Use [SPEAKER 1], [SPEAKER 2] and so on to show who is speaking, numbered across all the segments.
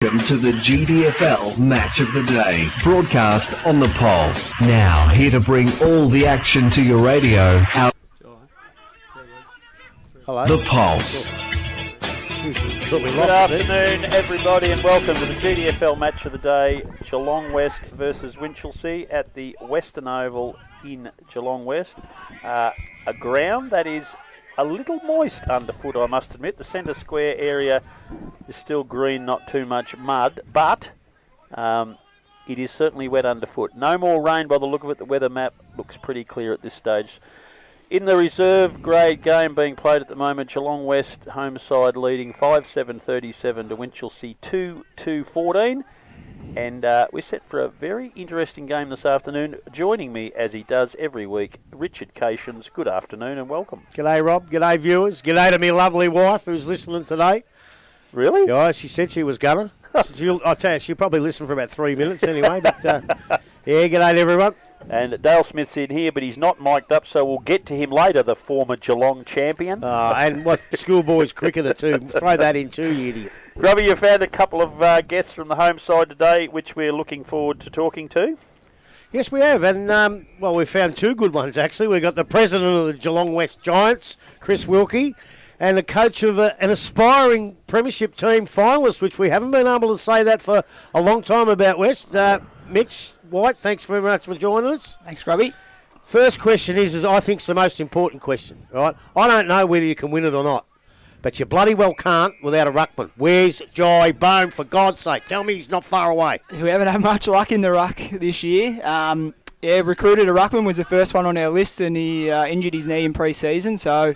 [SPEAKER 1] Welcome to the GDFL Match of the Day, broadcast on the Pulse. Now, here to bring all the action to your radio,
[SPEAKER 2] Hello.
[SPEAKER 1] The Pulse.
[SPEAKER 3] Good afternoon, everybody, and welcome to the GDFL Match of the Day. Geelong West versus Winchelsea at the Western Oval in Geelong West. A ground that is a little moist underfoot, I must admit. The centre square area is still green, not too much mud, but it is certainly wet underfoot. No more rain by the look of it. The weather map looks pretty clear at this stage. In the reserve grade game being played at the moment, Geelong West home side leading 5-7-37 to Winchelsea 2-2-14. And we're set for a very interesting game this afternoon. Joining me, as he does every week, Richard Cations. Good afternoon and welcome.
[SPEAKER 2] G'day, Rob. G'day, viewers. G'day to my lovely wife who's listening today.
[SPEAKER 3] Really?
[SPEAKER 2] Yeah, she said she was gonna. I'll tell you, she'll probably listen for about 3 minutes anyway. But yeah, g'day to everyone.
[SPEAKER 3] And Dale Smith's in here, but he's not mic'd up, so we'll get to him later, the former Geelong champion.
[SPEAKER 2] And what schoolboys cricketer too. Throw that in too, you idiot.
[SPEAKER 3] Grubby, you found a couple of guests from the home side today, which we're looking forward to talking to.
[SPEAKER 2] Yes, we have. And, well, we found two good ones, actually. We've got the president of the Geelong West Giants, Chris Wilkie, and the coach of an aspiring premiership team finalist, which we haven't been able to say that for a long time about West. Mitch White, thanks very much for joining us.
[SPEAKER 4] Thanks, Grubby.
[SPEAKER 2] First question is I think, the most important question, right? I don't know whether you can win it or not, but you bloody well can't without a ruckman. Where's Jai Bone, for God's sake? Tell me he's not far away.
[SPEAKER 4] We haven't had much luck in the ruck this year. Recruited a ruckman, was the first one on our list, and he injured his knee in pre-season. So,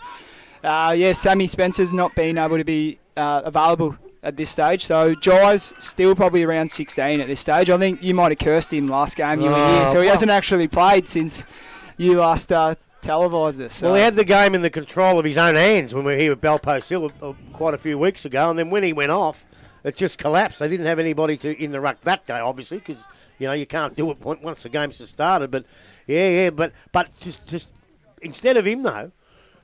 [SPEAKER 4] Sammy Spencer's not been able to be available at this stage. So Jai's still probably around 16 at this stage. I think you might have cursed him last game you were here. So he hasn't actually played since you last televised us. So.
[SPEAKER 2] Well, he had the game in the control of his own hands when we were here at Belpost Hill quite a few weeks ago. And then when he went off, it just collapsed. They didn't have anybody in the ruck that day, obviously, because, you can't do it once the game's just started. But, but just instead of him, though,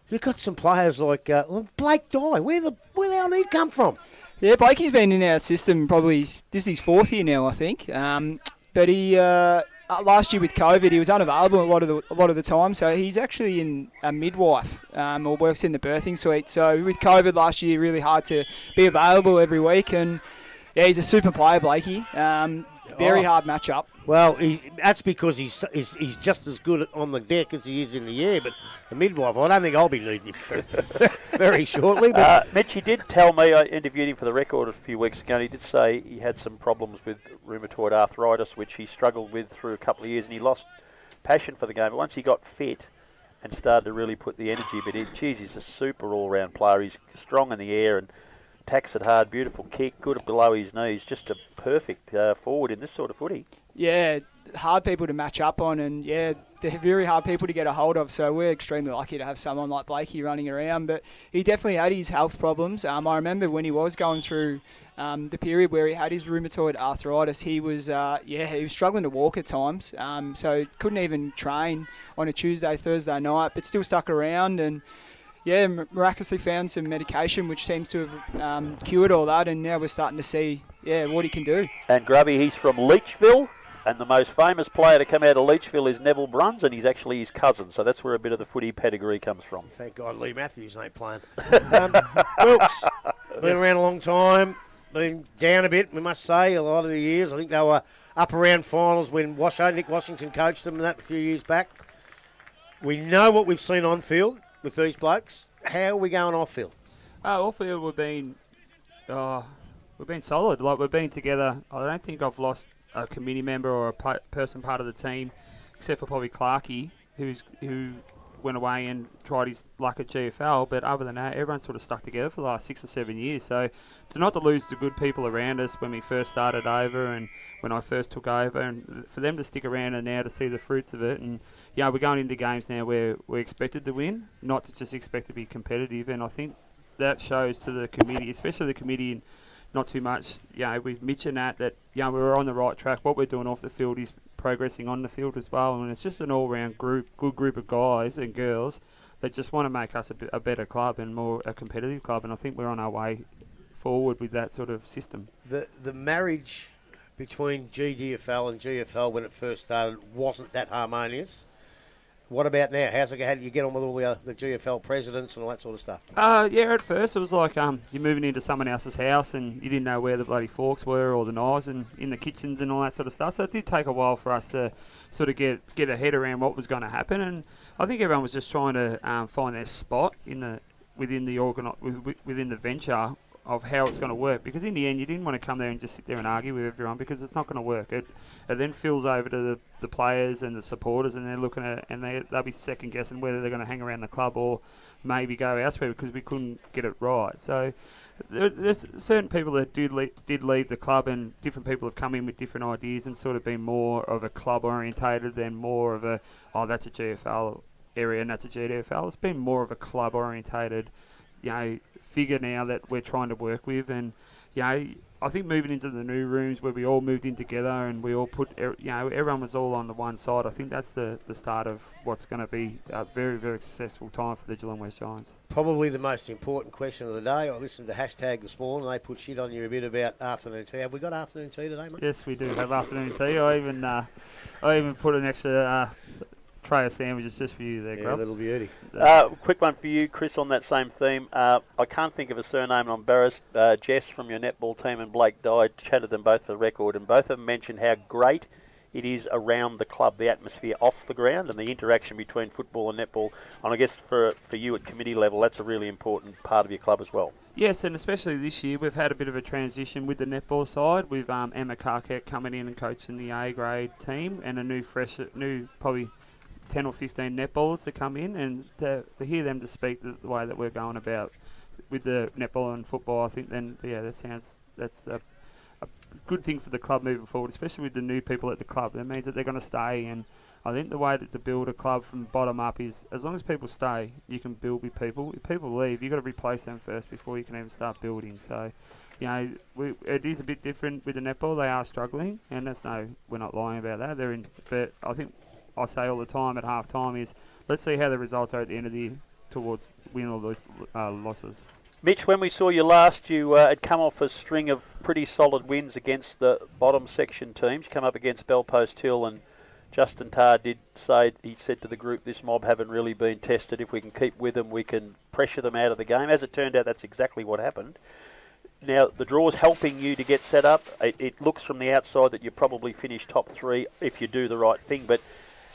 [SPEAKER 2] you've got some players like Blake Dye. Where the hell did he come from?
[SPEAKER 4] Yeah, Blakey's been in our system probably, this is his fourth year now, I think. But he last year with COVID, he was unavailable a lot of the time. So he's actually in a midwife or works in the birthing suite. So with COVID last year, really hard to be available every week. And yeah, he's a super player, Blakey. Very hard matchup.
[SPEAKER 2] Well, that's because he's just as good on the deck as he is in the air. But the midwife, I don't think I'll be needing him very shortly. But
[SPEAKER 3] Mitch, he did tell me, I interviewed him for the record a few weeks ago, and he did say he had some problems with rheumatoid arthritis, which he struggled with through a couple of years, and he lost passion for the game. But once he got fit and started to really put the energy bit in, he's a super all-round player. He's strong in the air and attacks it hard, beautiful kick, good below his knees, just a perfect forward in this sort of footy.
[SPEAKER 4] Yeah, hard people to match up on, and yeah, they're very hard people to get a hold of, so we're extremely lucky to have someone like Blakey running around. But he definitely had his health problems. I remember when he was going through the period where he had his rheumatoid arthritis, he was struggling to walk at times, so couldn't even train on a Tuesday, Thursday night, but still stuck around and miraculously found some medication which seems to have cured all that, and now we're starting to see what he can do.
[SPEAKER 3] And Grubby, he's from Leachville, and the most famous player to come out of Leachville is Neville Bruns, and he's actually his cousin, so that's where a bit of the footy pedigree comes from.
[SPEAKER 2] Thank God Lee Matthews ain't playing. Wilkes, been around a long time, been down a bit, we must say, a lot of the years. I think they were up around finals when Nick Washington coached them and that a few years back. We know what we've seen on field with these blokes. How are we going off field?
[SPEAKER 5] Off field we've been solid. Like, we've been together. I don't think I've lost a committee member or a person part of the team, except for probably Clarkey, who went away and tried his luck at GFL. But other than that, everyone's sort of stuck together for the last 6 or 7 years. So not to lose the good people around us when we first started over and when I first took over, and for them to stick around and now to see the fruits of it. And we're going into games now where we're expected to win, not to just expect to be competitive. And I think that shows to the committee, especially the committee, and not too much, with Mitch and that we're on the right track. What we're doing off the field is progressing on the field as well. And it's just an all-round good group of guys and girls that just want to make us a better club and more a competitive club. And I think we're on our way forward with that sort of system.
[SPEAKER 2] The marriage between GDFL and GFL when it first started wasn't that harmonious. What about now? How do you get on with all the GFL presidents and all that sort of stuff?
[SPEAKER 5] Yeah, at first it was like you're moving into someone else's house and you didn't know where the bloody forks were or the knives and in the kitchens and all that sort of stuff. So it did take a while for us to sort of get a head around what was going to happen. And I think everyone was just trying to find their spot within the venture of how it's going to work, because in the end you didn't want to come there and just sit there and argue with everyone, because it's not going to work. It then fills over to the players and the supporters, and they're looking at and they'll be second guessing whether they're going to hang around the club or maybe go elsewhere because we couldn't get it right. So there's certain people that did leave the club, and different people have come in with different ideas and sort of been more of a club orientated than more of a that's a GFL area and that's a GDFL. It's been more of a club orientated figure now that we're trying to work with. And I think moving into the new rooms where we all moved in together and we all put everyone was all on the one side, I think that's the start of what's going to be a very, very successful time for the Geelong West Giants.
[SPEAKER 2] Probably the most important question of the day. I listened to Hashtag this morning. They put shit on you a bit about afternoon tea. Have we got afternoon tea today, mate?
[SPEAKER 5] Yes, we do have afternoon tea. I even put an extra tray of sandwiches just for you there,
[SPEAKER 2] yeah,
[SPEAKER 5] Grub.
[SPEAKER 2] Little beauty.
[SPEAKER 3] Quick one for you, Chris, on that same theme. I can't think of a surname, and I'm embarrassed. Jess from your netball team and Blake Dye chatted them both for the record, and both of them mentioned how great it is around the club, the atmosphere off the ground and the interaction between football and netball. And I guess for you at committee level, that's a really important part of your club as well.
[SPEAKER 5] Yes, and especially this year, we've had a bit of a transition with the netball side, with Emma Carkett coming in and coaching the A-grade team, and a new probably 10 or 15 netballers to come in, and to hear them to speak the way that we're going about with the netball and football, I think that's a good thing for the club moving forward, especially with the new people at the club. That means that they're going to stay, and I think the way to build a club from bottom up is, as long as people stay, you can build with people. If people leave, you've got to replace them first before you can even start building. So, it is a bit different with the netball. They are struggling, and we're not lying about that. But I think I say all the time at half time is, let's see how the results are at the end of the year towards win or lose losses.
[SPEAKER 3] Mitch, when we saw you last, you had come off a string of pretty solid wins against the bottom section teams. You come up against Bellpost Hill, and Justin Tarr said to the group, this mob haven't really been tested. If we can keep with them, we can pressure them out of the game. As it turned out, that's exactly what happened. Now, the draw's helping you to get set up. It looks from the outside that you probably finish top 3 if you do the right thing, but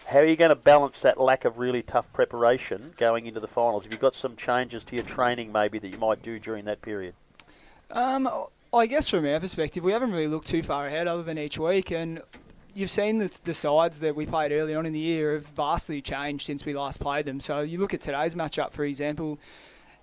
[SPEAKER 3] how are you going to balance that lack of really tough preparation going into the finals? Have you got some changes to your training maybe that you might do during that period?
[SPEAKER 4] I guess from our perspective, we haven't really looked too far ahead other than each week, and you've seen the sides that we played early on in the year have vastly changed since we last played them. So you look at today's matchup, for example,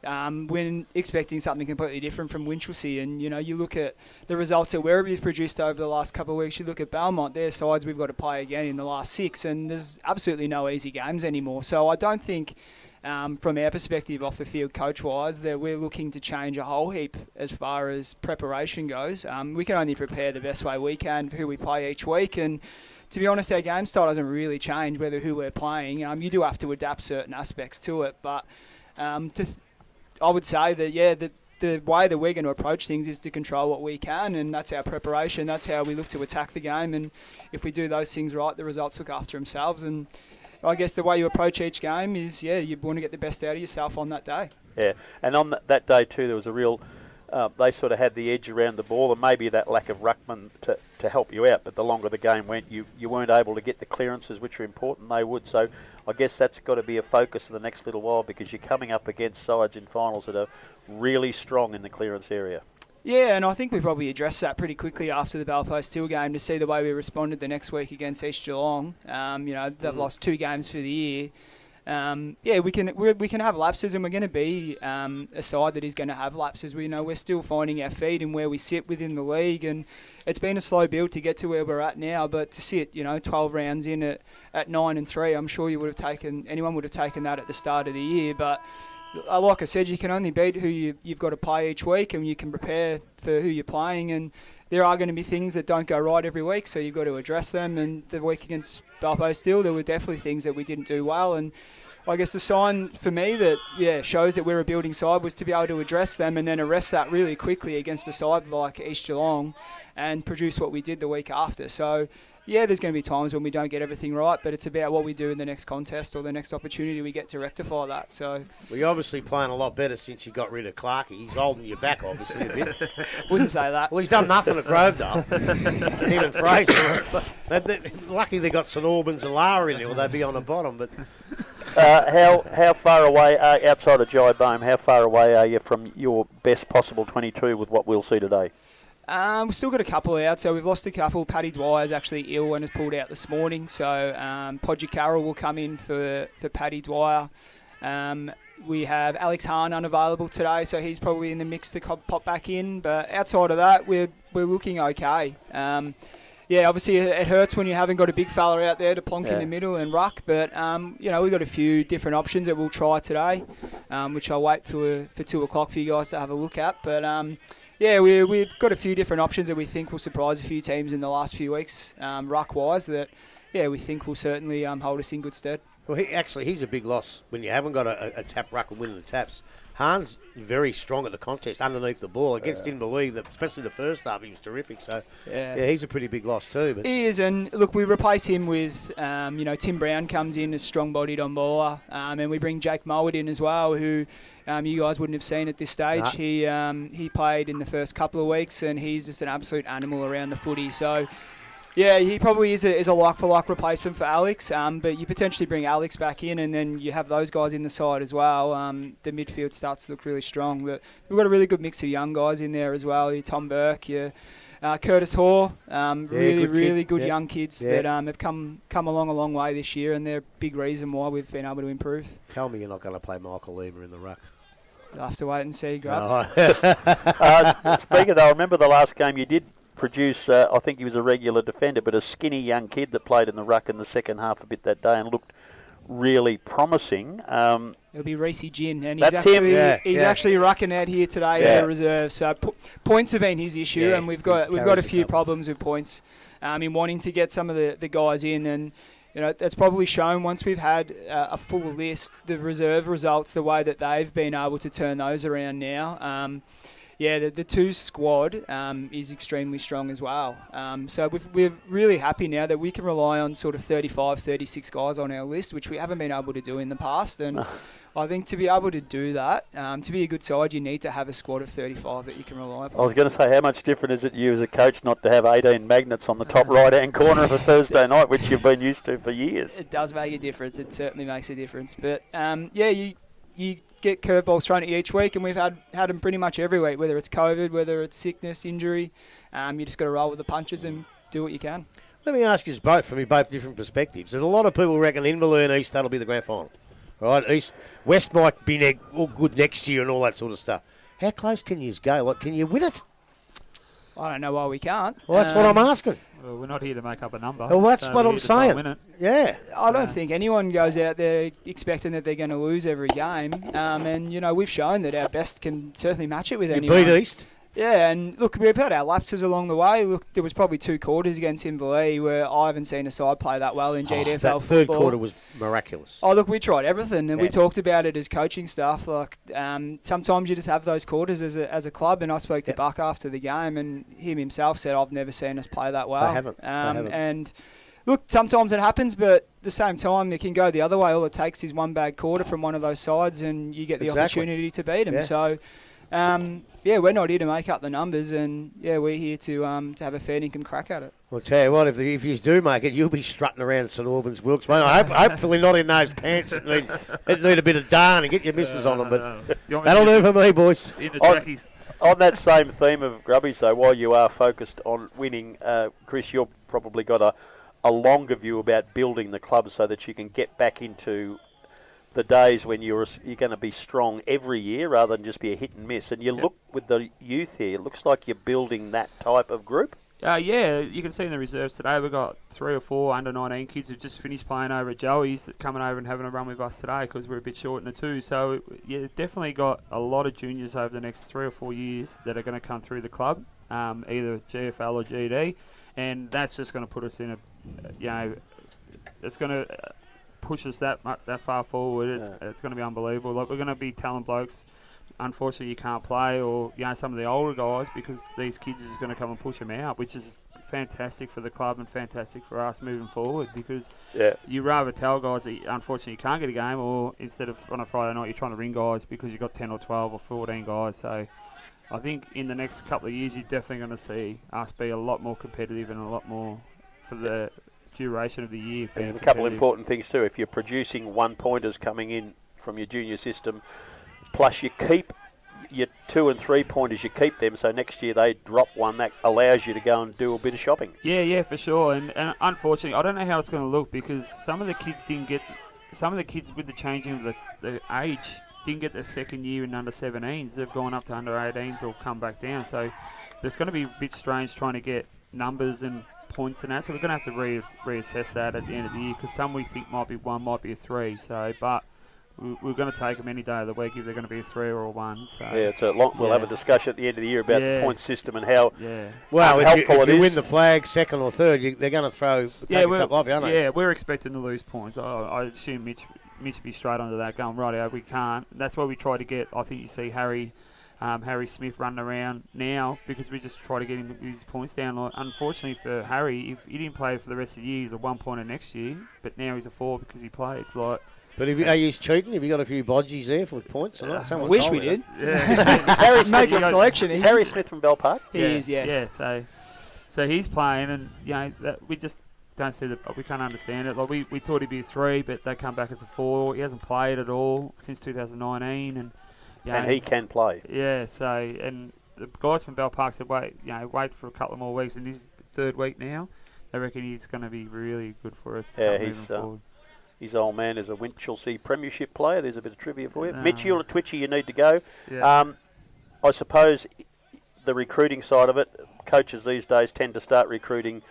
[SPEAKER 4] when expecting something completely different from Winchelsea, and you look at the results that we've produced over the last couple of weeks. You look at Belmont, their sides we've got to play again in the last 6, and there's absolutely no easy games anymore. So I don't think, from our perspective off the field coach-wise, that we're looking to change a whole heap as far as preparation goes. We can only prepare the best way we can for who we play each week, and to be honest, our game style doesn't really change whether who we're playing. You do have to adapt certain aspects to it, but I would say that, the way that we're going to approach things is to control what we can, and that's our preparation. That's how we look to attack the game, and if we do those things right, the results look after themselves. And I guess the way you approach each game is, you want to get the best out of yourself on that day. Yeah,
[SPEAKER 3] and on that day too, there was a real... they sort of had the edge around the ball, and maybe that lack of ruckman to help you out, but the longer the game went, you weren't able to get the clearances, which are important. They would. So I guess that's got to be a focus for the next little while, because you're coming up against sides in finals that are really strong in the clearance area.
[SPEAKER 4] Yeah, and I think we probably addressed that pretty quickly after the Bellpost Hill game to see the way we responded the next week against East Geelong. They've lost 2 games for the year. We can have lapses, and we're going to be a side that is going to have lapses. We're still finding our feet and where we sit within the league, and it's been a slow build to get to where we're at now. But to sit, 12 rounds in at 9-3, I'm sure anyone would have taken that at the start of the year. But like I said, you can only beat who you've got to play each week, and you can prepare for who you're playing. And there are going to be things that don't go right every week, so you've got to address them. And the week against Bellpost Hill, there were definitely things that we didn't do well, and I guess the sign for me that shows that we're a building side was to be able to address them and then arrest that really quickly against a side like East Geelong and produce what we did the week after. So yeah, there's going to be times when we don't get everything right, but it's about what we do in the next contest or the next opportunity we get to rectify that. So
[SPEAKER 2] we're obviously playing a lot better since you got rid of Clarkey. He's holding you back, obviously, a bit.
[SPEAKER 4] Wouldn't say that.
[SPEAKER 2] Well, he's done nothing at Grovedale. Him and Fraser. Lucky they got St Albans and Lara in there, or they'd be on the bottom. But
[SPEAKER 3] how far away, outside of Jai Bohm, how far away are you from your best possible 22 with what we'll see today?
[SPEAKER 4] We've still got a couple out, so we've lost a couple. Paddy Dwyer's actually ill and has pulled out this morning, so Podgy Carroll will come in for Paddy Dwyer. We have Alex Hahn unavailable today, so he's probably in the mix to pop back in. But outside of that, we're looking okay. Obviously it hurts when you haven't got a big fella out there to plonk in the middle and ruck, but we've got a few different options that we'll try today, which I'll wait for 2 o'clock for you guys to have a look at. But we've got a few different options that we think will surprise a few teams in the last few weeks, ruck-wise, that we think will certainly hold us in good stead.
[SPEAKER 2] Well, he's a big loss when you haven't got a tap ruck and winning the taps. Hahn's very strong at the contest underneath the ball against Inverleigh, especially the first half. He was terrific. So he's a pretty big loss too. But
[SPEAKER 4] he is, and look, we replace him with Tim Brown comes in as strong-bodied on bowler, and we bring Jake Mowat in as well, who you guys wouldn't have seen at this stage. Nah. He played in the first couple of weeks, and he's just an absolute animal around the footy. So. Yeah, he probably is a like-for-like replacement for Alex, but you potentially bring Alex back in and then you have those guys in the side as well. The midfield starts to look really strong. But we've got a really good mix of young guys in there as well. Your Tom Burke, your Curtis Hoare, really good young kids that have come along a long way this year, and they're a big reason why we've been able to improve.
[SPEAKER 2] Tell me you're not going to play Michael Lever in the ruck.
[SPEAKER 4] You'll have to wait and see, Grub.
[SPEAKER 3] Speaking of, I remember the last game you did produce, I think he was a regular defender, but a skinny young kid that played in the ruck in the second half a bit that day and looked really promising.
[SPEAKER 4] It'll be Reece Ginn, and he's actually rucking out here today in the reserve. So points have been his issue, and we've got a few problems with points in wanting to get some of the guys in, and that's probably shown once we've had a full list, the reserve results, the way that they've been able to turn those around now. The 2 squad is extremely strong as well. So we're really happy now that we can rely on sort of 35, 36 guys on our list, which we haven't been able to do in the past. And I think to be able to do that, to be a good side, you need to have a squad of 35 that you can rely upon.
[SPEAKER 3] I was going to say, how much different is it you as a coach not to have 18 magnets on the top right-hand corner of a Thursday night, which you've been used to for years?
[SPEAKER 4] It does make a difference. It certainly makes a difference. But, you get curveballs thrown at you each week, and we've had them pretty much every week, whether it's COVID, whether it's sickness, injury. You just got to roll with the punches and do what you can.
[SPEAKER 2] Let me ask you both, from both different perspectives. There's a lot of people reckon Inverleigh and East, that'll be the grand final. Right? West might be all good next year and all that sort of stuff. How close can you go? Can you win it?
[SPEAKER 4] I don't know why we can't.
[SPEAKER 2] Well, that's what I'm asking.
[SPEAKER 5] Well, we're not here to make up a number.
[SPEAKER 2] Well, that's what I'm saying. Yeah.
[SPEAKER 4] I don't think anyone goes out there expecting that they're going to lose every game. And, we've shown that our best can certainly match it with anyone.
[SPEAKER 2] You beat East.
[SPEAKER 4] Yeah, and look, we've had our lapses along the way. Look, there was probably 2 quarters against Inverleigh where I haven't seen a side play that well in GDFL
[SPEAKER 2] that third quarter was miraculous.
[SPEAKER 4] Oh, look, we tried everything, and we talked about it as coaching staff. Like, sometimes you just have those quarters as a club, and I spoke to Buck after the game, and him himself said, I've never seen us play that well.
[SPEAKER 2] They haven't.
[SPEAKER 4] And look, sometimes it happens, but at the same time, it can go the other way. All it takes is one bad quarter from one of those sides, and you get the opportunity to beat them. Yeah. So... we're not here to make up the numbers, and we're here to have a fair income crack at it.
[SPEAKER 2] Well, tell you what, if you do make it, you'll be strutting around St Albans Wilkes. Hopefully not in those pants that need a bit of darn and get your missus on them, but that'll do for me, boys.
[SPEAKER 5] In the trackies.
[SPEAKER 3] On that same theme of grubbies, though, while you are focused on winning, Chris, you've probably got a longer view about building the club so that you can get back into the days when you're going to be strong every year rather than just be a hit and miss. And you look with the youth here, it looks like you're building that type of group.
[SPEAKER 5] You can see in the reserves today we've got 3 or 4 under-19 kids who've just finished playing over at Joey's coming over and having a run with us today because we're a bit short in the 2. So, definitely got a lot of juniors over the next 3 or 4 years that are going to come through the club, either GFL or GD, and that's just going to put us in it's going to push us that far forward, it's going to be unbelievable. Like, we're going to be telling blokes, unfortunately, you can't play, or some of the older guys, because these kids are just going to come and push them out, which is fantastic for the club and fantastic for us moving forward, because you rather tell guys that unfortunately you can't get a game, or instead of on a Friday night you're trying to ring guys because you've got 10 or 12 or 14 guys. So I think in the next couple of years you're definitely going to see us be a lot more competitive and a lot more for the duration of the year.
[SPEAKER 3] And a couple of important things too, if you're producing 1-pointers coming in from your junior system, plus you keep your 2 and 3 pointers, you keep them, so next year they drop one, that allows you to go and do a bit of shopping.
[SPEAKER 5] Yeah, for sure. And unfortunately, I don't know how it's going to look, because some of the kids with the changing of the age didn't get their second year in under 17s. They've gone up to under 18s or come back down. So there's going to be a bit strange trying to get numbers and points and that. So we're going to have to reassess that at the end of the year, because some we think might be 1, might be a 3. So, but we're going to take them any day of the week if they're going to be a 3 or a 1. So.
[SPEAKER 3] Yeah, it's a long. We'll have a discussion at the end of the year about the point system and how
[SPEAKER 2] well,
[SPEAKER 3] helpful
[SPEAKER 2] if
[SPEAKER 3] it
[SPEAKER 2] you
[SPEAKER 3] is.
[SPEAKER 2] win the flag, second or third, they're going to take a couple off you, aren't they?
[SPEAKER 5] Yeah, we're expecting to lose points. I assume Mitch will be straight onto that, going, right, we can't. That's why we try to get, I think you see Harry Smith running around now, because we just try to get him his points down. Like, unfortunately for Harry, if he didn't play for the rest of the year, he's a 1-pointer next year, but now he's a 4 because he played. Like,
[SPEAKER 2] but are you cheating? Have you got a few bodgies there with points or not?
[SPEAKER 4] I wish we did.
[SPEAKER 5] Yeah.
[SPEAKER 4] Harry make a selection.
[SPEAKER 3] Harry Smith from Bell Park?
[SPEAKER 4] He is, yes.
[SPEAKER 5] Yeah, so he's playing, and that we just don't see we can't understand it. Like, we thought he'd be a 3, but they come back as a 4. He hasn't played at all since 2019, and
[SPEAKER 3] he can play.
[SPEAKER 5] Yeah, so, and the guys from Bell Park said wait for a couple of more weeks, and his 3rd week now. They reckon he's going to be really good for us moving forward.
[SPEAKER 3] His old man is a Winchelsea premiership player. There's a bit of trivia for you. Mitch, you're a Twitchy, you need to go.
[SPEAKER 5] Yeah.
[SPEAKER 3] I suppose the recruiting side of it, coaches these days tend to start recruiting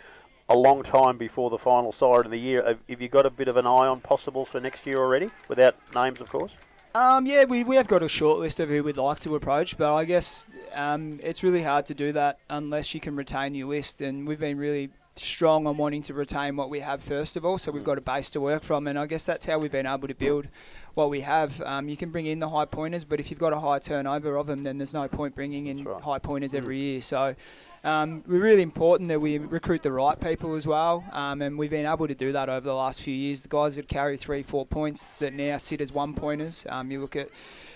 [SPEAKER 3] a long time before the final side of the year. Have you got a bit of an eye on possibles for next year already, without names, of course?
[SPEAKER 4] Yeah, we have got a short list of who we'd like to approach, but I guess it's really hard to do that unless you can retain your list, and we've been really strong on wanting to retain what we have first of all, so we've got a base to work from, and I guess that's how we've been able to build what we have. You can bring in the high pointers, but if you've got a high turnover of them, then there's no point bringing in high pointers every year. So we're really important that we recruit the right people as well, and we've been able to do that over the last few years. The guys that carry 3-4 points that now sit as 1-pointers, you look at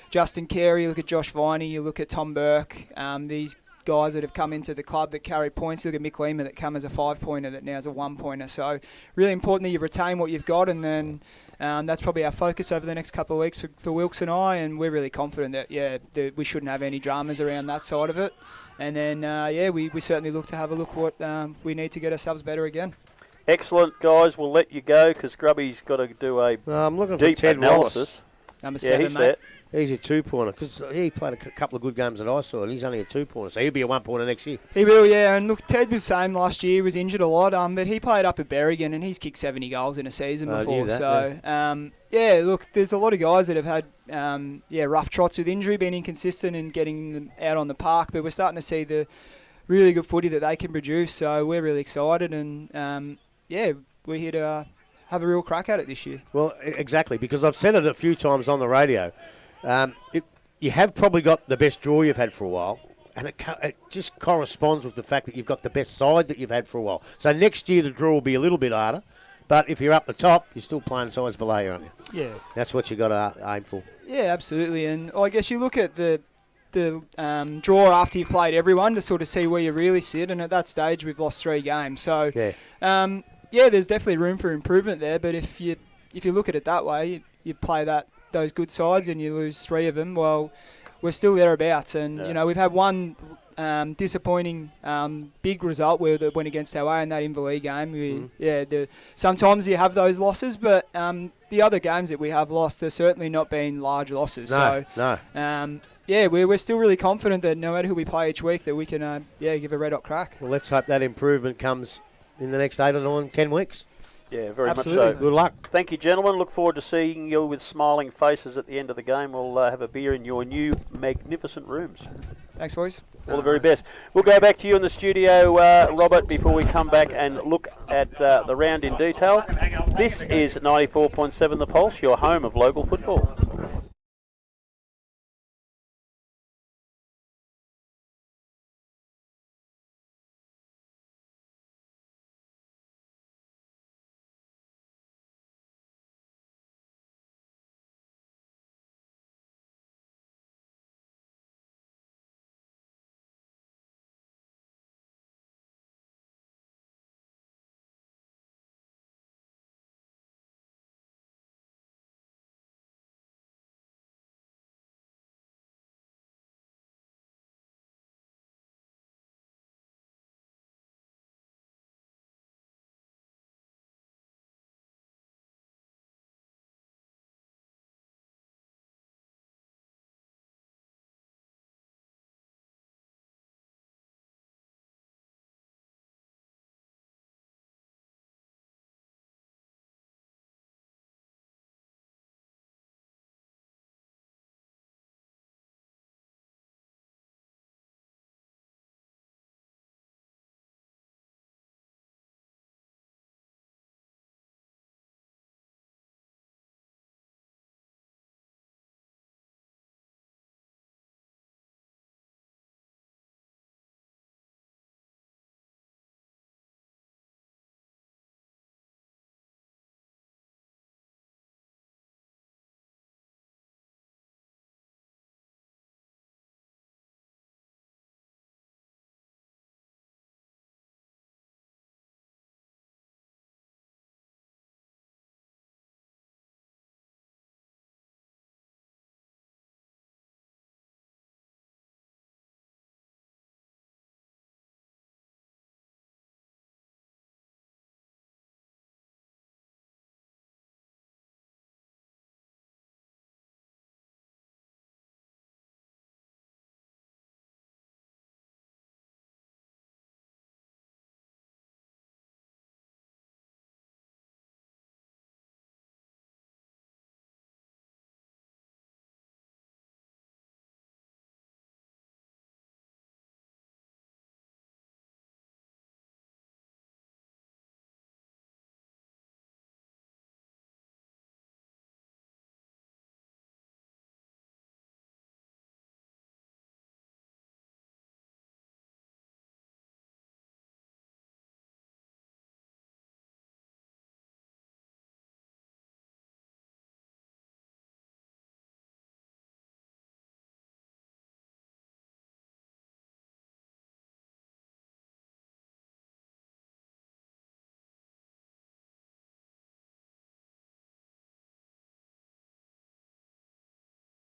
[SPEAKER 4] Justin Carey, you look at Josh Viney, you look at Tom Burke, these guys that have come into the club that carry points. Look at Mick Lima that come as a 5-pointer that now is a 1-pointer. So really important that you retain what you've got, and then that's probably our focus over the next couple of weeks for Wilkes and I, and we're really confident that we shouldn't have any dramas around that side of it. And then we certainly look to have a look what we need to get ourselves better again.
[SPEAKER 3] Excellent, guys. We'll let you go because Grubby's got to do a
[SPEAKER 2] I'm looking
[SPEAKER 3] deep
[SPEAKER 2] for Ted
[SPEAKER 3] analysis.
[SPEAKER 2] Wallace.
[SPEAKER 4] Number 7,
[SPEAKER 3] he's
[SPEAKER 4] mate.
[SPEAKER 3] there.
[SPEAKER 2] He's a 2-pointer, because he played a couple of good games that I saw, and he's only a 2-pointer, so he'll be a 1-pointer next year.
[SPEAKER 4] He will, yeah. And look, Ted was the same last year. He was injured a lot, but he played up at Berrigan, and he's kicked 70 goals in a season before. Look, there's a lot of guys that have had rough trots with injury, been inconsistent in getting them out on the park, but we're starting to see the really good footy that they can produce, so we're really excited, and we're here to have a real crack at it this year.
[SPEAKER 2] Well, exactly, because I've said it a few times on the radio. You have probably got the best draw you've had for a while, and it just corresponds with the fact that you've got the best side that you've had for a while. So next year the draw will be a little bit harder, but if you're up the top, you're still playing sides below you, aren't you?
[SPEAKER 4] Yeah.
[SPEAKER 2] That's what you've got to aim for.
[SPEAKER 4] Yeah, absolutely. And I guess you look at the draw after you've played everyone to sort of see where you really sit, and at that stage we've lost 3 games. So, there's definitely room for improvement there, but if you look at it that way, you play those good sides and you lose 3 of them, well, we're still thereabouts. And, we've had one disappointing big result where they went against our way in that Inverleigh game. Sometimes you have those losses, but the other games that we have lost, they're certainly not been large losses. We're still really confident that no matter who we play each week, that we can give a red-hot crack.
[SPEAKER 2] Well, let's hope that improvement comes in the next 8 or 9, 10 weeks.
[SPEAKER 3] Yeah, very
[SPEAKER 4] Absolutely.
[SPEAKER 3] much so.
[SPEAKER 2] Good luck.
[SPEAKER 3] Thank you, gentlemen. Look forward to seeing you with smiling faces at the end of the game. We'll have a beer in your new magnificent rooms.
[SPEAKER 4] Thanks, boys.
[SPEAKER 3] All the very best. We'll go back to you in the studio, Robert, before we come back and look at the round in detail. This is 94.7 The Pulse, your home of local football.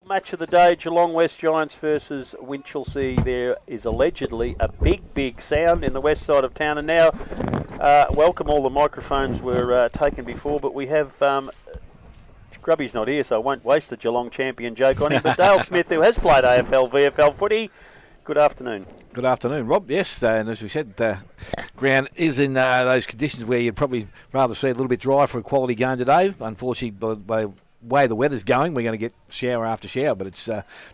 [SPEAKER 3] Match of the day, Geelong West Giants versus Winchelsea. There is allegedly a big sound in the west side of town. And now, welcome, all the microphones were taken before, but we have... Grubby's not here, so I won't waste the Geelong champion joke on him. But Dale Smith, who has played AFL, VFL footy, good afternoon.
[SPEAKER 6] Good afternoon, Rob. Yes, and as we said, ground is in those conditions where you'd probably rather see a little bit dry for a quality game today. Unfortunately, by the way the weather's going, we're going to get shower after shower, but it's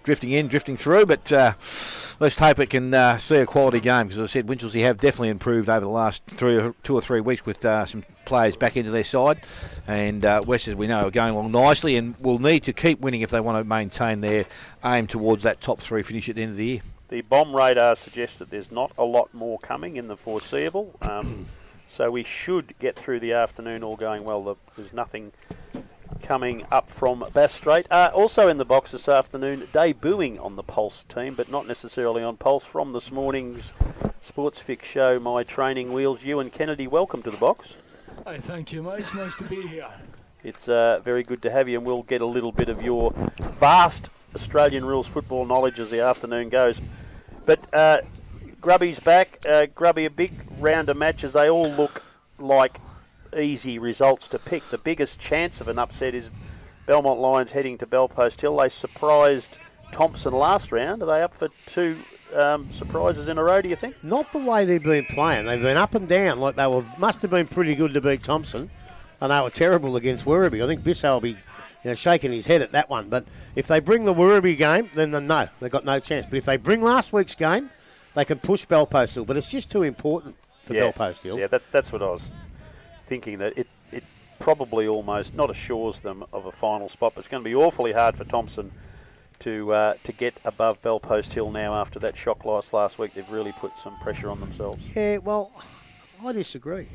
[SPEAKER 6] drifting in, drifting through. But let's hope it can see a quality game, because as I said, Winchelsea have definitely improved over the last 2 or 3 weeks with some players back into their side. And West, as we know, are going along nicely and will need to keep winning if they want to maintain their aim towards that top 3 finish at the end of the year.
[SPEAKER 3] The bomb radar suggests that there's not a lot more coming in the foreseeable, so we should get through the afternoon all going well. There's nothing coming up from Bass Strait. Also in the box this afternoon, debuting on the Pulse team, but not necessarily on Pulse, from this morning's Sports Fix show, My Training Wheels. Ewan Kennedy, welcome to the box.
[SPEAKER 7] Hey, thank you, mate. It's nice to be here.
[SPEAKER 3] It's very good to have you, and we'll get a little bit of your vast Australian rules football knowledge as the afternoon goes. But Grubby's back. Grubby, a big round of matches. They all look like easy results to pick. The biggest chance of an upset is Belmont Lions heading to Bellpost Hill. They surprised Thompson last round. Are they up for 2 surprises in a row, do you think?
[SPEAKER 2] Not the way they've been playing. They've been up and down. Like must have been pretty good to beat Thompson, and they were terrible against Werribee. I think Bissell will be shaking his head at that one. But if they bring the Werribee game, then no, they've got no chance. But if they bring last week's game they can push Belpost Hill, but it's just too important for Belpost Hill.
[SPEAKER 3] Yeah, that's what I was thinking, that it probably almost not assures them of a final spot, but it's going to be awfully hard for Thompson to get above Belpost Hill now after that shock loss last week. They've really put some pressure on themselves.
[SPEAKER 2] Yeah, well, I disagree.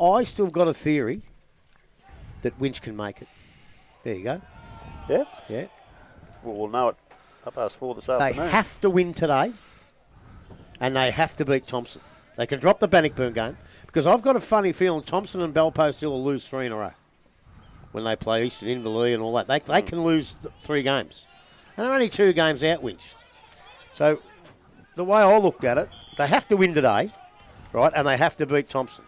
[SPEAKER 2] I still got a theory that Winch can make it. There you go.
[SPEAKER 3] Yeah?
[SPEAKER 2] Yeah.
[SPEAKER 3] Well, we'll know it up past 4 this
[SPEAKER 2] They
[SPEAKER 3] afternoon.
[SPEAKER 2] have to win today, and they have to beat Thompson. They can drop the Bannockburn game, because I've got a funny feeling Thompson and Belpost Hill will lose 3 in a row when they play Eastern Inverleigh and all that. They can lose 3 games. And they're only 2 games out, Winch. So the way I looked at it, they have to win today, right, and they have to beat Thompson.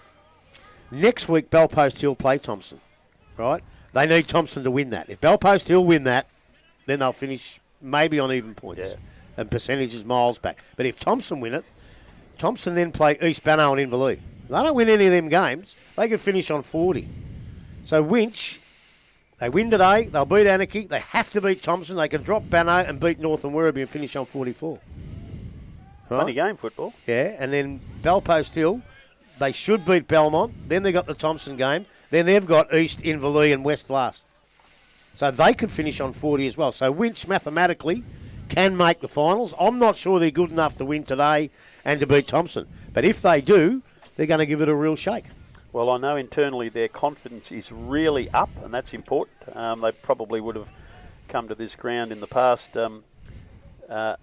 [SPEAKER 2] Next week, Belpost Hill play Thompson, right? They need Thompson to win that. If Belpost Hill win that, then they'll finish maybe on even points and percentages miles back. But if Thompson win it, Thompson then play East Banno and Inverleigh. If they don't win any of them games, they could finish on 40. So Winch, they win today, they'll beat Anarchy, they have to beat Thompson, they can drop Banno and beat North and Werribee and finish on 44. Right?
[SPEAKER 3] Funny game, football.
[SPEAKER 2] Yeah, and then Belpost Hill, they should beat Belmont, then they got the Thompson game, then they've got East, Inverleigh and West last. So they could finish on 40 as well. So Winch mathematically can make the finals. I'm not sure they're good enough to win today and to beat Thompson. But if they do, they're going to give it a real shake.
[SPEAKER 3] Well, I know internally their confidence is really up, and that's important. They probably would have come to this ground in the past, at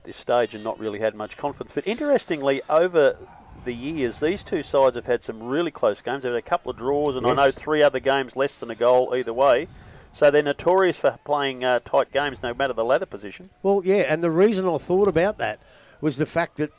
[SPEAKER 3] this stage, and not really had much confidence. But interestingly, over the years, these two sides have had some really close games. They've had a couple of draws, and I know 3 other games less than a goal either way. So they're notorious for playing tight games, no matter the ladder position.
[SPEAKER 2] Well, yeah, and the reason I thought about that was the fact that,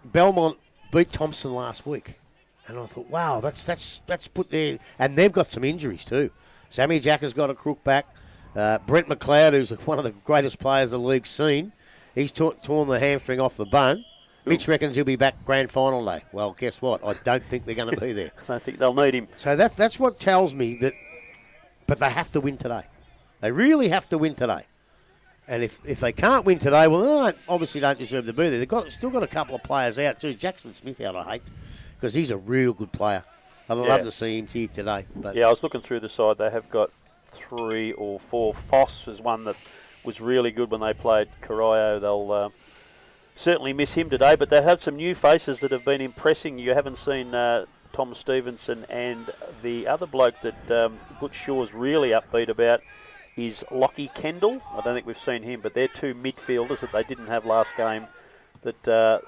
[SPEAKER 2] Belmont beat Thompson last week. And I thought, wow, that's put there. And they've got some injuries too. Sammy Jack has got a crook back. Brent McLeod, who's one of the greatest players the league's seen, he's torn the hamstring off the bone. Mitch reckons he'll be back grand final day. Well, guess what? I don't think they're going to be there.
[SPEAKER 3] I think they'll need him.
[SPEAKER 2] So that's what tells me that. But they have to win today. They really have to win today. And if they can't win today, well, they obviously don't deserve to be there. They've still got a couple of players out too. Jackson Smith out, I hate, because he's a real good player. I'd love to see him here today. But
[SPEAKER 3] I was looking through the side. They have got 3 or 4. Foss was one that was really good when they played Corio. They'll certainly miss him today, but they have some new faces that have been impressing. You haven't seen Tom Stevenson, and the other bloke that Butch Shaw's really upbeat about is Lockie Kendall. I don't think we've seen him, but they're 2 midfielders that they didn't have last game that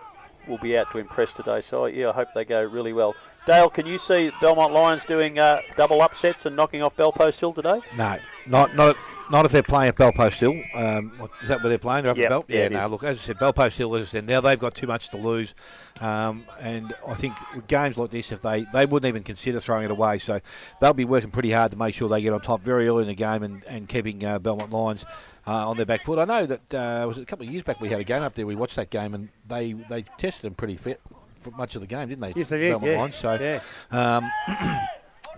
[SPEAKER 3] will be out to impress today. So, I hope they go really well. Dale, can you see Belmont Lions doing double upsets and knocking off Belpost Hill today?
[SPEAKER 6] No, not if they're playing at Belpost Hill. Is that where they're playing? They're up at Bel? Yeah, no, look, as I said, Belpost Hill, as I said, now they've got too much to lose. And I think with games like this, if they wouldn't even consider throwing it away. So they'll be working pretty hard to make sure they get on top very early in the game and keeping Belmont Lions on their back foot. I know that was it a couple of years back we had a game up there. We watched that game and they tested them pretty fit for much of the game, didn't they?
[SPEAKER 2] Yes, they did.
[SPEAKER 6] Belmont Lions. So,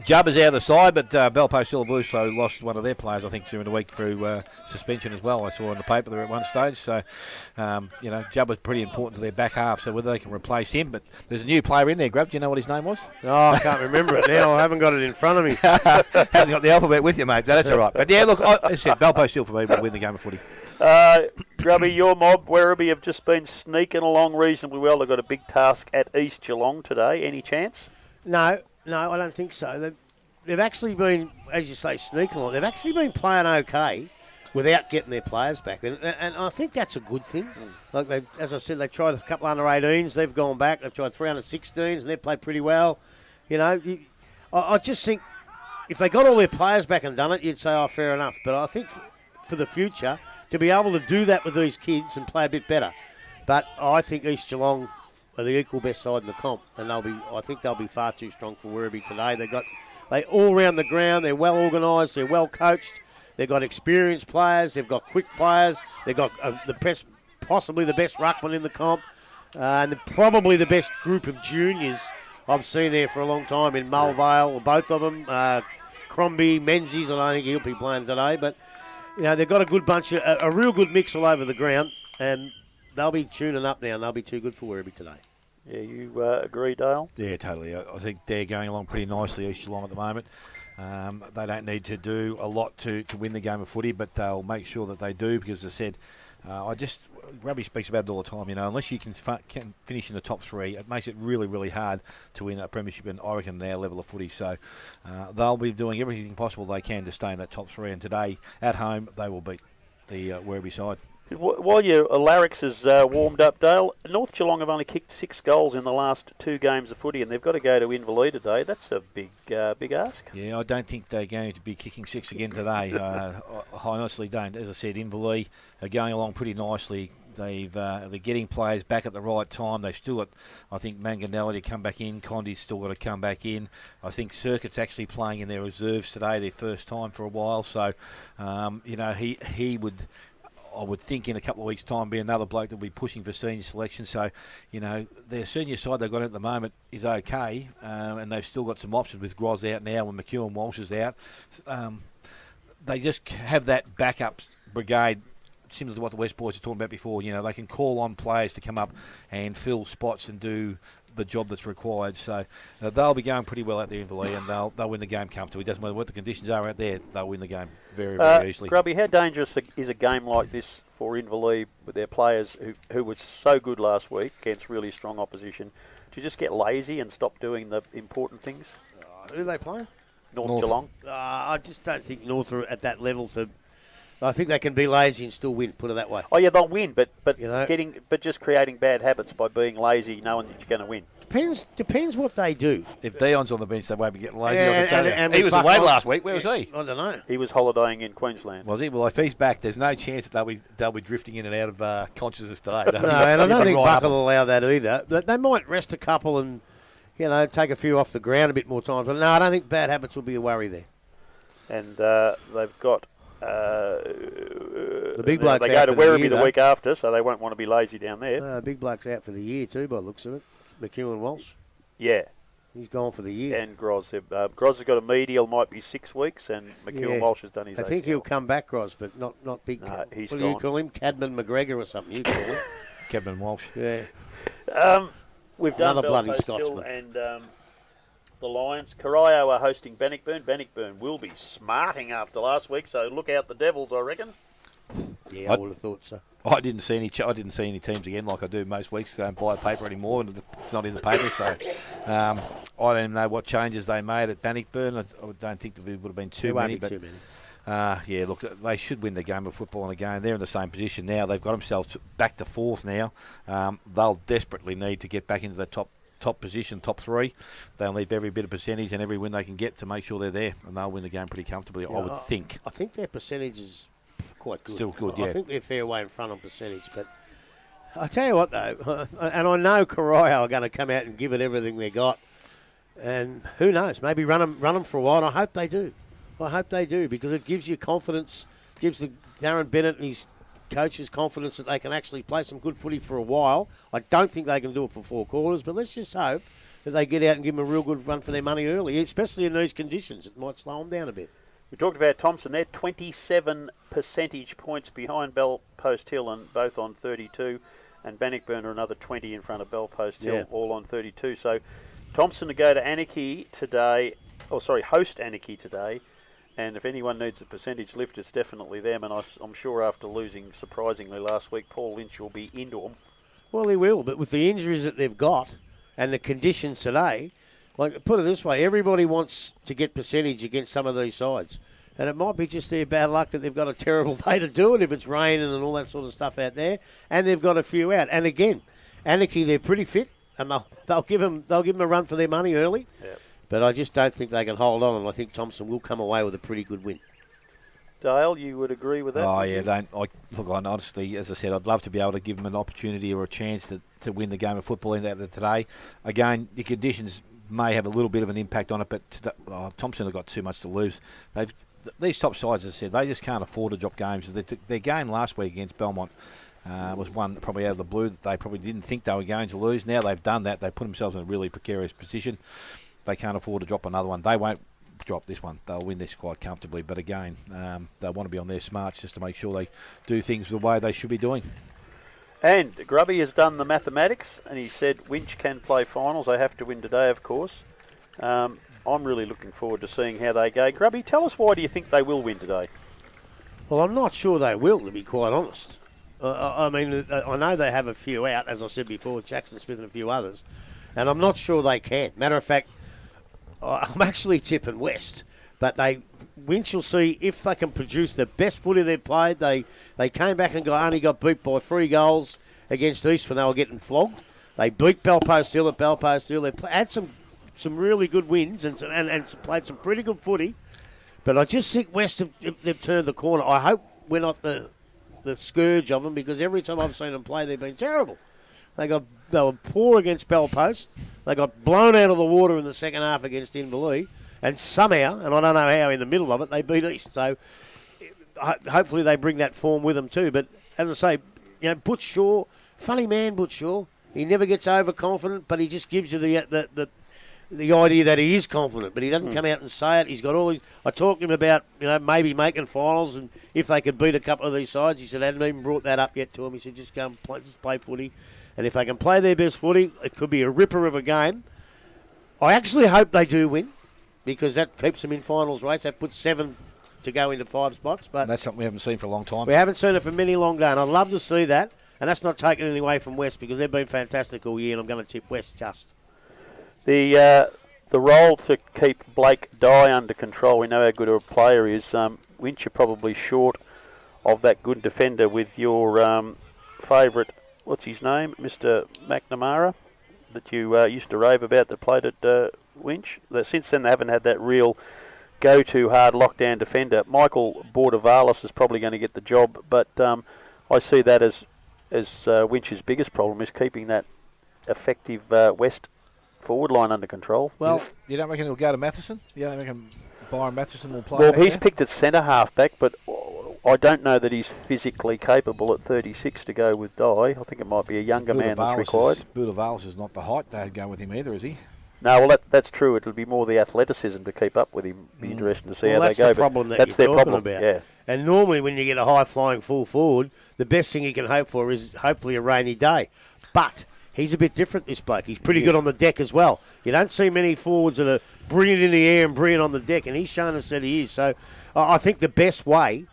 [SPEAKER 6] Jubba's out of the side, but Belpost Hill have also lost one of their players, I think, during the week through suspension as well. I saw in the paper there at one stage. So, Jubba's pretty important to their back half, so whether they can replace him. But there's a new player in there, Grab. Do you know what his name was?
[SPEAKER 2] Oh, I can't remember it now. I haven't got it in front of me.
[SPEAKER 6] Hasn't got the alphabet with you, mate. That's all right. But, yeah, look, as I said, Belpost Hill for me will win the game of footy.
[SPEAKER 3] Grubby, your mob, Werribee, have just been sneaking along reasonably well. They've got a big task at East Geelong today. Any chance?
[SPEAKER 2] No, I don't think so. They've actually been, as you say, sneaking along. They've actually been playing okay without getting their players back. And I think that's a good thing. Like as I said, they've tried a couple under 18s. They've gone back. They've tried 316s, and they've played pretty well. I just think if they got all their players back and done it, you'd say, oh, fair enough. But I think for the future, to be able to do that with these kids and play a bit better. But I think East Geelong are the equal best side in the comp, and I think they'll be far too strong for Werribee today. They all round the ground. They're well organised. They're well coached. They've got experienced players. They've got quick players. They've got possibly the best ruckman in the comp, and probably the best group of juniors I've seen there for a long time in Mulvale, both of them. Crombie, Menzies, I don't think he'll be playing today, but they've got a good bunch, a real good mix all over the ground, and they'll be tuning up now, and they'll be too good for Werribee today.
[SPEAKER 3] Yeah, you agree, Dale?
[SPEAKER 6] Yeah, totally. I think they're going along pretty nicely, East Geelong, at the moment. They don't need to do a lot to win the game of footy, but they'll make sure that they do, because as I said, Rugby speaks about it all the time, unless you can finish in the top three, it makes it really, really hard to win a premiership, and I reckon their level of footy. So they'll be doing everything possible they can to stay in that top three, and today, at home, they will beat the Werribee side.
[SPEAKER 3] While Larrix is warmed up, Dale, North Geelong have only kicked 6 goals in the last 2 games of footy, and they've got to go to Inverleigh today. That's a big ask.
[SPEAKER 6] Yeah, I don't think they're going to be kicking 6 again today. I honestly don't. As I said, Inverleigh are going along pretty nicely. They're getting players back at the right time. They've still got, I think, Manganelli to come back in. Condi's still got to come back in. I think Circuit's actually playing in their reserves today, their first time for a while. So, he would, I would think, in a couple of weeks' time, be another bloke that will be pushing for senior selection. So, their senior side they've got at the moment is okay, and they've still got some options with Groz out now when McEwen Walsh is out. They just have that backup brigade, similar to what the West boys were talking about before. They can call on players to come up and fill spots and do the job that's required. So they'll be going pretty well out there in Inverleigh, and they'll win the game comfortably. It doesn't matter what the conditions are out there, they'll win the game very, very easily.
[SPEAKER 3] Grubby, how dangerous is a game like this for Inverleigh with their players who were so good last week against really strong opposition? Do you just get lazy and stop doing the important things?
[SPEAKER 2] Who are they playing?
[SPEAKER 3] North Geelong.
[SPEAKER 2] I just don't think North are at that level to... I think they can be lazy and still win, put it that way.
[SPEAKER 3] Oh yeah, they'll win, but
[SPEAKER 2] You know.
[SPEAKER 3] just creating bad habits by being lazy, knowing that you're going to win.
[SPEAKER 2] Depends what they do.
[SPEAKER 6] If Dion's on the bench, they won't be getting lazy.
[SPEAKER 2] Yeah,
[SPEAKER 6] I can tell you.
[SPEAKER 2] and
[SPEAKER 6] He
[SPEAKER 2] with
[SPEAKER 6] was away
[SPEAKER 2] Buck-
[SPEAKER 6] last week. Where was he?
[SPEAKER 2] I don't know.
[SPEAKER 3] He was holidaying in Queensland.
[SPEAKER 6] Was he? Well, if he's back, there's no chance that they'll be drifting in and out of consciousness today.
[SPEAKER 2] No, and I don't think Buck will allow that either. But they might rest a couple and take a few off the ground a bit more times. But no, I don't think bad habits will be a worry there.
[SPEAKER 3] And they've got...
[SPEAKER 2] the big bloke's
[SPEAKER 3] they
[SPEAKER 2] out
[SPEAKER 3] go to
[SPEAKER 2] for the
[SPEAKER 3] Werribee
[SPEAKER 2] year,
[SPEAKER 3] the
[SPEAKER 2] though.
[SPEAKER 3] week after, so they won't want to be lazy down there.
[SPEAKER 2] Big bloke's out for the year too, by the looks of it. McEwen Walsh.
[SPEAKER 3] Yeah.
[SPEAKER 2] He's gone for the year.
[SPEAKER 3] And Groz. Groz has got a medial, might be 6 weeks, and McEwen Walsh has done his
[SPEAKER 2] I think he'll come back, Groz, but not big.
[SPEAKER 3] No, he's
[SPEAKER 2] what do you
[SPEAKER 3] gone.
[SPEAKER 2] call him? Cadman McGregor or something, you call him.
[SPEAKER 6] Kevin Walsh.
[SPEAKER 2] Yeah.
[SPEAKER 3] We've done
[SPEAKER 2] Another bloody
[SPEAKER 3] Belfast Hill
[SPEAKER 2] Scotsman.
[SPEAKER 3] and the Lions. Corio are hosting Bannockburn. Bannockburn will be smarting after last week, so look out the Devils, I reckon.
[SPEAKER 2] Yeah, I would have thought so.
[SPEAKER 6] I didn't see any teams again like I do most weeks. I don't buy a paper anymore, and it's not in the paper. So I don't know what changes they made at Bannockburn. I don't think there would have been too many. But
[SPEAKER 2] Too many.
[SPEAKER 6] look, they should win the game of football and again. They're in the same position now. They've got themselves back to 4th now. They'll desperately need to get back into the top position, top 3. They'll need every bit of percentage and every win they can get to make sure they're there, and they'll win the game pretty comfortably, I would think.
[SPEAKER 2] I think their percentage is quite good.
[SPEAKER 6] Still good, yeah.
[SPEAKER 2] I think they're fair way in front on percentage, but I tell you what, though, and I know Corio are going to come out and give it everything they got, and who knows, maybe run them for a while, and I hope they do. I hope they do, because it gives you confidence, gives the Darren Bennett and his coaches confidence that they can actually play some good footy for a while. I don't think they can do it for 4 quarters, but let's just hope that they get out and give them a real good run for their money early, especially in these conditions. It might slow them down a bit.
[SPEAKER 3] We talked about Thompson. They're 27 percentage points behind Bellpost Hill, and both on 32, and Bannockburn are another 20 in front of Bellpost Hill, all on 32. So Thompson to go to Anarchy today, host Anarchy today. And if anyone needs a percentage lift, it's definitely them. And I'm sure after losing surprisingly last week, Paul Lynch will be into them.
[SPEAKER 2] Well, he will, but with the injuries that they've got and the conditions today, like, put it this way, everybody wants to get percentage against some of these sides. And it might be just their bad luck that they've got a terrible day to do it if it's raining and all that sort of stuff out there. And they've got a few out. And again, Anarchy, they're pretty fit, and they'll give them a run for their money early.
[SPEAKER 3] Yep.
[SPEAKER 2] But I just don't think they can hold on, and I think Thompson will come away with a pretty good win.
[SPEAKER 3] Dale, you would agree with that?
[SPEAKER 6] Oh, yeah. Honestly, as I said, I'd love to be able to give them an opportunity or a chance to win the game of football in that today. Again, the conditions may have a little bit of an impact on it, but Thompson have got too much to lose. These top sides, as I said, they just can't afford to drop games. Their game last week against Belmont was one probably out of the blue that they probably didn't think they were going to lose. Now they've done that. They put themselves in a really precarious position. They can't afford to drop another one. They won't drop this one. They'll win this quite comfortably. But again, they'll want to be on their smarts just to make sure they do things the way they should be doing.
[SPEAKER 3] And Grubby has done the mathematics, and he said Winch can play finals. They have to win today, of course. I'm really looking forward to seeing how they go. Grubby, tell us, why do you think they will win today?
[SPEAKER 2] Well, I'm not sure they will, to be quite honest. I mean, I know they have a few out, as I said before, Jackson Smith and a few others, and I'm not sure they can. Matter of fact, I'm actually tipping West, but Winchelsea, if they can produce the best footy they've played, they came back and only got beat by 3 goals against East when they were getting flogged. They beat Belpost Hill at Belpost Hill. They had some really good wins and played some pretty good footy. But I just think West they've turned the corner. I hope we're not the scourge of them, because every time I've seen them play, they've been terrible. They were poor against Belpost. They got blown out of the water in the second half against Inverleigh. And somehow, and I don't know how in the middle of it, they beat East. So hopefully they bring that form with them too. But as I say, Butch Shaw, funny man, Butch Shaw. He never gets overconfident, but he just gives you the idea that he is confident, but he doesn't come out and say it. He's got all these. I talked to him about maybe making finals, and if they could beat a couple of these sides. He said, I hadn't even brought that up yet to him. He said, just go and play footy, and if they can play their best footy, it could be a ripper of a game. I actually hope they do win, because that keeps them in finals race. That puts 7 to go into 5 spots. But
[SPEAKER 6] and that's something we haven't seen for a long time.
[SPEAKER 2] We haven't seen it for many long days, and I'd love to see that. And that's not taking anything away from West, because they've been fantastic all year, and I'm going to tip West just.
[SPEAKER 3] The role to keep Blake Dye under control, we know how good a player is. Winch are probably short of that good defender with your favourite, what's his name, Mr. McNamara, that you used to rave about, that played at Winch. Since then they haven't had that real go-to hard lockdown defender. Michael Bordavalis is probably going to get the job, but I see that as Winch's biggest problem, is keeping that effective West forward line under control.
[SPEAKER 6] Well, you don't reckon he'll go to Matheson? You don't reckon Byron Matheson will play?
[SPEAKER 3] Well, he's picked at centre half back, but I don't know that he's physically capable at 36 to go with Dye. I think it might be a younger man that's required.
[SPEAKER 6] Bordavalis is not the height they'd go with him either, is he?
[SPEAKER 3] No, well, that's true. It'll be more the athleticism to keep up with him. Be interesting to see how they go.
[SPEAKER 2] That's the problem that
[SPEAKER 3] that's
[SPEAKER 2] you're
[SPEAKER 3] their
[SPEAKER 2] talking
[SPEAKER 3] problem
[SPEAKER 2] about.
[SPEAKER 3] Yeah.
[SPEAKER 2] And normally when you get a high-flying full forward, the best thing you can hope for is hopefully a rainy day. But he's a bit different, this bloke. He's pretty good on the deck as well. You don't see many forwards that are brilliant in the air and brilliant on the deck, and he's shown us that he is. So I think the best way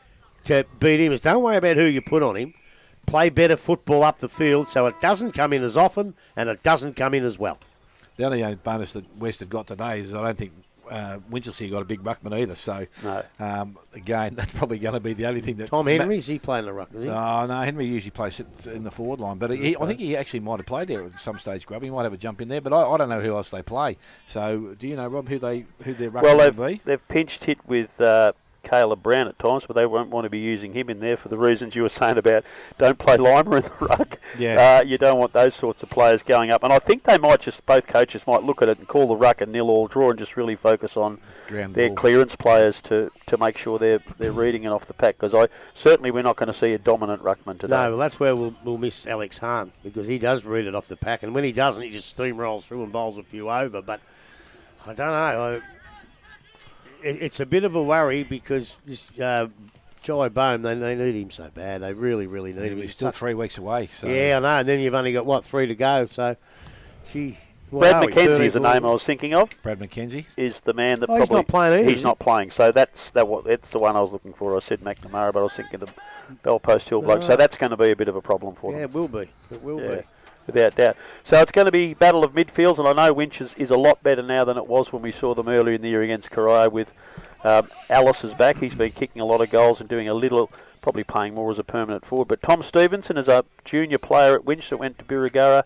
[SPEAKER 2] to beat him is don't worry about who you put on him. Play better football up the field so it doesn't come in as often and it doesn't come in as well.
[SPEAKER 6] The only bonus that West have got today is I don't think Winchelsea got a big ruckman either. So,
[SPEAKER 3] no.
[SPEAKER 6] Again, that's probably going to be the only thing that...
[SPEAKER 2] Tom Henry, is he playing the ruck, is he?
[SPEAKER 6] No, Henry usually plays in the forward line. But I think he actually might have played there at some stage, Grub. He might have a jump in there. But I don't know who else they play. So, do you know, Rob, who their ruckman will be?
[SPEAKER 3] They've pinched hit with Caleb Brown at times, but they won't want to be using him in there for the reasons you were saying about don't play Lima in the ruck.
[SPEAKER 6] Yeah.
[SPEAKER 3] You don't want those sorts of players going up. And I think they might both coaches might look at it and call the ruck a nil-all draw and just really focus on their clearance players to make sure they're reading it off the pack, because we're not going to see a dominant ruckman today.
[SPEAKER 2] No, well, that's where we'll miss Alex Hahn, because he does read it off the pack, and when he doesn't, he just steamrolls through and bowls a few over. But I don't know. It's a bit of a worry, because this Jai Bone, they need him so bad. They really, really need him.
[SPEAKER 6] He's still 3 weeks away. So.
[SPEAKER 2] Yeah, I know. And then you've only got, 3 to go. So,
[SPEAKER 3] Brad McKenzie is the name I was thinking of.
[SPEAKER 6] Brad McKenzie
[SPEAKER 3] is the man that
[SPEAKER 2] probably... he's not playing either.
[SPEAKER 3] He's not playing. So that's the one I was looking for. I said McNamara, but I was thinking the Belpost Hill bloke. So that's going to be a bit of a problem for them.
[SPEAKER 2] Yeah, it will be. It will be.
[SPEAKER 3] Without doubt. So it's going to be battle of midfields, and I know Winch is a lot better now than it was when we saw them earlier in the year against Corio with Alice is back. He's been kicking a lot of goals and doing a little, probably playing more as a permanent forward. But Tom Stevenson is a junior player at Winch that went to Birregurra,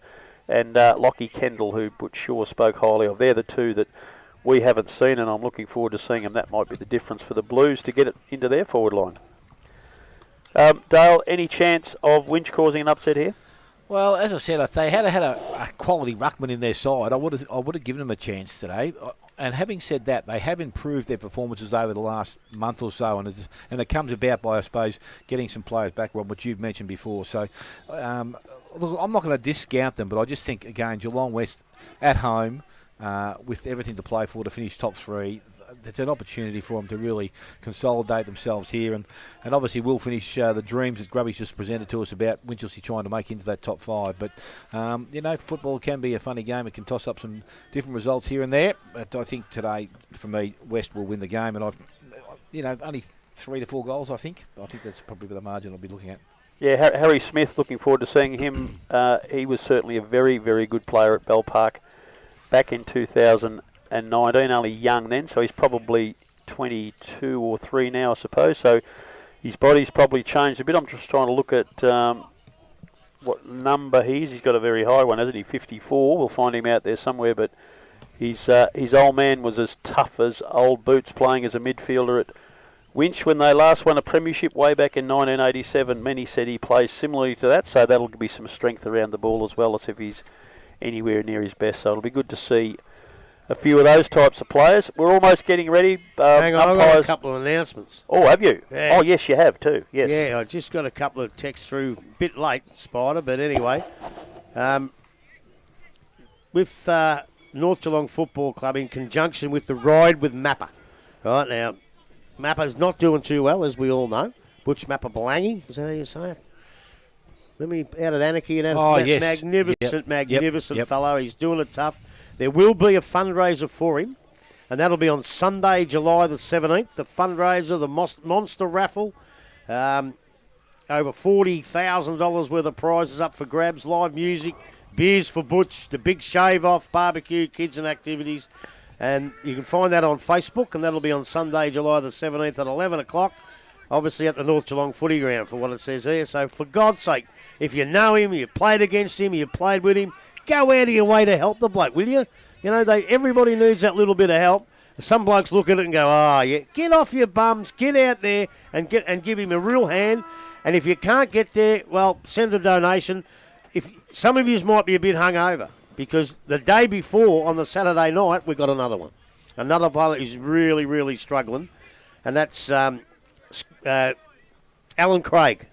[SPEAKER 3] and Lockie Kendall, who Butch Shaw spoke highly of. They're the two that we haven't seen, and I'm looking forward to seeing them. That might be the difference for the Blues to get it into their forward line. Dale, any chance of Winch causing an upset here?
[SPEAKER 6] Well, as I said, if they had a quality ruckman in their side, I would have given them a chance today. And having said that, they have improved their performances over the last month or so, and it comes about by, I suppose, getting some players back, Rob, which you've mentioned before. So, look, I'm not going to discount them, but I just think, again, Geelong West at home, with everything to play for to finish top 3. It's an opportunity for them to really consolidate themselves here, and obviously we'll finish the dreams that Grubby's just presented to us about Winchelsea trying to make into that top 5. But football can be a funny game. It can toss up some different results here and there. But I think today, for me, West will win the game, and only 3 to 4 goals. I think that's probably the margin I'll be looking at.
[SPEAKER 3] Yeah, Harry Smith. Looking forward to seeing him. He was certainly a very, very good player at Bell Park back in 2019, only young then, so he's probably 22 or 3 now, I suppose. So his body's probably changed a bit. I'm just trying to look at what number he's. He's got a very high one, hasn't he? 54. We'll find him out there somewhere. But his old man was as tough as old boots playing as a midfielder at Winch when they last won a premiership way back in 1987. Many said he plays similarly to that, so that'll be some strength around the ball as well as if he's anywhere near his best. So it'll be good to see a few of those types of players. We're almost getting ready.
[SPEAKER 2] Hang on, I've got a couple of announcements.
[SPEAKER 3] Oh, have you?
[SPEAKER 2] Yeah.
[SPEAKER 3] Oh, yes, you have too. Yes.
[SPEAKER 2] Yeah, I just got a couple of texts through. A bit late, Spider, but anyway. With North Geelong Football Club in conjunction with the Ride with Mappa. Right now, Mappa's not doing too well, as we all know. Butch Mappa Belangi, is that how you say it? Let me out at Anarchy, and
[SPEAKER 6] yes.
[SPEAKER 2] magnificent fellow. He's doing it tough. There will be a fundraiser for him, and that'll be on Sunday, July the 17th. The fundraiser, the Monster Raffle. Over $40,000 worth of prizes up for grabs, live music, beers for Butch, the big shave-off, barbecue, kids and activities. And you can find that on Facebook, and that'll be on Sunday, July the 17th at 11 o'clock. Obviously at the North Geelong Footy Ground for what it says here. So for God's sake, if you know him, you played against him, you played with him, go out of your way to help the bloke, will you? Everybody needs that little bit of help. Some blokes look at it and go, yeah, get off your bums, get out there and give him a real hand. And if you can't get there, well, send a donation. If some of you might be a bit hungover, because the day before on the Saturday night we got another one. Another pilot who's really, really struggling, and that's Alan Craig.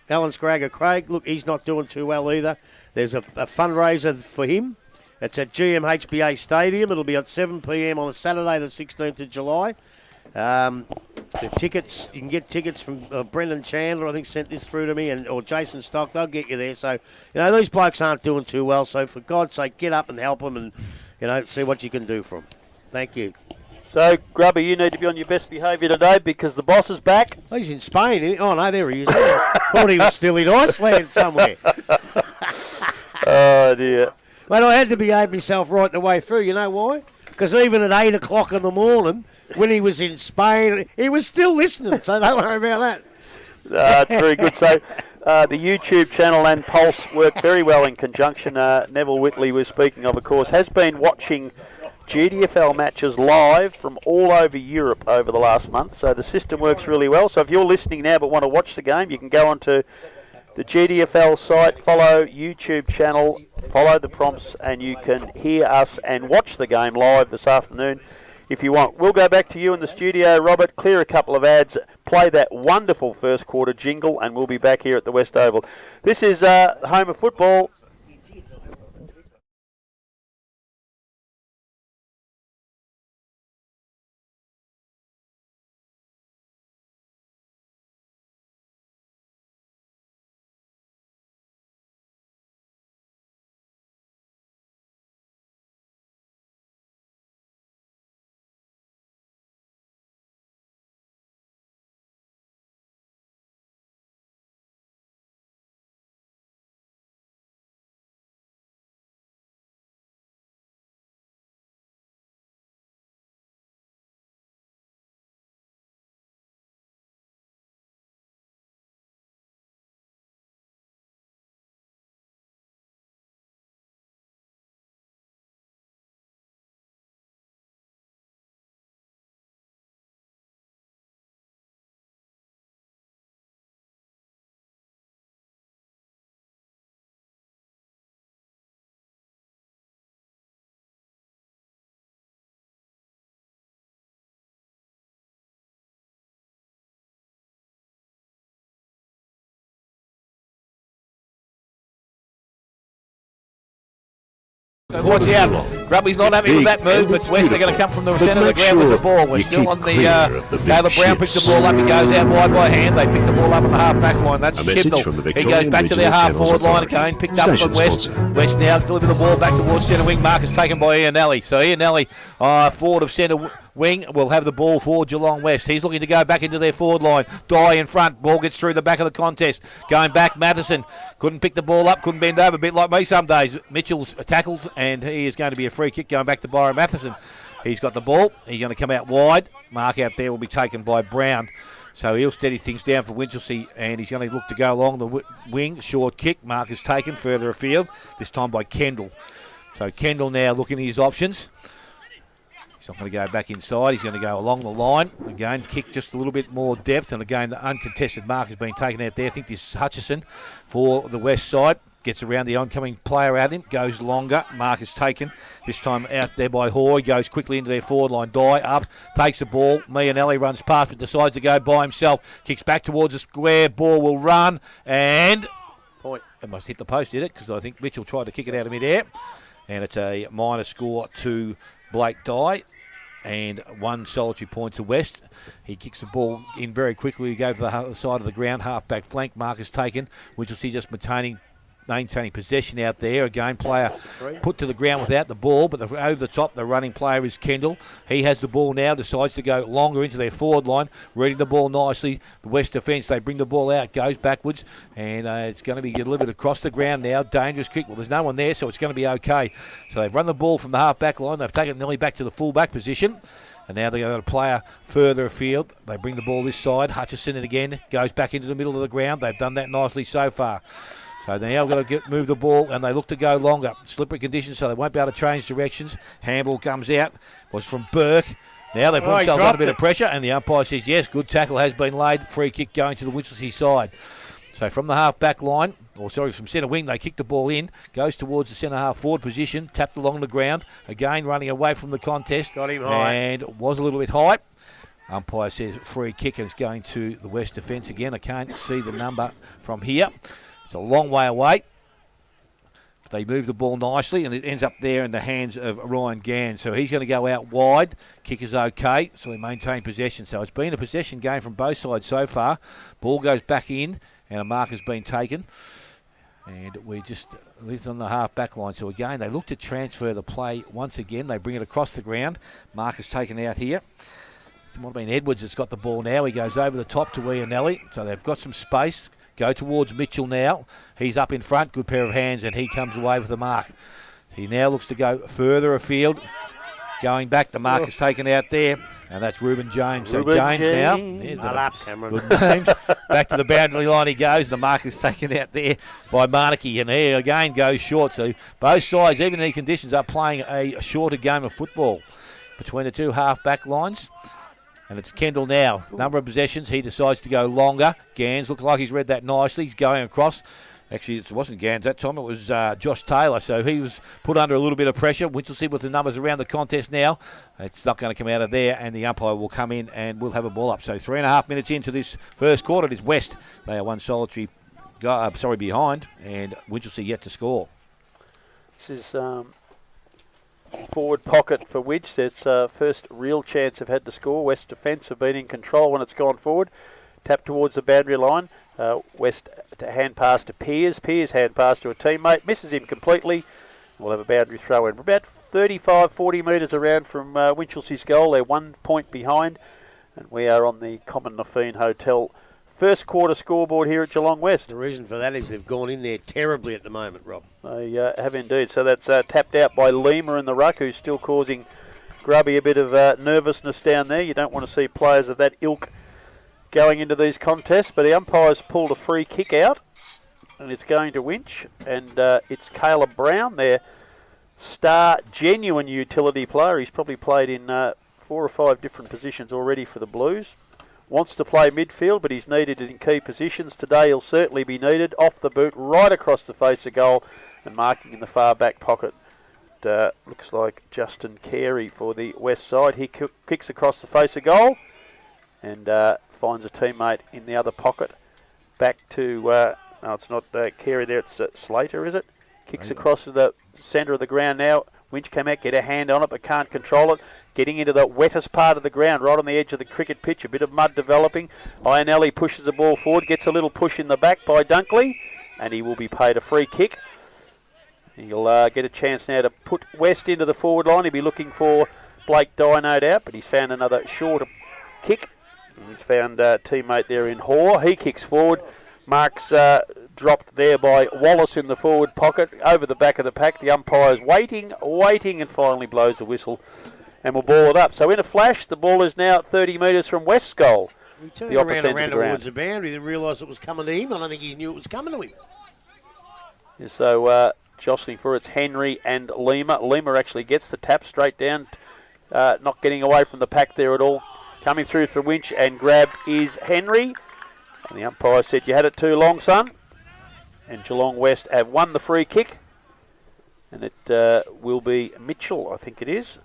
[SPEAKER 2] Alan Scragger Craig, look, he's not doing too well either. There's a fundraiser for him. It's at GMHBA Stadium. It'll be at 7 p.m. on a Saturday, the 16th of July. The tickets, you can get tickets from Brendan Chandler, I think, sent this through to me, or Jason Stock. They'll get you there. So, these blokes aren't doing too well. So, for God's sake, get up and help them and, see what you can do for them. Thank you.
[SPEAKER 3] So, Grubber, you need to be on your best behaviour today because the boss is back.
[SPEAKER 2] Oh, he's in Spain, isn't he? Oh, no, there he is. Thought he was still in Iceland somewhere.
[SPEAKER 3] Oh, dear.
[SPEAKER 2] Mate, I had to behave myself right the way through. You know why? Because even at 8 o'clock in the morning, when he was in Spain, he was still listening, so don't worry about that.
[SPEAKER 3] It's very good. So the YouTube channel and Pulse work very well in conjunction. Neville Whitley we're speaking of course, has been watching GDFL matches live from all over Europe over the last month. So the system works really well. So if you're listening now but want to watch the game, you can go onto the GDFL site, follow YouTube channel, follow the prompts, and you can hear us and watch the game live this afternoon if you want. We'll go back to you in the studio, Robert, clear a couple of ads, play that wonderful first quarter jingle, and we'll be back here at the West Oval. This is home of football.
[SPEAKER 6] So what's the outlook? Grubby's not happy with that move, but West are going to come from the centre of the ground with the ball. We're still on the... Caleb Brown picks the ball up. He goes out wide by hand. They pick the ball up on the half-back line. That's Chibnall. He goes back to their half-forward line again. Picked up from West. West now delivering the ball back towards centre wing. Mark is taken by Ian Alley. So Ian Alley, forward of centre wing, will have the ball for Geelong West. He's looking to go back into their forward line. Dye in front. Ball gets through the back of the contest. Going back, Matheson couldn't pick the ball up, couldn't bend over, a bit like me some days. Mitchell's tackles, and he is going to be a free kick going back to Byron Matheson. He's got the ball. He's going to come out wide. Mark out there will be taken by Brown. So he'll steady things down for Winchelsea, and he's going to look to go along the wing. Short kick. Mark is taken further afield, this time by Kendall. So Kendall now looking at his options. He's not going to go back inside. He's going to go along the line. Again, kick just a little bit more depth. And again, the uncontested mark has been taken out there. I think this is Hutchison for the West side. Gets around the oncoming player at him. Goes longer. Mark is taken. This time out there by Hoy. Goes quickly into their forward line. Dye up. Takes the ball. Mianelli runs past but decides to go by himself. Kicks back towards the square. Ball will run. And... point. It must hit the post, did it? Because I think Mitchell tried to kick it out of midair. And it's a minor score to Blake Dye. And one solitary point to West. He kicks the ball in very quickly. He goes to the other side of the ground. Half-back flank. Mark is taken. Winchelsea just maintaining possession out there. Again, player put to the ground without the ball, but over the top, the running player is Kendall. He has the ball now, decides to go longer into their forward line, reading the ball nicely. The West defence, they bring the ball out, goes backwards, and it's going to be delivered across the ground now. Dangerous kick. Well, there's no one there, so it's going to be okay. So they've run the ball from the half-back line. They've taken it nearly back to the full-back position. And now they've got a player further afield. They bring the ball this side. Hutchison again goes back into the middle of the ground. They've done that nicely so far. So they now got to move the ball, and they look to go longer. Slippery conditions, so they won't be able to change directions. Handball comes out. Was from Burke. Now they put themselves under a bit of pressure, and the umpire says, yes, good tackle has been laid. Free kick going to the Winchelsea side. So from the half-back line, from centre wing, they kick the ball in. Goes towards the centre-half forward position. Tapped along the ground. Again, running away from the contest. Got him high. And was a little bit high. Umpire says free kick, and it's going to the West defence again. I can't see the number from here. It's a long way away. They move the ball nicely, and it ends up there in the hands of Ryan Gann. So he's going to go out wide. Kick is okay, so they maintain possession. So it's been a possession game from both sides so far. Ball goes back in, and a mark has been taken. And we just lived on the half-back line. So again, they look to transfer the play once again. They bring it across the ground. Mark is taken out here. It might have been Edwards that's got the ball now. He goes over the top to Ianelli. So they've got some space. Go towards Mitchell now. He's up in front. Good pair of hands, and he comes away with the mark. He now looks to go further afield. Going back, the mark is taken out there, and that's Reuben James. So James now. Good names. Back to the boundary line he goes. The mark is taken out there by Marnicky, and he again goes short. So both sides, even in these conditions, are playing a shorter game of football between the two half-back lines. And it's Kendall now. Number of possessions. He decides to go longer. Gans looks like he's read that nicely. He's going across. Actually, it wasn't Gans that time. It was Josh Taylor. So he was put under a little bit of pressure. Winchelsea with the numbers around the contest now. It's not going to come out of there. And the umpire will come in and we'll have a ball up. So 3.5 minutes into this first quarter. It is West. They are one solitary behind. And Winchelsea yet to score.
[SPEAKER 3] This is... forward pocket for Widge. It's first real chance they've had to score. West defence have been in control when it's gone forward. Tap towards the boundary line. West to hand pass to Piers. Piers hand pass to a teammate. Misses him completely. We'll have a boundary throw in. About 35-40 metres around from Winchelsea's goal. They're 1 point behind. And we are on the Common Nafeen Hotel first quarter scoreboard here at Geelong West.
[SPEAKER 2] The reason for that is they've gone in there terribly at the moment, Rob.
[SPEAKER 3] They have indeed. So that's tapped out by Lima in the ruck, who's still causing Grubby a bit of nervousness down there. You don't want to see players of that ilk going into these contests, but the umpire's pulled a free kick out, and it's going to Winch, and it's Caleb Brown, their star, genuine utility player. He's probably played in 4 or 5 different positions already for the Blues. Wants to play midfield, but he's needed in key positions. Today he'll certainly be needed. Off the boot, right across the face of goal, and marking in the far back pocket. Looks like Justin Carey for the West side. He kicks across the face of goal, and finds a teammate in the other pocket. Back to, no, it's not Carey there, it's Slater, is it? Kicks across to the centre of the ground now. Winch came out, get a hand on it, but can't control it. Getting into the wettest part of the ground, right on the edge of the cricket pitch. A bit of mud developing. Ionelli pushes the ball forward, gets a little push in the back by Dunkley, and he will be paid a free kick. He'll get a chance now to put West into the forward line. He'll be looking for Blake Dye, no doubt, but he's found another shorter kick. And he's found a teammate there in Hoare. He kicks forward. Mark's dropped there by Wallace in the forward pocket, over the back of the pack. The umpire's waiting, and finally blows the whistle and will ball it up. So in a flash, the ball is now 30 metres from West's goal.
[SPEAKER 2] He turned
[SPEAKER 3] the opposite
[SPEAKER 2] around
[SPEAKER 3] end of the
[SPEAKER 2] towards
[SPEAKER 3] ground.
[SPEAKER 2] the boundary, didn't realise it was coming to him. I don't think he knew it was coming to him.
[SPEAKER 3] Yeah, so jostling for it's Henry and Lima. Lima actually gets the tap straight down, not getting away from the pack there at all. Coming through for Winch and grab is Henry. And the umpire said, you had it too long, son. And Geelong West have won the free kick. And it will be Mitchell, I think it is,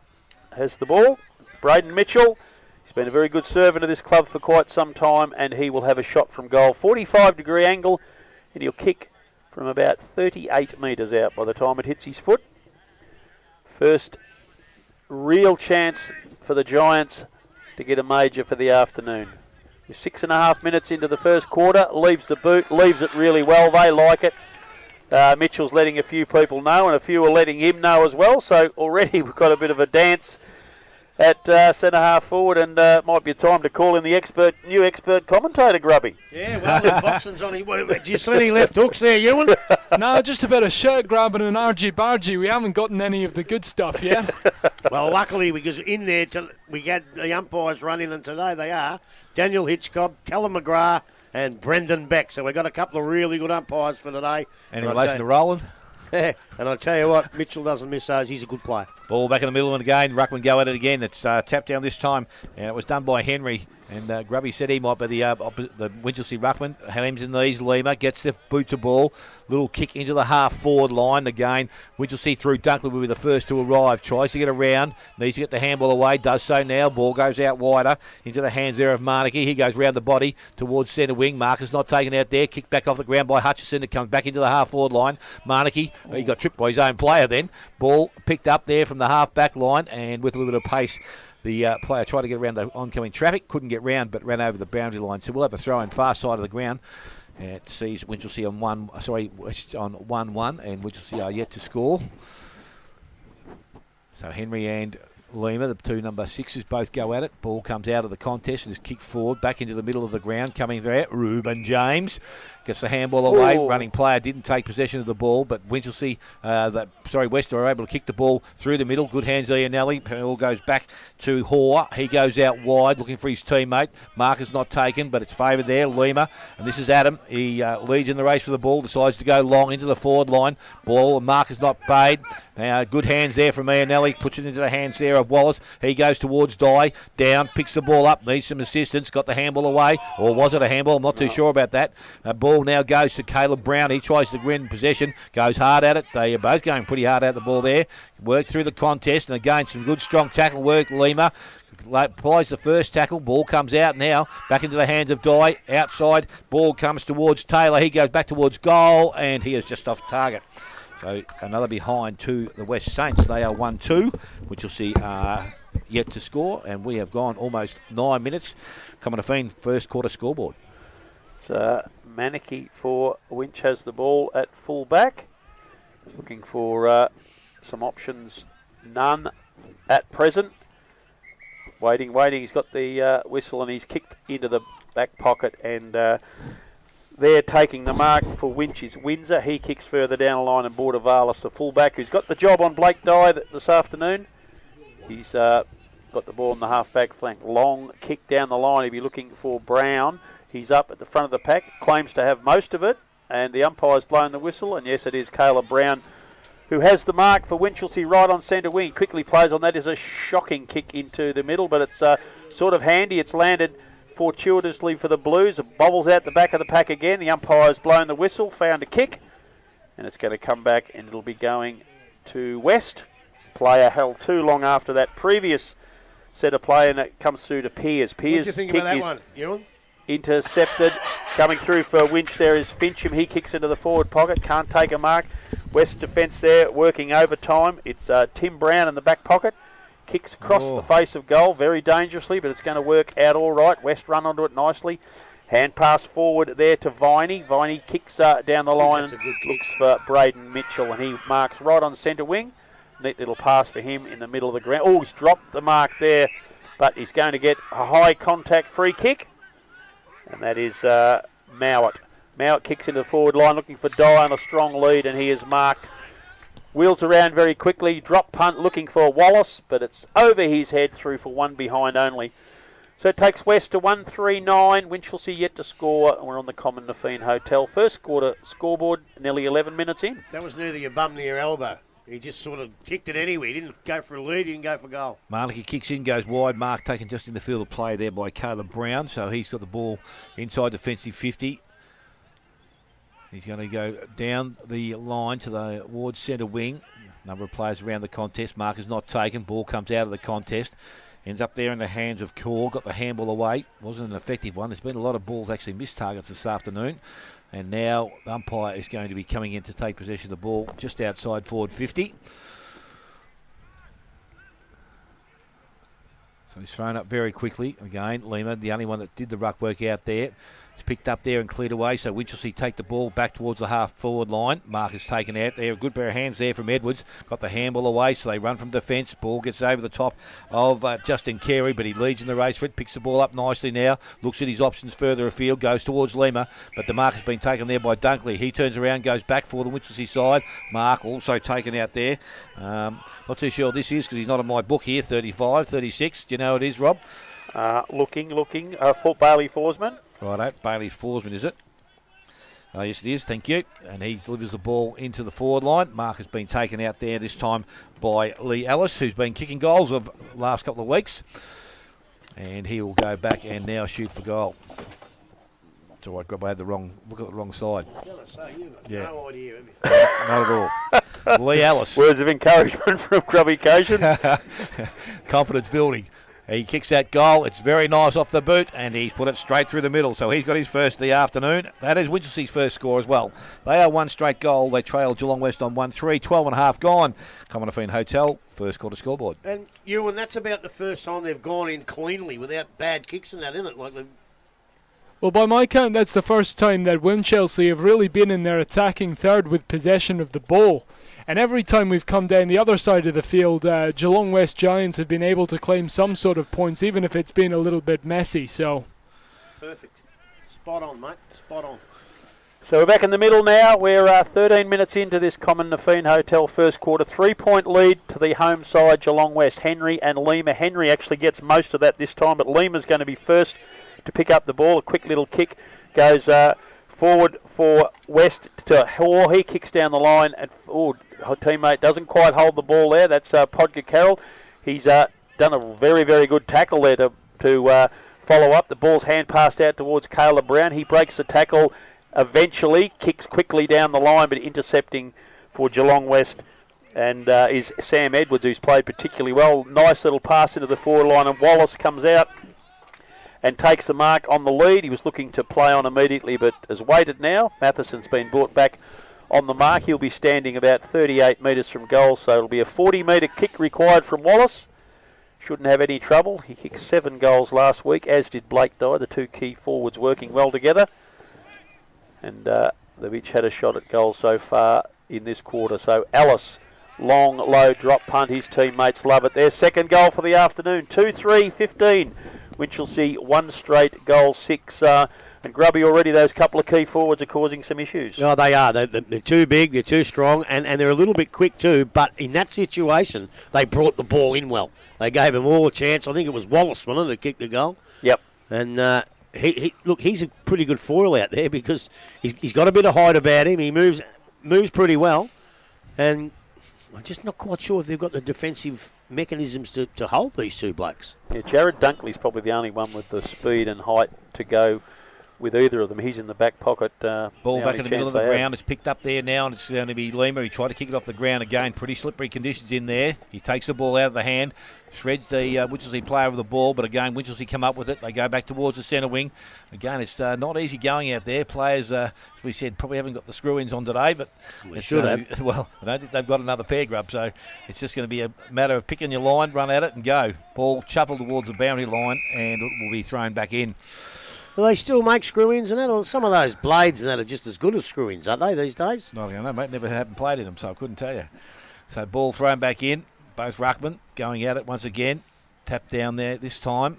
[SPEAKER 3] has the ball. Braden Mitchell. He's been a very good servant of this club for quite some time, and he will have a shot from goal. 45-degree angle, and he'll kick from about 38 metres out by the time it hits his foot. First real chance for the Giants to get a major for the afternoon. 6.5 minutes into the first quarter, leaves the boot, leaves it really well. They like it. Mitchell's letting a few people know, and a few are letting him know as well. So already we've got a bit of a dance at centre half forward, and might be a time to call in the new expert commentator, Grubby.
[SPEAKER 2] Yeah, well, the boxing's on him. Did you see any left hooks there, Ewan?
[SPEAKER 7] No, just a bit of shirt grabbing and argy-bargy. We haven't gotten any of the good stuff yet.
[SPEAKER 2] Well, luckily, because in there, we had the umpires running, and today they are Daniel Hitchcock, Callum McGrath, and Brendan Beck. So we've got a couple of really good umpires for today.
[SPEAKER 6] And in relation to Roland?
[SPEAKER 2] Yeah, and I tell you what, Mitchell doesn't miss those. He's a good player.
[SPEAKER 6] Ball back in the middle, and again, Ruckman go at it again. It's tapped down this time, and it was done by Henry. And Grubby said he might be the Winchelsea Ruckman. Hands in these, Lima gets the boot to ball. Little kick into the half-forward line. Again, Winchelsea through Dunkley will be the first to arrive. Tries to get around. Needs to get the handball away. Does so now. Ball goes out wider into the hands there of Marnicky. He goes round the body towards centre wing. Marcus not taken out there. Kicked back off the ground by Hutchison. It comes back into the half-forward line. Marnicky, he got tripped by his own player then. Ball picked up there from the half-back line, and with a little bit of pace, the player tried to get around the oncoming traffic, couldn't get round, but ran over the boundary line. So we'll have a throw in far side of the ground. It sees Winchelsea on 1-1, and Winchelsea are yet to score. So Henry and Lima, the two number 6s, both go at it. Ball comes out of the contest and is kicked forward, back into the middle of the ground. Coming there, Reuben James gets the handball away.
[SPEAKER 3] Ooh.
[SPEAKER 6] Running player didn't take possession of the ball, but Winchelsea, West are able to kick the ball through the middle. Good hands, Ionelli. Ball goes back to Hoare. He goes out wide looking for his teammate. Marcus not taken, but it's favoured there. Lima, and this is Adam. He leads in the race for the ball, decides to go long into the forward line. Ball, Marcus not paid. Good hands there from Ionelli. Puts it into the hands there of Wallace. He goes towards Dye. Down, picks the ball up, needs some assistance. Got the handball away. Or was it a handball? I'm not too sure about that. Ball now goes to Caleb Brown. He tries to win possession. Goes hard at it. They are both going pretty hard at the ball there. Work through the contest. And again, some good strong tackle work. Lima applies the first tackle. Ball comes out now. Back into the hands of Dye. Outside. Ball comes towards Taylor. He goes back towards goal. And he is just off target. So another behind to the West Saints. They are 1-2, which you'll see are yet to score. And we have gone almost 9 minutes. Coming to Fiend, first quarter scoreboard.
[SPEAKER 3] It's Manicky for Winch has the ball at full back. Looking for some options. None at present. Waiting. He's got the whistle and he's kicked into the back pocket, and they're taking the mark for Winch is Windsor. He kicks further down the line, and Bordavalis, the fullback, who's got the job on Blake Dye this afternoon. He's got the ball on the half-back flank. Long kick down the line. He'll be looking for Brown. He's up at the front of the pack, claims to have most of it, and the umpire's blown the whistle, and yes, it is Caleb Brown who has the mark for Winchelsea right on centre wing. Quickly plays on that. Is a shocking kick into the middle, but it's sort of handy. It's landed fortuitously for the Blues. It bobbles out the back of the pack again. The umpire's blown the whistle, found a kick, and it's going to come back, and it'll be going to West. Player held too long after that previous set of play, and it comes through to Pearce.
[SPEAKER 2] What do you think about that one, Ewan?
[SPEAKER 3] Intercepted. Coming through for Winch there is Fincham. He kicks into the forward pocket. Can't take a mark. West defence there working overtime. It's Tim Brown in the back pocket. Kicks across the face of goal very dangerously, but it's going to work out all right. West run onto it nicely. Hand pass forward there to Viney. Viney kicks down the line and looks for Braden Mitchell, and he marks right on centre wing. Neat little pass for him in the middle of the ground. Oh, he's dropped the mark there, but he's going to get a high contact free kick, and that is Mowat. Mowat kicks into the forward line looking for Dye on a strong lead, and he is marked. Wheels around very quickly, drop punt looking for Wallace, but it's over his head through for one behind only. So it takes West to 139. Winchelsea yet to score, and we're on the Common Nafeen Hotel. First quarter scoreboard, nearly 11 minutes in.
[SPEAKER 2] That was neither your bum nor your elbow. He just sort of kicked it anyway. He didn't go for a lead, he didn't go for goal.
[SPEAKER 6] Marlicky kicks in, goes wide. Mark taken just in the field of play there by Caleb Brown, so he's got the ball inside defensive 50. He's going to go down the line to the Ward centre wing. Number of players around the contest. Mark is not taken. Ball comes out of the contest. Ends up there in the hands of Core. Got the handball away. Wasn't an effective one. There's been a lot of balls actually missed targets this afternoon. And now the umpire is going to be coming in to take possession of the ball just outside forward 50. So he's thrown up very quickly. Again, Lima, the only one that did the ruck work out there. It's picked up there and cleared away, so Winchelsea take the ball back towards the half-forward line. Mark is taken out there. A good pair of hands there from Edwards. Got the handball away, so they run from defence. Ball gets over the top of Justin Carey, but he leads in the race for it. Picks the ball up nicely now. Looks at his options further afield. Goes towards Lima, but the mark has been taken there by Dunkley. He turns around, goes back for the Winchelsea side. Mark also taken out there. Not too sure what this is because he's not in my book here. 35, 36. Do you know what it is, Rob?
[SPEAKER 3] Looking. For Bailey Forsman.
[SPEAKER 6] Righto, Bailey Forsman, is it? Yes, it is, thank you. And he delivers the ball into the forward line. Mark has been taken out there this time by Lee Ellis, who's been kicking goals of the last couple of weeks. And he will go back and now shoot for goal. It's all right, Grub, I had the wrong, look at the wrong side.
[SPEAKER 2] No idea, have you?
[SPEAKER 6] Not at all. Lee Ellis.
[SPEAKER 3] Words of encouragement from Grubby Cation.
[SPEAKER 6] Confidence building. He kicks that goal. It's very nice off the boot, and he's put it straight through the middle. So he's got his first of the afternoon. That is Winchelsea's first score as well. They are one straight goal. They trail Geelong West on 1-3. 12.5 gone. Common Nafeen Hotel, first quarter scoreboard.
[SPEAKER 2] And Ewan, that's about the first time they've gone in cleanly without bad kicks and that, isn't it? Like
[SPEAKER 7] Well, by my count, that's the first time that Winchelsea have really been in their attacking third with possession of the ball. And every time we've come down the other side of the field, Geelong West Giants have been able to claim some sort of points, even if it's been a little bit messy. So,
[SPEAKER 2] perfect. Spot on, mate. Spot on.
[SPEAKER 3] So we're back in the middle now. We're 13 minutes into this Common Nafeen Hotel first quarter. 3-point lead to the home side, Geelong West. Henry and Lima. Henry actually gets most of that this time, but Lima's going to be first to pick up the ball. A quick little kick goes forward for West to Hoare. He kicks down the line, and her teammate doesn't quite hold the ball there. That's Podger Carroll. He's done a very, very good tackle there to follow up. The ball's hand passed out towards Caleb Brown. He breaks the tackle eventually, kicks quickly down the line, but intercepting for Geelong West and is Sam Edwards, who's played particularly well. Nice little pass into the forward line, and Wallace comes out and takes the mark on the lead. He was looking to play on immediately, but has waited now. Matheson's been brought back on the mark. He'll be standing about 38 metres from goal, so it'll be a 40-metre kick required from Wallace. Shouldn't have any trouble. He kicked 7 goals last week, as did Blake Dye, the two key forwards working well together. And they've each had a shot at goal so far in this quarter. So Ellis, long, low drop punt. His teammates love it. Their second goal for the afternoon. 2-3-15. Winchelsea, one straight goal, 6. And Grubby, already those couple of key forwards are causing some issues.
[SPEAKER 2] No, they are. They're too big, they're too strong, and they're a little bit quick too. But in that situation, they brought the ball in well. They gave him all a chance. I think it was Wallace, wasn't it, that kicked the goal?
[SPEAKER 3] Yep.
[SPEAKER 2] And he's a pretty good foil out there because he's got a bit of height about him. He moves pretty well, and I'm just not quite sure if they've got the defensive mechanisms to hold these two blokes.
[SPEAKER 3] Yeah, Jared Dunkley's probably the only one with the speed and height to go with either of them. He's in the back pocket.
[SPEAKER 6] Ball back in the middle of the ground. It's picked up there now, and it's going to be Lima. He tried to kick it off the ground again. Pretty slippery conditions in there. He takes the ball out of the hand, shreds the Winchelsea player of the ball, but again, Winchelsea come up with it. They go back towards the centre wing. Again, it's not easy going out there. Players, as we said, probably haven't got the screw-ins on today, but
[SPEAKER 2] we should have.
[SPEAKER 6] Well, I don't think they've got another pair grub, so it's just going to be a matter of picking your line, run at it, and go. Ball shuffled towards the boundary line, and it will be thrown back in.
[SPEAKER 2] Do they still make screw-ins and that? Or some of those blades and that are just as good as screw-ins, aren't they, these days?
[SPEAKER 6] Not know, mate. Haven't played in them, so I couldn't tell you. So ball thrown back in. Both ruckmen going at it once again. Tap down there this time.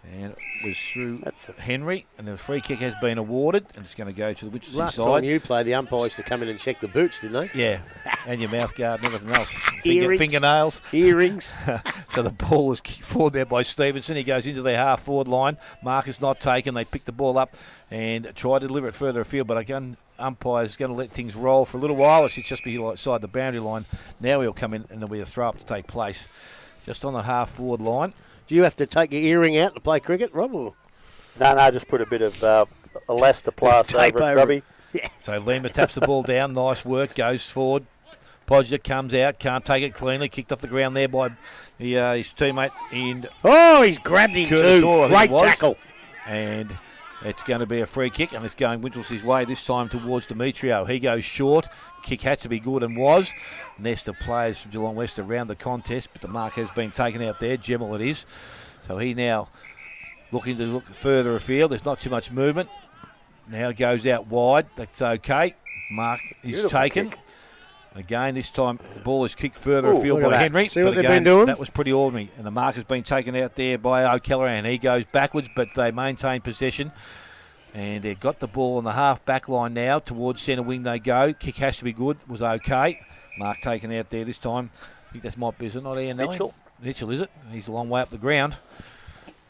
[SPEAKER 6] And it was through Henry. And the free kick has been awarded. And it's going to go to the Winchelsea
[SPEAKER 2] Last
[SPEAKER 6] side.
[SPEAKER 2] Last time you played, the umpire used to come in and check the boots, didn't they?
[SPEAKER 6] Yeah. And your mouth guard and everything else.
[SPEAKER 2] Fingernails. Earrings.
[SPEAKER 6] So the ball was kicked forward there by Stevenson. He goes into their half-forward line. Marcus not taken. They pick the ball up and try to deliver it further afield. But again, umpire's going to let things roll for a little while. It's just be outside the boundary line. Now he'll come in and there'll be a throw-up to take place. Just on the half-forward line.
[SPEAKER 2] Do you have to take your earring out to play cricket, Rob? Or?
[SPEAKER 3] No, just put a bit of elastoplast over it, Robbie.
[SPEAKER 2] Yeah.
[SPEAKER 6] So Lima taps the ball down. Nice work. Goes forward. Podger comes out. Can't take it cleanly. Kicked off the ground there by his teammate.
[SPEAKER 2] He's grabbed him
[SPEAKER 6] Curtis
[SPEAKER 2] too.
[SPEAKER 6] Orr,
[SPEAKER 2] Great tackle.
[SPEAKER 6] And it's going to be a free kick, and it's going Winchelsea's way this time towards Demetrio. He goes short. Kick had to be good and was. Nest of players from Geelong West around the contest, but the mark has been taken out there. Gemmell it is. So he now looking to look further afield. There's not too much movement. Now goes out wide. That's okay. Mark is beautiful taken. Kick. Again, this time the ball is kicked further afield by Henry.
[SPEAKER 2] See what they've been doing?
[SPEAKER 6] That was pretty ordinary. And the mark has been taken out there by O'Callaghan. He goes backwards, but they maintain possession. And they've got the ball on the half-back line now. Towards centre wing they go. Kick has to be good. Was okay. Mark taken out there this time. I think that might be, is it not Ian Nelly? Mitchell, is it? He's a long way up the ground.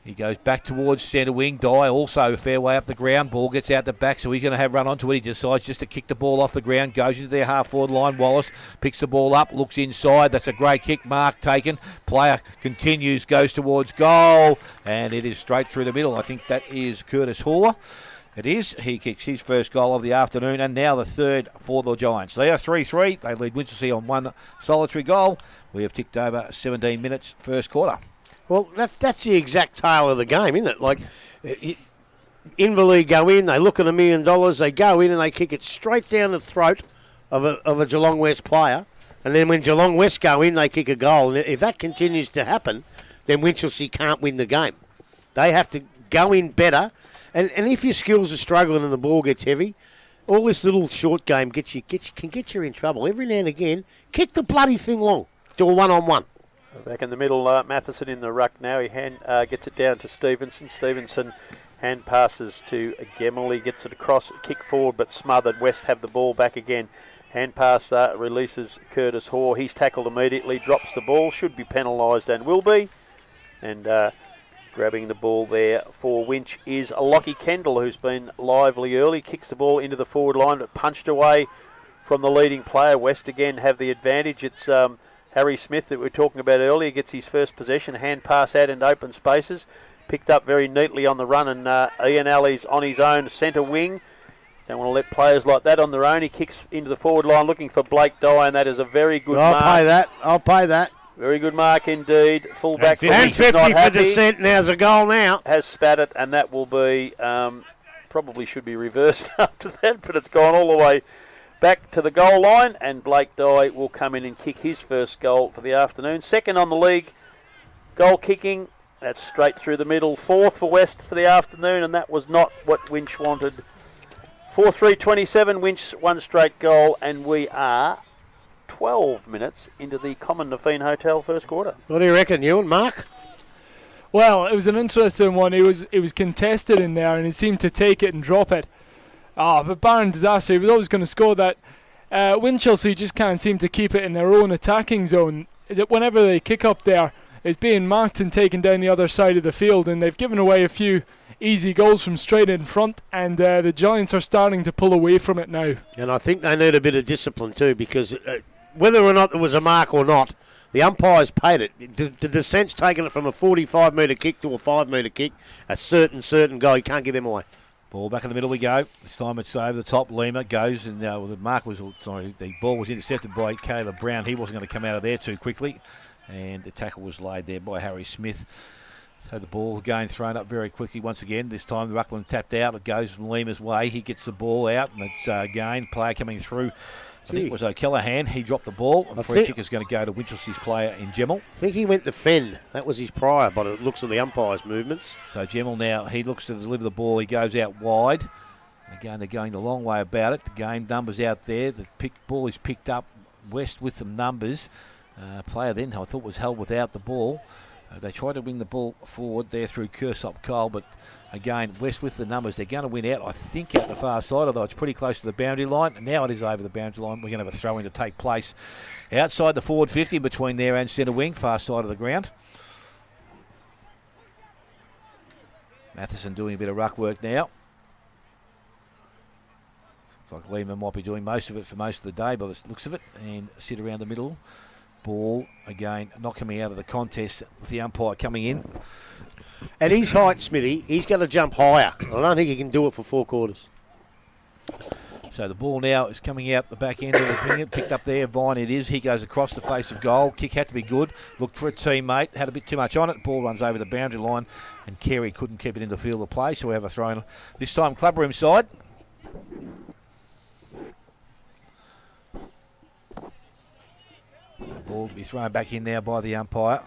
[SPEAKER 6] He goes back towards centre wing. Dye also a fair way up the ground. Ball gets out the back, so he's going to have run onto it. He decides just to kick the ball off the ground. Goes into their half-forward line. Wallace picks the ball up, looks inside. That's a great kick. Mark taken. Player continues, goes towards goal, and it is straight through the middle. I think that is Curtis Hall. It is. He kicks his first goal of the afternoon, and now the third for the Giants. They are 3-3. They lead Winchelsea on one solitary goal. We have ticked over 17 minutes first quarter.
[SPEAKER 2] Well, that's the exact tale of the game, isn't it? Like, Inverleigh go in, they look at $1 million, they go in and they kick it straight down the throat of a Geelong West player, and then when Geelong West go in, they kick a goal. And if that continues to happen, then Winchelsea can't win the game. They have to go in better, and if your skills are struggling and the ball gets heavy, all this little short game can get you in trouble. Every now and again, kick the bloody thing long. Do a one-on-one.
[SPEAKER 3] Back in the middle, Matheson in the ruck now. He gets it down to Stevenson. Stevenson hand passes to Gemmell. He gets it across, kick forward, but smothered. West have the ball back again. Hand pass releases Curtis Hoare. He's tackled immediately, drops the ball, should be penalised and will be. And grabbing the ball there for Winch is Lockie Kendall, who's been lively early. Kicks the ball into the forward line, but punched away from the leading player. West again have the advantage. It's Harry Smith that we were talking about earlier gets his first possession. Hand pass out into open spaces. Picked up very neatly on the run, and Ian Alley's on his own centre wing. Don't want to let players like that on their own. He kicks into the forward line looking for Blake Dye, and that is a very good mark.
[SPEAKER 2] I'll pay that.
[SPEAKER 3] Very good mark indeed. Full back.
[SPEAKER 2] And 50 for Descent. Now's a goal now.
[SPEAKER 3] Has spat it, and that will be, probably should be reversed after that, but it's gone all the way back to the goal line, and Blake Dye will come in and kick his first goal for the afternoon. Second on the league, goal kicking. That's straight through the middle. Fourth for West for the afternoon, and that was not what Winch wanted. 4-3-27, Winch one straight goal, and we are 12 minutes into the Common Nafeen Hotel first quarter.
[SPEAKER 2] What do you reckon, you and Mark?
[SPEAKER 7] Well, it was an interesting one. It was contested in there, and he seemed to take it and drop it. But barring disaster, he was always going to score that. Winchelsea just can't seem to keep it in their own attacking zone. Whenever they kick up there, it's being marked and taken down the other side of the field, and they've given away a few easy goals from straight in front, and the Giants are starting to pull away from it now. And
[SPEAKER 2] I think they need a bit of discipline too, because whether or not there was a mark or not, the umpires paid it. The Descent's taken it from a 45-metre kick to a 5-metre kick, a certain goal. You can't give them away.
[SPEAKER 6] Ball back in the middle we go. This time it's over the top. Lima goes, and the ball was intercepted by Caleb Brown. He wasn't going to come out of there too quickly, and the tackle was laid there by Harry Smith. So the ball again thrown up very quickly once again. This time the ruckman tapped out. It goes from Lima's way. He gets the ball out, and it's again player coming through. I think it was O'Callaghan. He dropped the ball. And the free kick is going to go to Winchelsea's player in Gemmell.
[SPEAKER 2] I think he went to fend. That was his prior, but it looks at the umpire's movements.
[SPEAKER 6] So Gemmell now, he looks to deliver the ball. He goes out wide. Again, they're going a long way about it. The game numbers out there. The ball is picked up. West with some numbers. Player then, I thought, was held without the ball. They tried to wing the ball forward there through Kersop Cole, but again, West with the numbers. They're going to win out, I think, out the far side, although it's pretty close to the boundary line. And now it is over the boundary line. We're going to have a throw-in to take place outside the forward 50 between there and centre wing, far side of the ground. Matheson doing a bit of ruck work now. Looks like Lehman might be doing most of it for most of the day by the looks of it, and sit around the middle. Ball, again, not coming out of the contest with the umpire coming in.
[SPEAKER 2] At his height, Smithy, he's going to jump higher. I don't think he can do it for 4 quarters.
[SPEAKER 6] So the ball now is coming out the back end of the thing. Picked up there, Vine it is. He goes across the face of goal. Kick had to be good. Looked for a teammate. Had a bit too much on it. Ball runs over the boundary line, and Carey couldn't keep it in the field of play, so we have a throw in. This time, club room side. So ball to be thrown back in now by the umpire.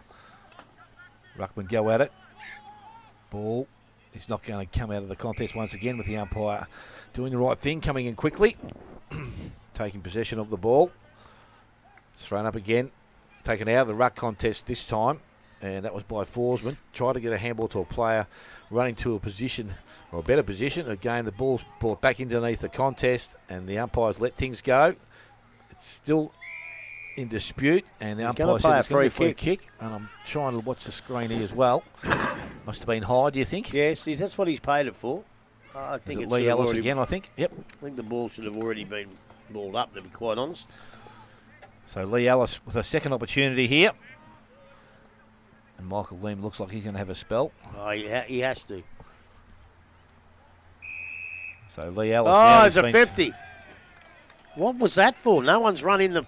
[SPEAKER 6] Ruckman go at it. Ball is not going to come out of the contest once again with the umpire doing the right thing, coming in quickly. Taking possession of the ball. It's thrown up again. Taken out of the ruck contest this time. And that was by Forsman. Tried to get a handball to a player running to a position, or a better position. Again, the ball's brought back underneath the contest, and the umpires let things go. It's still in dispute, and the umpire said it's going to be a free kick. And I'm trying to watch the screen here as well. Must have been high, do you think?
[SPEAKER 2] Yes, that's what he's paid it for. I think it's
[SPEAKER 6] Lee Ellis again, I think. Yep.
[SPEAKER 2] I think the ball should have already been balled up, to be quite honest.
[SPEAKER 6] So Lee Ellis with a second opportunity here. And Michael Leam looks like he's going to have a spell.
[SPEAKER 2] Oh, he has to.
[SPEAKER 6] So Lee Ellis.
[SPEAKER 2] Oh, it's a 50. What was that for? No one's run in the...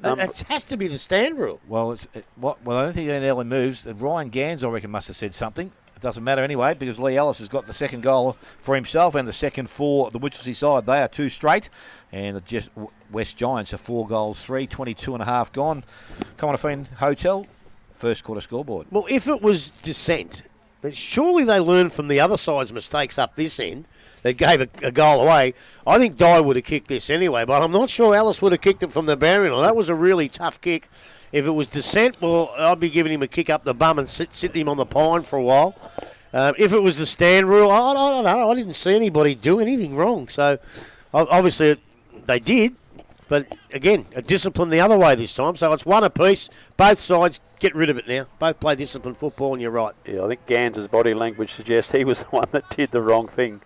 [SPEAKER 2] It has to be the stand rule.
[SPEAKER 6] Well, I don't think NL moves. Ryan Gans, I reckon, must have said something. It doesn't matter anyway, because Lee Ellis has got the second goal for himself and the second for the Winchelsea side. They are 2 straight, and the West Giants are 4 goals, 3, 22.5 gone. Commonwealth Hotel, first quarter scoreboard.
[SPEAKER 2] Well, if it was dissent, then surely they learned from the other side's mistakes up this end. They gave a goal away. I think Dye would have kicked this anyway, but I'm not sure Ellis would have kicked it from the boundary line. That was a really tough kick. If it was dissent, well, I'd be giving him a kick up the bum and sitting him on the pine for a while. If it was the stand rule, I don't know. I didn't see anybody do anything wrong. So, obviously, they did. But, again, a discipline the other way this time. So, it's one apiece. Both sides get rid of it now. Both play disciplined football, and you're right.
[SPEAKER 3] Yeah, I think Gans's body language suggests he was the one that did the wrong thing.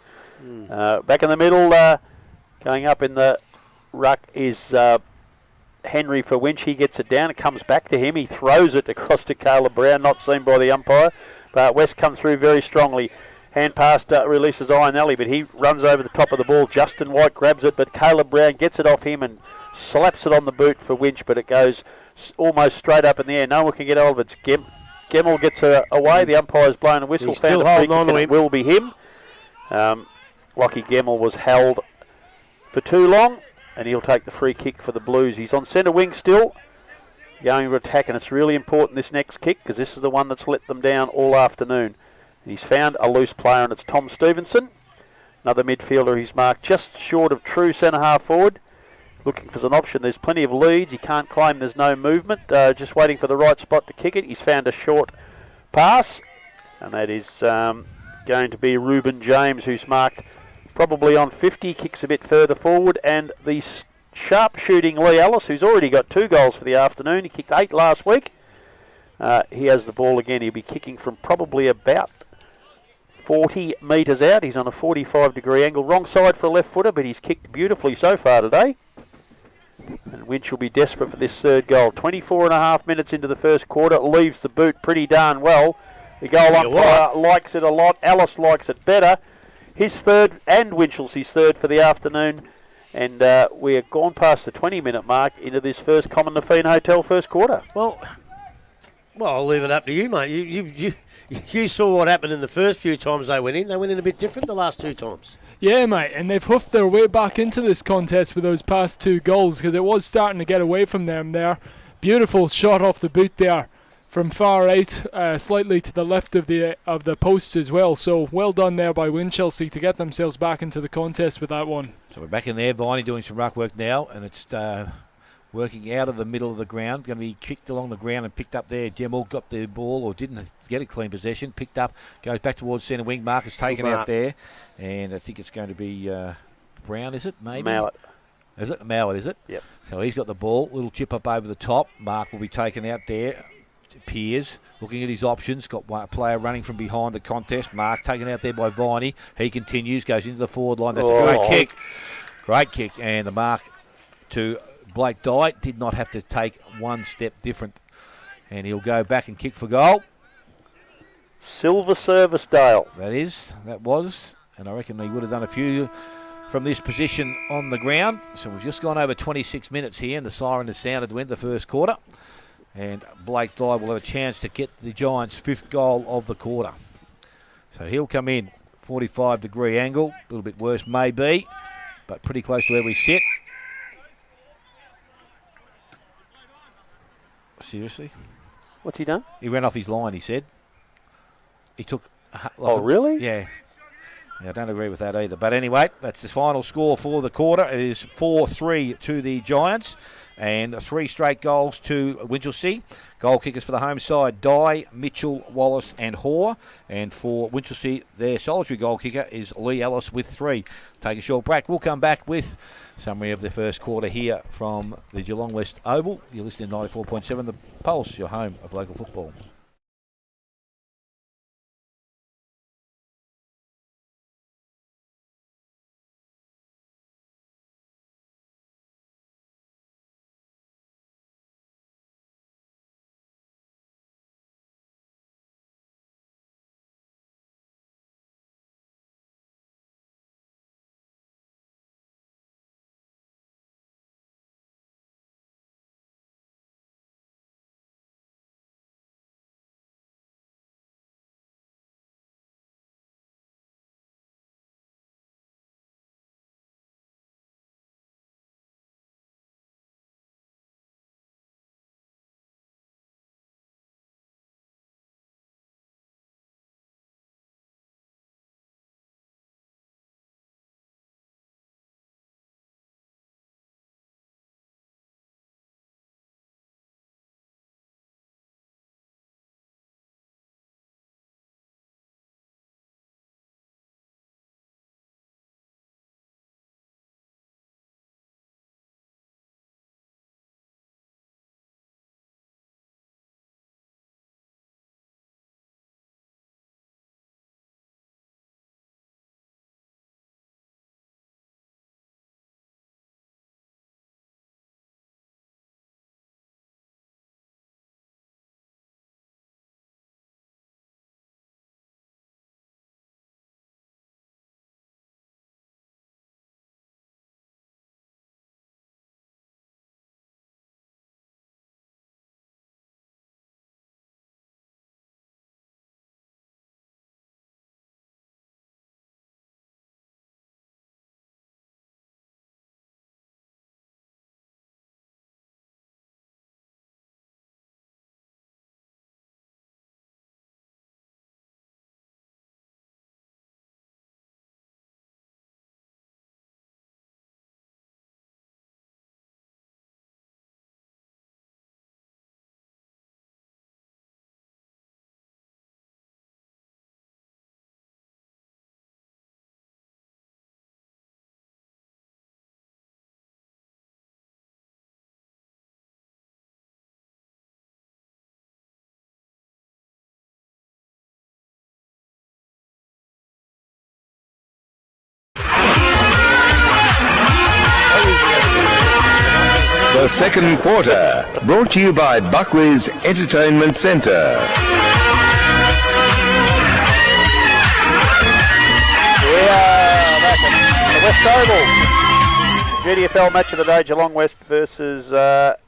[SPEAKER 3] Back in the middle, going up in the ruck is Henry for Winch. He gets it down. It comes back to him. He throws it across to Caleb Brown, not seen by the umpire. But West come through very strongly. Hand pass releases Iron Alley, but he runs over the top of the ball. Justin White grabs it, but Caleb Brown gets it off him and slaps it on the boot for Winch, but it goes almost straight up in the air. No one can get hold of it. Gemmell gets away. The umpire's blown a whistle.
[SPEAKER 2] He's still holding on to him.
[SPEAKER 3] It will be him. Lockie Gemmell was held for too long, and he'll take the free kick for the Blues. He's on centre wing still, going to attack, and it's really important this next kick because this is the one that's let them down all afternoon. And he's found a loose player, and it's Tom Stevenson, another midfielder he's marked just short of true centre-half forward. Looking for an option. There's plenty of leads. He can't claim there's no movement. Just waiting for the right spot to kick it. He's found a short pass, and that is going to be Reuben James, who's marked probably on 50, kicks a bit further forward, and the sharp-shooting Lee Ellis, who's already got 2 goals for the afternoon. He kicked 8 last week. He has the ball again. He'll be kicking from probably about 40 metres out. He's on a 45-degree angle. Wrong side for a left footer, but he's kicked beautifully so far today. And Winch will be desperate for this third goal. 24.5 minutes into the first quarter. Leaves the boot pretty darn well. The goal umpire likes it a lot. Alice likes it better. His third and Winchelsea's third for the afternoon. And we have gone past the 20-minute mark into this first Common Nafeen Hotel first quarter.
[SPEAKER 2] Well, I'll leave it up to you, mate. You saw what happened in the first few times they went in. They went in a bit different the last two times.
[SPEAKER 7] Yeah, mate, and they've hoofed their way back into this contest with those past 2 goals because it was starting to get away from them there. Beautiful shot off the boot there from far out, slightly to the left of the posts as well. So well done there by Winchelsea to get themselves back into the contest with that one.
[SPEAKER 6] So we're back in there. Viney doing some ruck work now, and it's working out of the middle of the ground. Going to be kicked along the ground and picked up there. Gemel got the ball, or didn't get a clean possession. Picked up, goes back towards centre wing. Marcus taken out there, and I think it's going to be Brown, is it? Maybe
[SPEAKER 3] Mallett.
[SPEAKER 6] Is it Mallett? Is it?
[SPEAKER 3] Yep.
[SPEAKER 6] So he's got the ball. Little chip up over the top. Mark will be taken out there. Piers looking at his options. Got one player running from behind the contest. Mark taken out there by Viney. He continues, goes into the forward line. That's a great kick. Great kick. And the mark to Blake Dye did not have to take one step different. And he'll go back and kick for goal.
[SPEAKER 3] Silver service, Dale.
[SPEAKER 6] That was. And I reckon he would have done a few from this position on the ground. So we've just gone over 26 minutes here, and the siren has sounded to end the first quarter. And Blake Dye will have a chance to get the Giants' 5th goal of the quarter. So he'll come in, 45-degree angle, a little bit worse maybe, but pretty close to where we sit. Seriously?
[SPEAKER 3] What's he done?
[SPEAKER 6] He ran off his line, he said. He took...
[SPEAKER 3] really?
[SPEAKER 6] Yeah. I don't agree with that either. But anyway, that's the final score for the quarter. It is 4-3 to the Giants and 3 straight goals to Winchelsea. Goal kickers for the home side, Dye, Mitchell, Wallace and Hoare. And for Winchelsea, their solitary goal kicker is Lee Ellis with 3. Take a short break. We'll come back with summary of the first quarter here from the Geelong West Oval. You're listening to 94.7 The Pulse, your home of local football.
[SPEAKER 1] The second quarter, brought to you by Buckley's Entertainment Centre.
[SPEAKER 3] West Oval. GDFL match of the day, Geelong West versus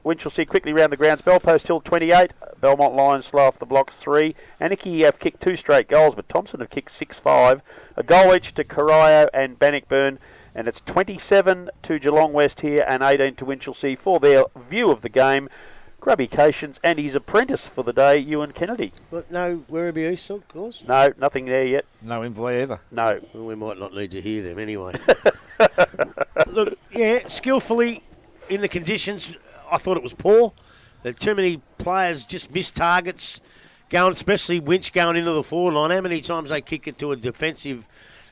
[SPEAKER 3] Winchelsea. Quickly round the grounds. Bellpost Hill 28. Belmont Lions slow off the blocks 3. Anarchy have kicked 2 straight goals, but Thompson have kicked 6-5. A goal each to Corio and Bannockburn. And it's 27 to Geelong West here and 18 to Winchelsea for their view of the game. Grubby Cations and his apprentice for the day, Ewan Kennedy.
[SPEAKER 2] But no Werribee East, of course.
[SPEAKER 3] No, nothing there yet.
[SPEAKER 6] No Inverleigh either.
[SPEAKER 3] No.
[SPEAKER 2] Well, we might not need to hear them anyway. Look, yeah, skillfully in the conditions, I thought it was poor. There too many players just missed targets, going, especially Winch going into the forward line. How many times they kick it to a defensive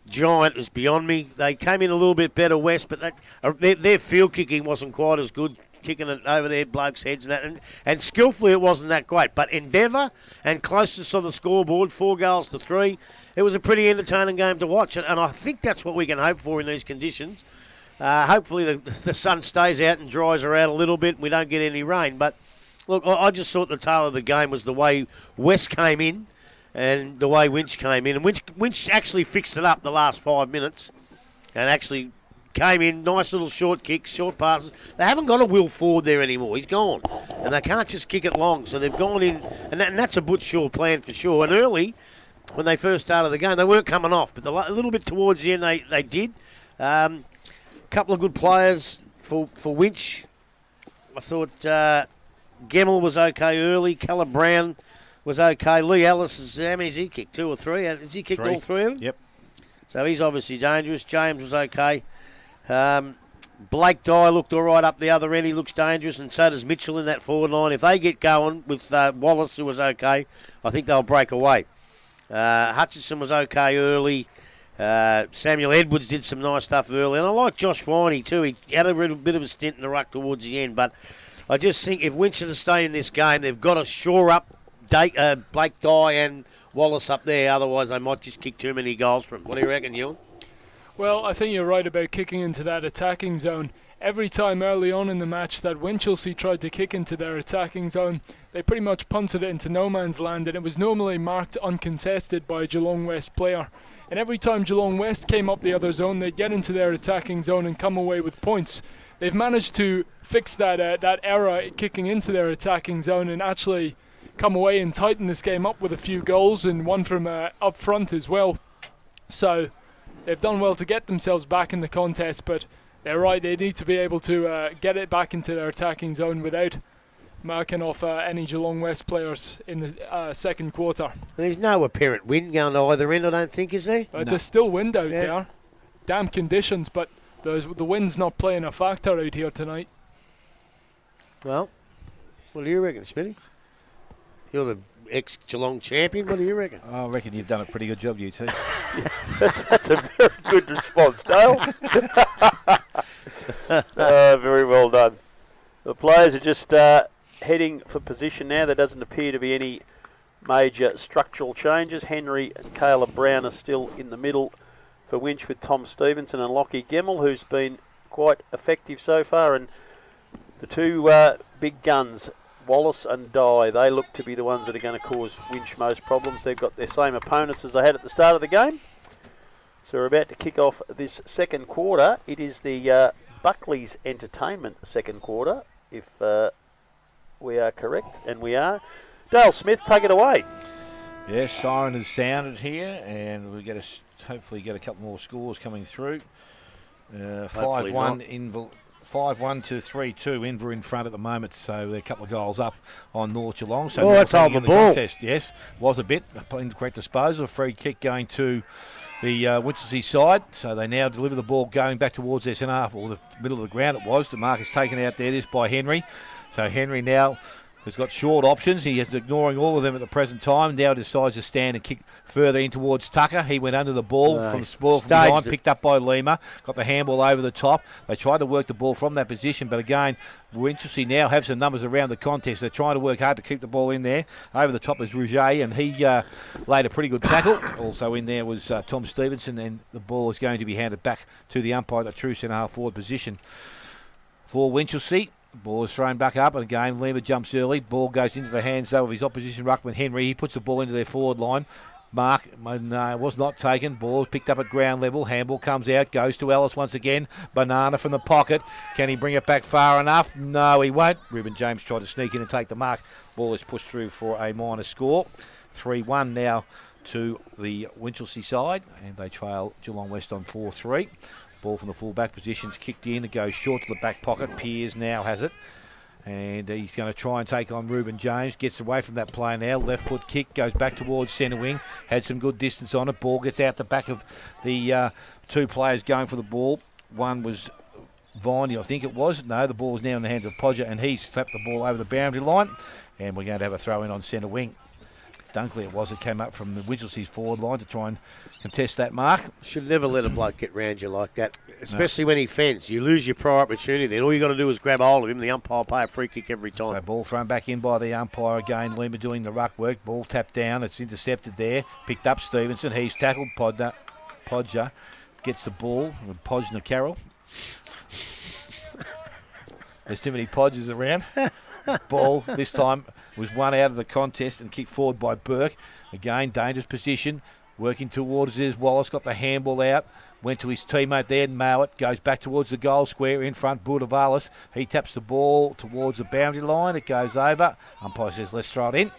[SPEAKER 2] giant is beyond me. They came in a little bit better, West, but their field kicking wasn't quite as good, kicking it over their blokes' heads and that. And skillfully it wasn't that great. But endeavour and closest on the scoreboard, 4 goals to 3. It was a pretty entertaining game to watch, and I think that's what we can hope for in these conditions. Hopefully the sun stays out and dries her out a little bit and we don't get any rain. But, look, I just thought the tail of the game was the way West came in and the way Winch came in. And Winch actually fixed it up the last 5 minutes and actually came in, nice little short kicks, short passes. They haven't got a Will Ford there anymore. He's gone. And they can't just kick it long. So they've gone in, and that's a Butch Shaw plan for sure. And early, when they first started the game, they weren't coming off. But a little bit towards the end, they did. Couple of good players for Winch. I thought Gemmell was okay early. Callum Brown was okay. Lee Ellis, how many has he kicked? 2 or 3? Has he kicked
[SPEAKER 6] 3.
[SPEAKER 2] all 3 of them?
[SPEAKER 6] Yep.
[SPEAKER 2] So he's obviously dangerous. James was okay. Blake Dye looked all right up the other end. He looks dangerous, and so does Mitchell in that forward line. If they get going with Wallace, who was okay, I think they'll break away. Hutchison was okay early. Samuel Edwards did some nice stuff early. And I like Josh Viney too. He had a bit of a stint in the ruck towards the end. But I just think if Winchester stay in this game, they've got to shore up Blake Dye and Wallace up there. Otherwise, they might just kick too many goals from him. What do you reckon, Ewan?
[SPEAKER 7] Well, I think you're right about kicking into that attacking zone. Every time early on in the match that Winchelsea tried to kick into their attacking zone, they pretty much punted it into no man's land, and it was normally marked uncontested by a Geelong West player. And every time Geelong West came up the other zone, they'd get into their attacking zone and come away with points. They've managed to fix that error kicking into their attacking zone and actually come away and tighten this game up with a few goals and one from up front as well. So they've done well to get themselves back in the contest, but they're right, they need to be able to get it back into their attacking zone without marking off any Geelong West players in the second quarter.
[SPEAKER 2] There's no apparent wind going to either end, I don't think, is there?
[SPEAKER 7] It's a still wind out there. Damp conditions, but the wind's not playing a factor out here tonight.
[SPEAKER 2] Well, what do you reckon, Smithy? You're the ex-Geelong champion. What do you reckon?
[SPEAKER 6] I reckon you've done a pretty good job, you two.
[SPEAKER 3] That's a very good response, Dale. Very well done. The players are just heading for position now. There doesn't appear to be any major structural changes. Henry and Caleb Brown are still in the middle for Winch with Tom Stevenson and Lockie Gemmell, who's been quite effective so far. And the two big guns, Wallace and Dye, they look to be the ones that are going to cause Winch most problems. They've got their same opponents as they had at the start of the game. So we're about to kick off this second quarter. It is the Buckley's Entertainment second quarter, if we are correct, and we are. Dale Smith, take it away.
[SPEAKER 6] Yes, siren has sounded here, and we get hopefully get a couple more scores coming through. 5-1 Inver. 5-1 to 3-2. Inver in front at the moment, so they're a couple of goals up on North Geelong. So
[SPEAKER 2] that's all the ball.
[SPEAKER 6] Contest, yes, was a bit. Incorrect disposal. A free kick going to the Winchelsea side. So they now deliver the ball going back towards their centre half, or the middle of the ground it was. The mark is taken out there, this by Henry. So Henry now has got short options. He is ignoring all of them at the present time. Now decides to stand and kick further in towards Tucker. He went under the ball from the spoil from behind, picked up by Lima. Got the handball over the top. They tried to work the ball from that position, but again, Winchelsea now have some numbers around the contest. They're trying to work hard to keep the ball in there. Over the top is Rouget, and he laid a pretty good tackle. Also in there was Tom Stevenson, and the ball is going to be handed back to the umpire, the true centre half forward position for Winchelsea. Ball is thrown back up, and again Lima jumps early. Ball goes into the hands though of his opposition ruckman Henry. He puts the ball into their forward line. mark was not taken. Ball picked up at ground level. Handball comes out, goes to Ellis once again. Banana from the pocket. Can he bring it back far enough? No, he won't. Ruben James tried to sneak in and take the mark. Ball is pushed through for a minor score. 3-1 now to the Winchelsea side, and they trail Geelong West on 4-3. Ball from the full-back positions kicked in. It goes short to the back pocket. Piers now has it. And he's going to try and take on Ruben James. Gets away from that play now. Left foot kick. Goes back towards centre wing. Had some good distance on it. Ball gets out the back of the two players going for the ball. One was Viney, I think it was. No, the ball is now in the hands of Podger, and he's slapped the ball over the boundary line. And we're going to have a throw in on centre wing. Dunkley it was that came up from the Winchelsea's forward line to try and contest that mark.
[SPEAKER 2] Should never let a bloke get round you like that, especially when he fends. You lose your prior opportunity then. All you got to do is grab hold of him. The umpire will pay a free kick every time.
[SPEAKER 6] So ball thrown back in by the umpire again. Lima doing the ruck work. Ball tapped down. It's intercepted there. Picked up Stevenson. He's tackled. Podger gets the ball with Podger Carroll. There's too many Podgers around. Ball this time was won out of the contest and kicked forward by Burke. Again, dangerous position. Working towards it is Wallace. Got the handball out. Went to his teammate there. Mowat goes back towards the goal square in front. Budavalis. He taps the ball towards the boundary line. It goes over. Umpire says, let's throw it in.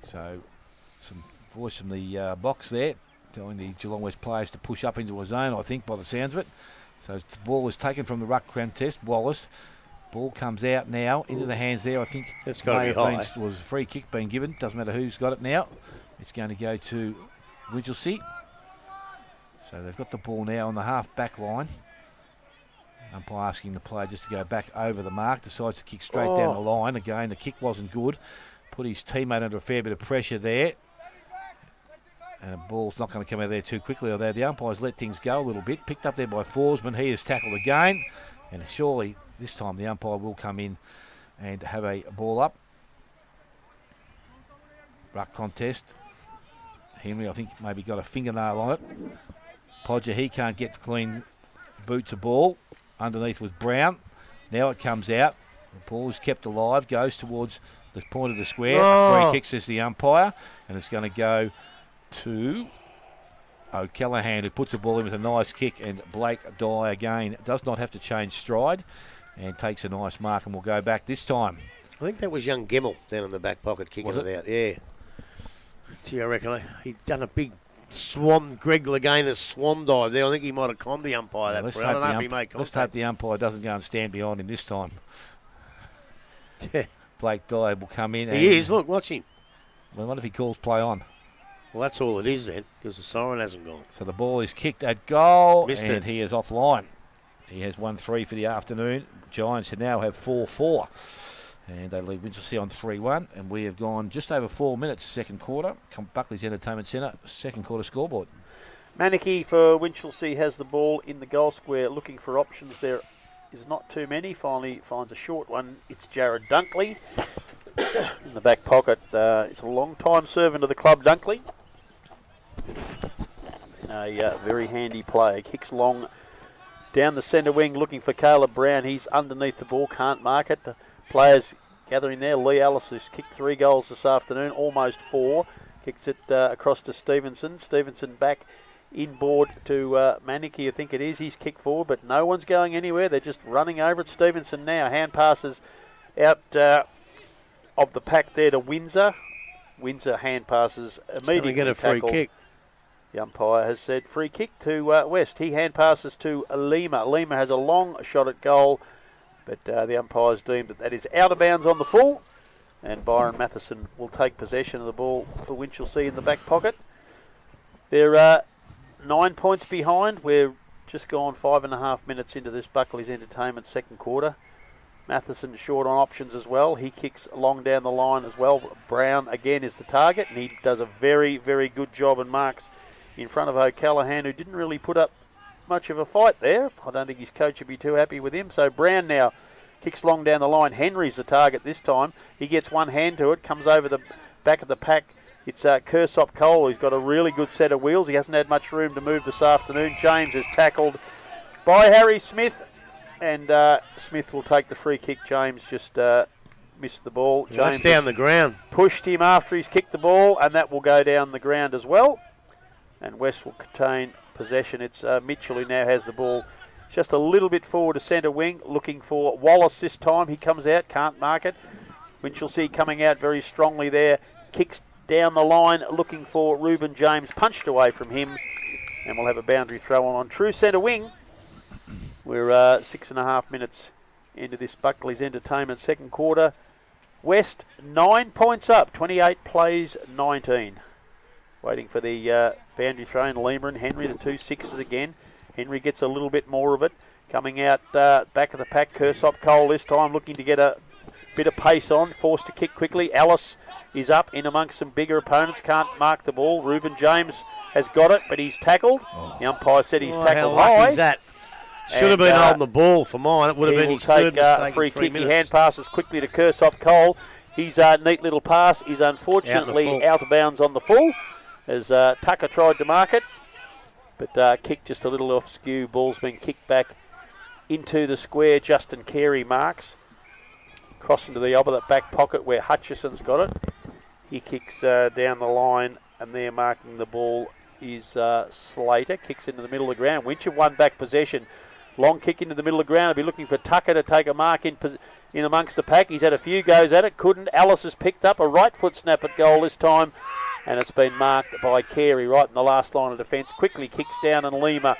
[SPEAKER 6] So, some voice from the box there, telling the Geelong West players to push up into a zone, I think, by the sounds of it. So the ball is taken from the ruck contest. Wallace. Ball comes out now into the hands there. I think
[SPEAKER 2] that's got to be high.
[SPEAKER 6] Was a free kick being given. Doesn't matter who's got it now. It's going to go to Winchelsea. So they've got the ball now on the half back line. Umpire asking the player just to go back over the mark. Decides to kick straight down the line. Again, the kick wasn't good. Put his teammate under a fair bit of pressure there. And the ball's not going to come out of there too quickly, although the umpires let things go a little bit. Picked up there by Forsman. He is tackled again. And surely this time the umpire will come in and have a ball up. Ruck contest. Henry, I think, maybe got a fingernail on it. Podger, he can't get clean boot to ball. Underneath was Brown. Now it comes out. The ball is kept alive. Goes towards the point of the square. Free kick, says the umpire. And it's going to go to O'Callaghan, who puts the ball in with a nice kick, and Blake Dye again does not have to change stride and takes a nice mark, and will go back this time.
[SPEAKER 2] I think that was young Gemmell down in the back pocket kicking it out. Yeah. Gee, I reckon he'd done a big swan, Greg Lagane's swan dive there. I think he might have conned the umpire that for. I don't know if he made contact.
[SPEAKER 6] Let's hope the umpire doesn't go and stand behind him this time.
[SPEAKER 2] Yeah.
[SPEAKER 6] Blake Dye will come in.
[SPEAKER 2] He is. Look, watch him.
[SPEAKER 6] Well, what if he calls play on?
[SPEAKER 2] Well, that's all it is then, because the siren hasn't gone.
[SPEAKER 6] So the ball is kicked at goal,
[SPEAKER 2] Missed
[SPEAKER 6] and
[SPEAKER 2] it.
[SPEAKER 6] he is offline. He has 1-3 for the afternoon. Giants now have 4-4. And they lead Winchelsea on 3-1. And we have gone just over 4 minutes, second quarter. Buckley's Entertainment Centre, second quarter scoreboard.
[SPEAKER 3] Manicky for Winchelsea has the ball in the goal square, looking for options. There is not too many. Finally finds a short one. It's Jared Dunkley in the back pocket. It's a long-time servant of the club, Dunkley. A very handy player. Kicks long down the centre wing, looking for Caleb Brown. He's underneath the ball, can't mark it. The players gathering there. Lee Ellis, who's kicked 3 goals this afternoon, almost 4. Kicks it across to Stevenson. Stevenson back inboard to Manicky, I think it is. He's kicked forward, but no one's going anywhere. They're just running over it. Stevenson now. Hand passes out of the pack there to Windsor. Windsor hand passes immediately.
[SPEAKER 2] Get a free kick.
[SPEAKER 3] The umpire has said free kick to West. He hand passes to Lima. Lima has a long shot at goal, but the umpire's deemed that is out of bounds on the full. And Byron Matheson will take possession of the ball for Winchelsea in the back pocket. They're 9 points behind. We're just gone 5.5 minutes into this Buckley's Entertainment second quarter. Matheson short on options as well. He kicks long down the line as well. Brown again is the target, and he does a very, very good job and marks in front of O'Callaghan, who didn't really put up much of a fight there. I don't think his coach would be too happy with him. So Brown now kicks long down the line. Henry's the target this time. He gets one hand to it, comes over the back of the pack. It's Kersop Cole, who's got a really good set of wheels. He hasn't had much room to move this afternoon. James is tackled by Harry Smith, and Smith will take the free kick. James just missed the ball.
[SPEAKER 2] Well, that's down the ground.
[SPEAKER 3] Pushed him after he's kicked the ball, and that will go down the ground as well. And West will contain possession. It's Mitchell who now has the ball just a little bit forward to centre wing, looking for Wallace this time. He comes out, can't mark it. Winchelsea coming out very strongly there. Kicks down the line, looking for Reuben James, punched away from him. And we'll have a boundary throw on true centre wing. We're 6.5 minutes into this Buckley's Entertainment second quarter. West 9 points up, 28 plays 19. Waiting for the boundary throw in. Lima and Henry, the 2 6s again. Henry gets a little bit more of it. Coming out back of the pack, Kersop Cole this time looking to get a bit of pace on. Forced to kick quickly. Alice is up in amongst some bigger opponents. Can't mark the ball. Reuben James has got it, but he's tackled. The umpire said he's tackled
[SPEAKER 2] how
[SPEAKER 3] high.
[SPEAKER 2] lucky is that? Should have been holding the ball for mine. It would have been his third mistake.
[SPEAKER 3] Free kick. He hand passes quickly to Kersop Cole. His neat little pass is unfortunately out of bounds on the full as Tucker tried to mark it. But kicked just a little off skew. Ball's been kicked back into the square. Justin Carey marks. Cross into the opposite back pocket where Hutchison's got it. He kicks down the line, and there marking the ball is Slater. Kicks into the middle of the ground. Winchell won back possession. Long kick into the middle of the ground. He'll be looking for Tucker to take a mark in amongst the pack. He's had a few goes at it. Couldn't. Alice has picked up a right foot snap at goal this time. And it's been marked by Carey right in the last line of defence. Quickly kicks down, and Lima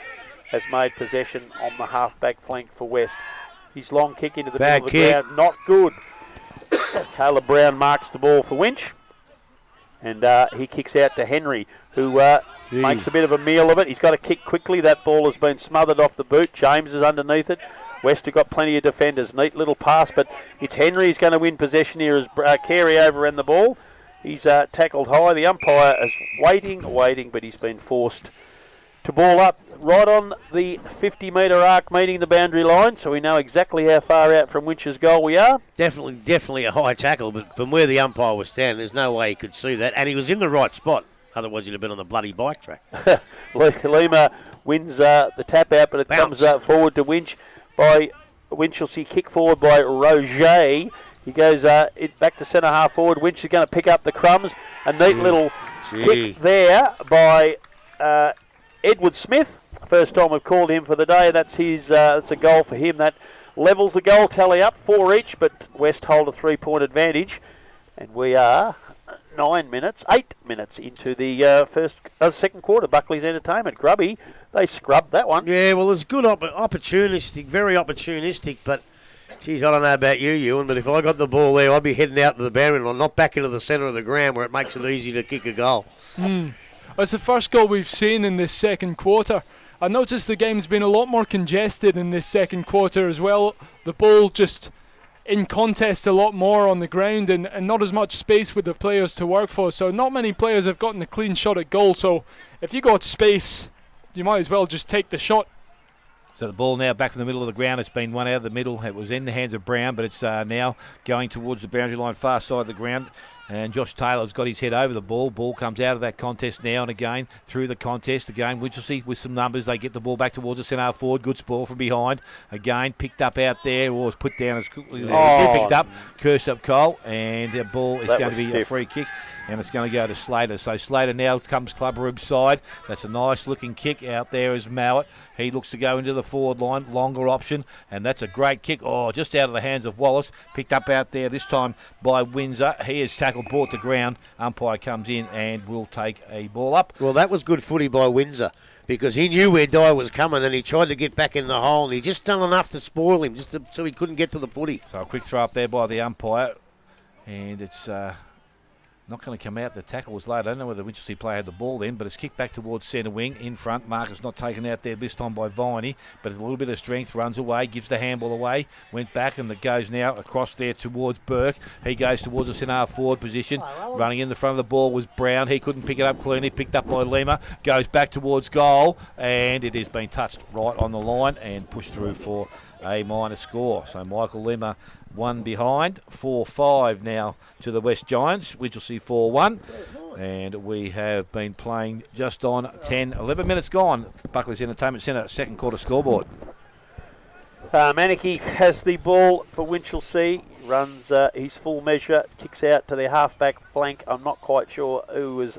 [SPEAKER 3] has made possession on the half-back flank for West. His long kick into the middle of the ground, not good. Caleb Brown marks the ball for Winch. And he kicks out to Henry, who makes a bit of a meal of it. He's got to kick quickly. That ball has been smothered off the boot. James is underneath it. West have got plenty of defenders. Neat little pass, but it's Henry who's going to win possession here as Carey overran the ball. He's tackled high. The umpire is waiting, but he's been forced to ball up right on the 50-metre arc, meeting the boundary line, so we know exactly how far out from Winch's goal we are.
[SPEAKER 2] Definitely a high tackle, but from where the umpire was standing, there's no way he could see that, and he was in the right spot. Otherwise, he'd have been on the bloody bike track.
[SPEAKER 3] Lima wins the tap out, but it comes forward to Winch by Winchelsea. Kick forward by Roger. He goes back to centre half forward. Winch is going to pick up the crumbs. A neat little kick there by Edward Smith. First time we've called him for the day. That's a goal for him. That levels the goal tally up, 4 each, but West hold a 3-point advantage. And we are 8 minutes into the second quarter. Buckley's Entertainment. Grubby, they scrubbed that one.
[SPEAKER 2] Yeah, well, it's good, opportunistic, very opportunistic, but geez, I don't know about you, Ewan, but if I got the ball there, I'd be heading out to the boundary line, not back into the centre of the ground where it makes it easy to kick a goal.
[SPEAKER 7] It's the first goal we've seen in this second quarter. I noticed the game's been a lot more congested in this second quarter as well. The ball just in contest a lot more on the ground and not as much space with the players to work for. So not many players have gotten a clean shot at goal. So if you got space, you might as well just take the shot.
[SPEAKER 6] So the ball now back in the middle of the ground. It's been one out of the middle. It was in the hands of Brown, but it's now going towards the boundary line, far side of the ground. And Josh Taylor's got his head over the ball. Ball comes out of that contest now and again. Through the contest again. Winchelsea with some numbers. They get the ball back towards the centre forward. Good ball from behind. Again, picked up out there. Or was put down as quickly. Picked up. Kersop Cole. And the ball is going to be a free kick. And it's going to go to Slater. So Slater now comes Club Rube side. That's a nice looking kick. Out there is Mowat. He looks to go into the forward line. Longer option. And that's a great kick. Oh, just out of the hands of Wallace. Picked up out there this time by Windsor. He is tackled, brought to ground. Umpire comes in and will take a ball up.
[SPEAKER 2] Well, that was good footy by Windsor because he knew where Dyer was coming and he tried to get back in the hole and he just done enough to spoil him so he couldn't get to the footy.
[SPEAKER 6] So a quick throw up there by the umpire. And it's not going to come out. The tackle was late. I don't know whether the Winchelsea player had the ball then, but it's kicked back towards centre wing in front. Marcus not taken out there this time by Viney, but a little bit of strength, runs away, gives the handball away, went back, and it goes now across there towards Burke. He goes towards the centre forward position. Running in the front of the ball was Brown. He couldn't pick it up cleanly. Picked up by Lima. Goes back towards goal, and it has been touched right on the line and pushed through for a minor score. So Michael Lima one behind, 4-5 now to the West Giants. Winchelsea 4-1. And we have been playing just on 11 minutes gone. Buckley's Entertainment Centre, second quarter scoreboard.
[SPEAKER 3] Manicky has the ball for Winchelsea. Runs his full measure, kicks out to their half-back flank. I'm not quite sure who was...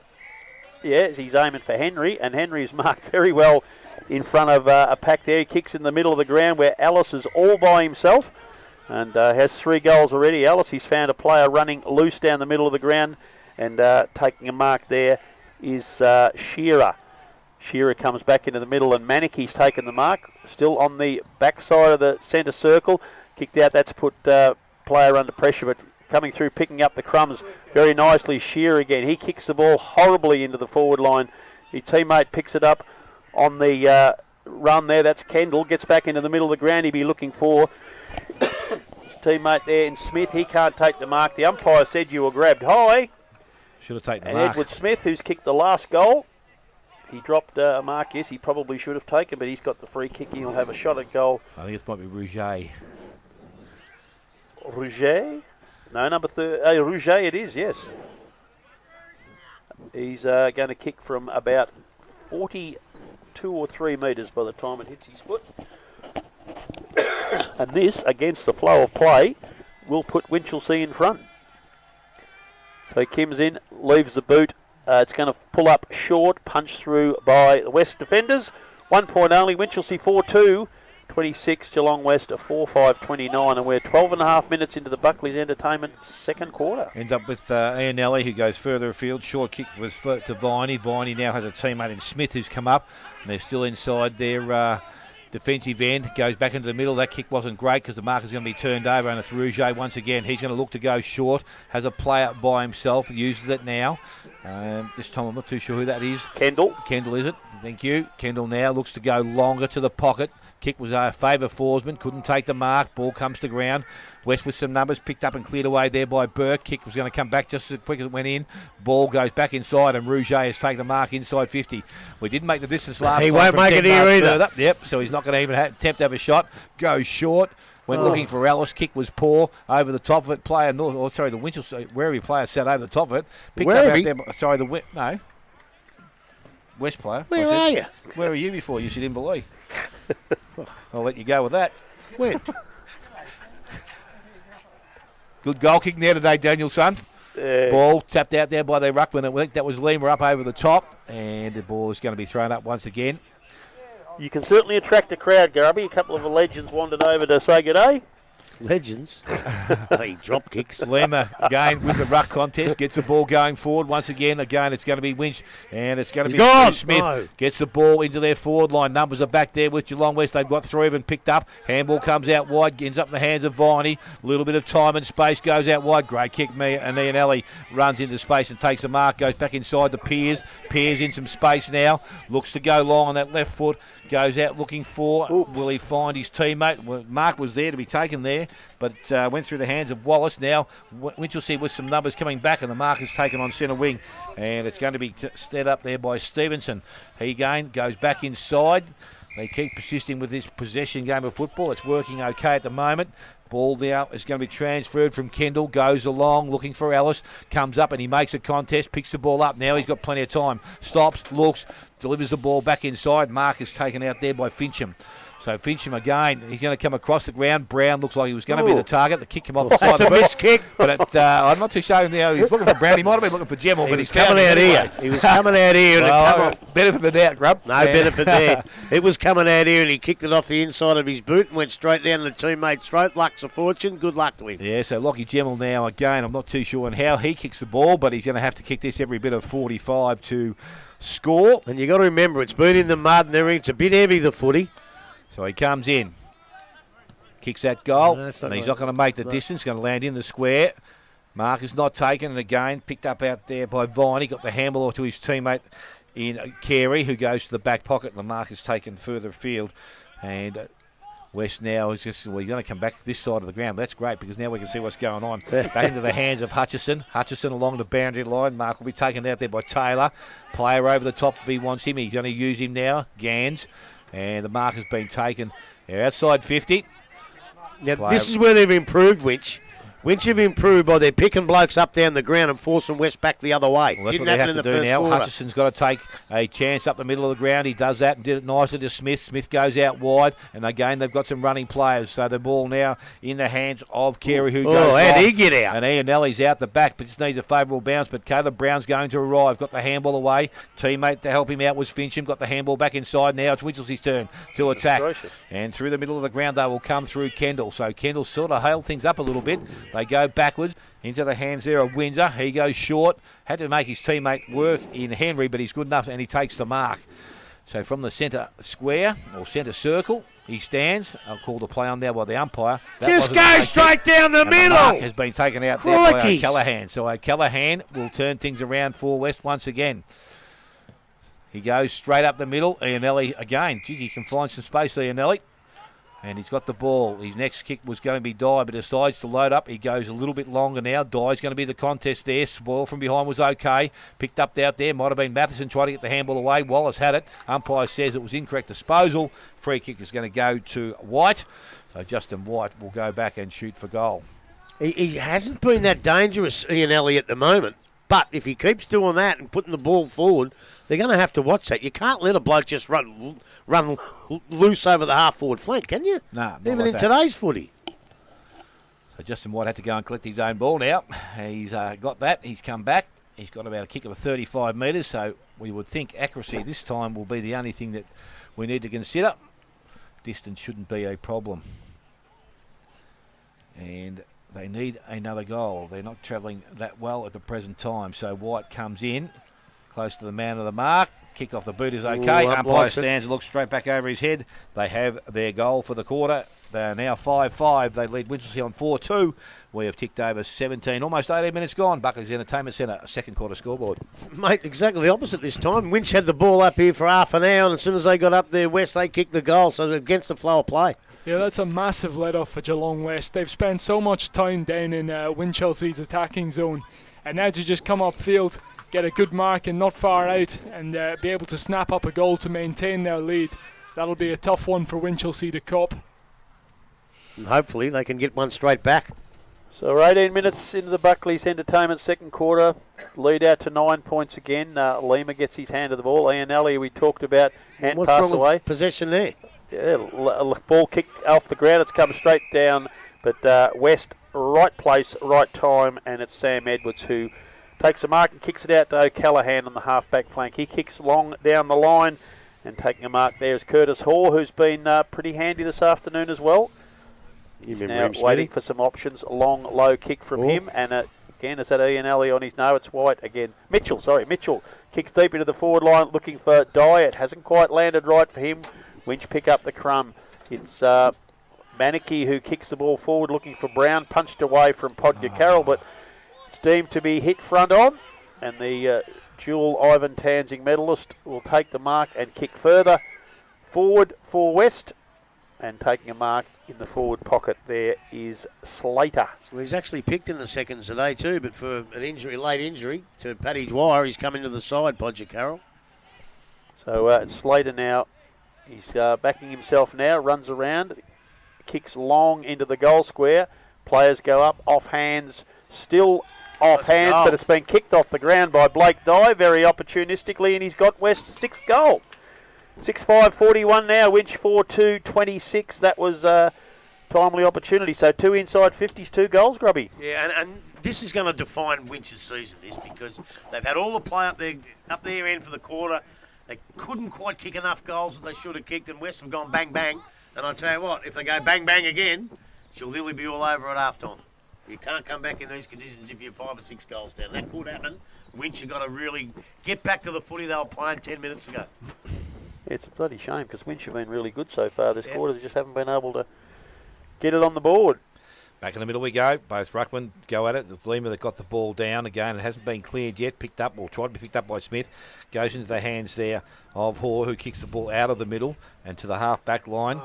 [SPEAKER 3] Yeah, he's aiming for Henry, and Henry is marked very well in front of a pack there. He kicks in the middle of the ground where Ellis is all by himself and has 3 goals already. Ellis, he's found a player running loose down the middle of the ground, and taking a mark there is Shearer. Shearer comes back into the middle, and Manicky's taken the mark. Still on the backside of the centre circle. Kicked out, that's put player under pressure, but coming through, picking up the crumbs very nicely. Shearer again. He kicks the ball horribly into the forward line. His teammate picks it up on the run there. That's Kendall. Gets back into the middle of the ground. He'd be looking for his teammate there in Smith. He can't take the mark. The umpire said you were grabbed high.
[SPEAKER 6] Should have taken the
[SPEAKER 3] and
[SPEAKER 6] mark.
[SPEAKER 3] Edward Smith, who's kicked the last goal, he dropped a mark. Yes, he probably should have taken, but he's got the free kick. He'll have a shot at goal.
[SPEAKER 6] I think it might be Rouget.
[SPEAKER 3] Rouget? No, number 3. Rouget it is, yes. He's going to kick from about 42 or 3 metres by the time it hits his foot. And this, against the flow of play, will put Winchelsea in front. So Kim's in, leaves the boot. It's going to pull up short, punch through by the West defenders. 1 point only, Winchelsea 4-2. 26, Geelong West a 4-5-29, and we're 12.5 minutes into the Buckley's Entertainment second quarter.
[SPEAKER 6] Ends up with Ian Nelly, who goes further afield. Short kick was to Viney. Viney now has a teammate in Smith who's come up, and they're still inside their defensive end. Goes back into the middle. That kick wasn't great because the marker's going to be turned over, and it's Rouget once again. He's going to look to go short. Has a player by himself. Uses it now. This time I'm not too sure who that is.
[SPEAKER 3] Kendall.
[SPEAKER 6] Kendall, is it? Thank you. Kendall now looks to go longer to the pocket. Kick was a favour Forsman. Couldn't take the mark. Ball comes to ground. West with some numbers. Picked up and cleared away there by Burke. Kick was going to come back just as quick as it went in. Ball goes back inside, and Rouget has taken the mark inside 50. We didn't make the distance last time.
[SPEAKER 2] He won't make it here either.
[SPEAKER 6] Further. Yep, so he's not going to even attempt to have a shot. Goes short. Went looking for Ellis. Kick was poor. Over the top of it. Player North. Oh, sorry, the Winchelsea Werribee player sat over the top of it. Picked up out there. Sorry, no. West player.
[SPEAKER 2] Where are you?
[SPEAKER 6] Where were you before? You said Inverleigh. I'll let you go with that.
[SPEAKER 2] When?
[SPEAKER 6] Good goal kicking there today, Danielson. Ball tapped out there by the ruckman. I think that was Lima up over the top, and the ball is going to be thrown up once again.
[SPEAKER 3] You can certainly attract a crowd, Garby. A couple of the legends wandered over to say good day.
[SPEAKER 2] Legends. He drop kicks.
[SPEAKER 6] Lima again with the ruck contest, gets the ball going forward once again. Again, it's going to be Winch, and it's going to be Smith.
[SPEAKER 2] No.
[SPEAKER 6] Gets the ball into their forward line. Numbers are back there with Geelong West. They've got 3 of them picked up. Handball comes out wide, ends up in the hands of Viney. A little bit of time and space, goes out wide. Great kick. And Ian Ellie runs into space and takes a mark. Goes back inside to Piers. Piers in some space now. Looks to go long on that left foot. Goes out looking for. Ooh. Will he find his teammate? Well, Mark was there to be taken there, but went through the hands of Wallace. Now Winchelsea with some numbers coming back, and the mark is taken on centre wing, and it's going to be set up there by Stevenson. He again goes back inside. They keep persisting with this possession game of football. It's working okay at the moment. Ball now is going to be transferred from Kendall. Goes along looking for Ellis. Comes up and he makes a contest. Picks the ball up. Now he's got plenty of time. Stops, looks, delivers the ball back inside. Mark is taken out there by Fincham. So Fincham again, he's going to come across the ground. Brown looks like he was going to be the target. The kick him off the side.
[SPEAKER 2] That's a missed kick.
[SPEAKER 6] But I'm not too sure now. He's looking for Brown. He might have been looking for Gemmell, but he's
[SPEAKER 2] coming out here. He was coming out here.
[SPEAKER 6] Well, benefit of the doubt, Grub.
[SPEAKER 2] No benefit there. It was coming out here, and he kicked it off the inside of his boot and went straight down the teammate's throat. Luck's a fortune. Good luck to him.
[SPEAKER 6] Yeah, so Lockie Gemmell now again. I'm not too sure on how he kicks the ball, but he's going to have to kick this every bit of 45 to score.
[SPEAKER 2] And you got to remember, it's been in the mud and everything. It's a bit heavy, the footy.
[SPEAKER 6] So he comes in, kicks that goal,
[SPEAKER 2] No,
[SPEAKER 6] and he's not going to make the distance, going to land in the square. Mark is not taken, and again, picked up out there by Viney, got the handball to his teammate in Carey, who goes to the back pocket, and the mark is taken further afield. And West now is just, well, he's going to come back this side of the ground. That's great, because now we can see what's going on. Back into the hands of Hutchison. Hutchison along the boundary line. Mark will be taken out there by Taylor. Player over the top if he wants him. He's going to use him now. Gans. And the mark has been taken outside 50.
[SPEAKER 2] Now, this is where they've improved, Winch. Winch have improved by their picking blokes up down the ground and forcing West back the other way.
[SPEAKER 6] Well, that's
[SPEAKER 2] Didn't
[SPEAKER 6] what they
[SPEAKER 2] happen
[SPEAKER 6] have to
[SPEAKER 2] in the
[SPEAKER 6] do
[SPEAKER 2] first
[SPEAKER 6] now.
[SPEAKER 2] quarter.
[SPEAKER 6] Hutchison's got to take a chance up the middle of the ground. He does that and did it nicely to Smith. Smith goes out wide, and again they've got some running players. So the ball now in the hands of Carey, who goes
[SPEAKER 2] how'd
[SPEAKER 6] long.
[SPEAKER 2] he get out?
[SPEAKER 6] And Ian Nelly's out the back, but just needs a favourable bounce. But Caleb Brown's going to arrive. Got the handball away. Teammate to help him out was Fincham. Got the handball back inside. Now it's Winchelsea's turn to attack.
[SPEAKER 3] Gracious.
[SPEAKER 6] And through the middle of the ground they will come through Kendall. So Kendall sort of held things up a little bit. They go backwards into the hands there of Windsor. He goes short. Had to make his teammate work in Henry, but he's good enough and he takes the mark. So from the centre square or centre circle, he stands. I'll call the play on there by the umpire. That
[SPEAKER 2] Just
[SPEAKER 6] wasn't
[SPEAKER 2] go
[SPEAKER 6] a kick.
[SPEAKER 2] straight down the
[SPEAKER 6] And
[SPEAKER 2] middle.
[SPEAKER 6] The mark has been taken out there by
[SPEAKER 2] Crikeys.
[SPEAKER 6] O'Callaghan. So O'Callaghan will turn things around for West once again. He goes straight up the middle. Ianelli again. Geez, he can find some space, Ianelli. And he's got the ball. His next kick was going to be Dye, but decides to load up. He goes a little bit longer now. Dye's going to be the contest there. Spoil from behind was okay. Picked up out there. Might have been Matheson trying to get the handball away. Wallace had it. Umpire says it was incorrect disposal. Free kick is going to go to White. So Justin White will go back and shoot for goal.
[SPEAKER 2] He hasn't been that dangerous, Ian Elliott, at the moment. But if he keeps doing that and putting the ball forward, they're going to have to watch that. You can't let a bloke just run loose over the half-forward flank, can you?
[SPEAKER 6] No, not
[SPEAKER 2] Even
[SPEAKER 6] like
[SPEAKER 2] in
[SPEAKER 6] that.
[SPEAKER 2] today's footy.
[SPEAKER 6] So Justin White had to go and collect his own ball now. He's got that. He's come back. He's got about a kick of 35 metres, so we would think accuracy this time will be the only thing that we need to consider. Distance shouldn't be a problem. And they need another goal. They're not travelling that well at the present time. So White comes in, close to the man of the mark. Kick off the boot is okay.
[SPEAKER 2] Ooh,
[SPEAKER 6] Umpire
[SPEAKER 2] likes it.
[SPEAKER 6] stands and looks straight back over his head. They have their goal for the quarter. They are now 5-5. They lead Winchelsea on 4-2. We have ticked over 17, almost 18 minutes gone. Buckley's Entertainment Centre, second quarter scoreboard.
[SPEAKER 2] Mate, exactly the opposite this time. Winch had the ball up here for half an hour, and as soon as they got up there, West, they kicked the goal, so they're against the flow of play.
[SPEAKER 7] Yeah, that's a massive let-off for Geelong West. They've spent so much time down in Winchelsea's attacking zone, and now to just come upfield, get a good mark and not far out, and be able to snap up a goal to maintain their lead. That'll be a tough one for Winchelsea to cop.
[SPEAKER 2] And hopefully they can get one straight back.
[SPEAKER 3] So we're 18 minutes into the Buckley's Entertainment second quarter. Lead out to 9 points again. Lima gets his hand to the ball. Ian Alley, we talked about, hand
[SPEAKER 2] What's
[SPEAKER 3] pass
[SPEAKER 2] wrong
[SPEAKER 3] away.
[SPEAKER 2] with possession there?
[SPEAKER 3] Yeah, ball kicked off the ground. It's come straight down. But West, right place, right time. And it's Sam Edwards who takes a mark and kicks it out to O'Callaghan on the half-back flank. He kicks long down the line. And taking a mark there is Curtis Hoare, who's been pretty handy this afternoon as well.
[SPEAKER 2] You
[SPEAKER 3] He's
[SPEAKER 2] remember
[SPEAKER 3] now
[SPEAKER 2] him,
[SPEAKER 3] waiting
[SPEAKER 2] Smitty?
[SPEAKER 3] for some options. A long, low kick from him. And again, is that Ian Alley on his? No, it's White again. Mitchell kicks deep into the forward line looking for Dye. It hasn't quite landed right for him. Winch pick up the crumb. It's Manicky who kicks the ball forward looking for Brown. Punched away from Podger Carroll, but it's deemed to be hit front on. And the dual Ivan Tansing medalist will take the mark and kick further forward for West. And taking a mark in the forward pocket there is Slater.
[SPEAKER 2] Well, he's actually picked in the seconds today too, but for an injury, late injury to Paddy Dwyer, he's come into the side, Podger Carroll.
[SPEAKER 3] So it's Slater now. He's backing himself now, runs around, kicks long into the goal square. Players go up, off hands, still off
[SPEAKER 2] That's a
[SPEAKER 3] hands,
[SPEAKER 2] goal.
[SPEAKER 3] but it's been kicked off the ground by Blake Dye very opportunistically, and he's got West's sixth goal. 6-5-41 now, Winch 4-2-26. That was timely opportunity. So 2 inside 50s, 2 goals, Grubby.
[SPEAKER 2] Yeah, and this is going to define Winch's season, this, because they've had all the play up their end for the quarter. They couldn't quite kick enough goals that they should have kicked, and West have gone bang, bang. And I tell you what, if they go bang, bang again, she'll nearly be all over at half-time. You can't come back in these conditions if you're 5 or 6 goals down. That could happen. Winch have got to really get back to the footy they were playing 10 minutes ago.
[SPEAKER 3] It's a bloody shame because Winch have been really good so far this quarter. They just haven't been able to get it on the board.
[SPEAKER 6] Back in the middle we go. Both ruckmen go at it. The Lima that got the ball down again. It hasn't been cleared yet. Picked up, or tried to be picked up by Smith. Goes into the hands there of Hoare, who kicks the ball out of the middle and to the half-back line.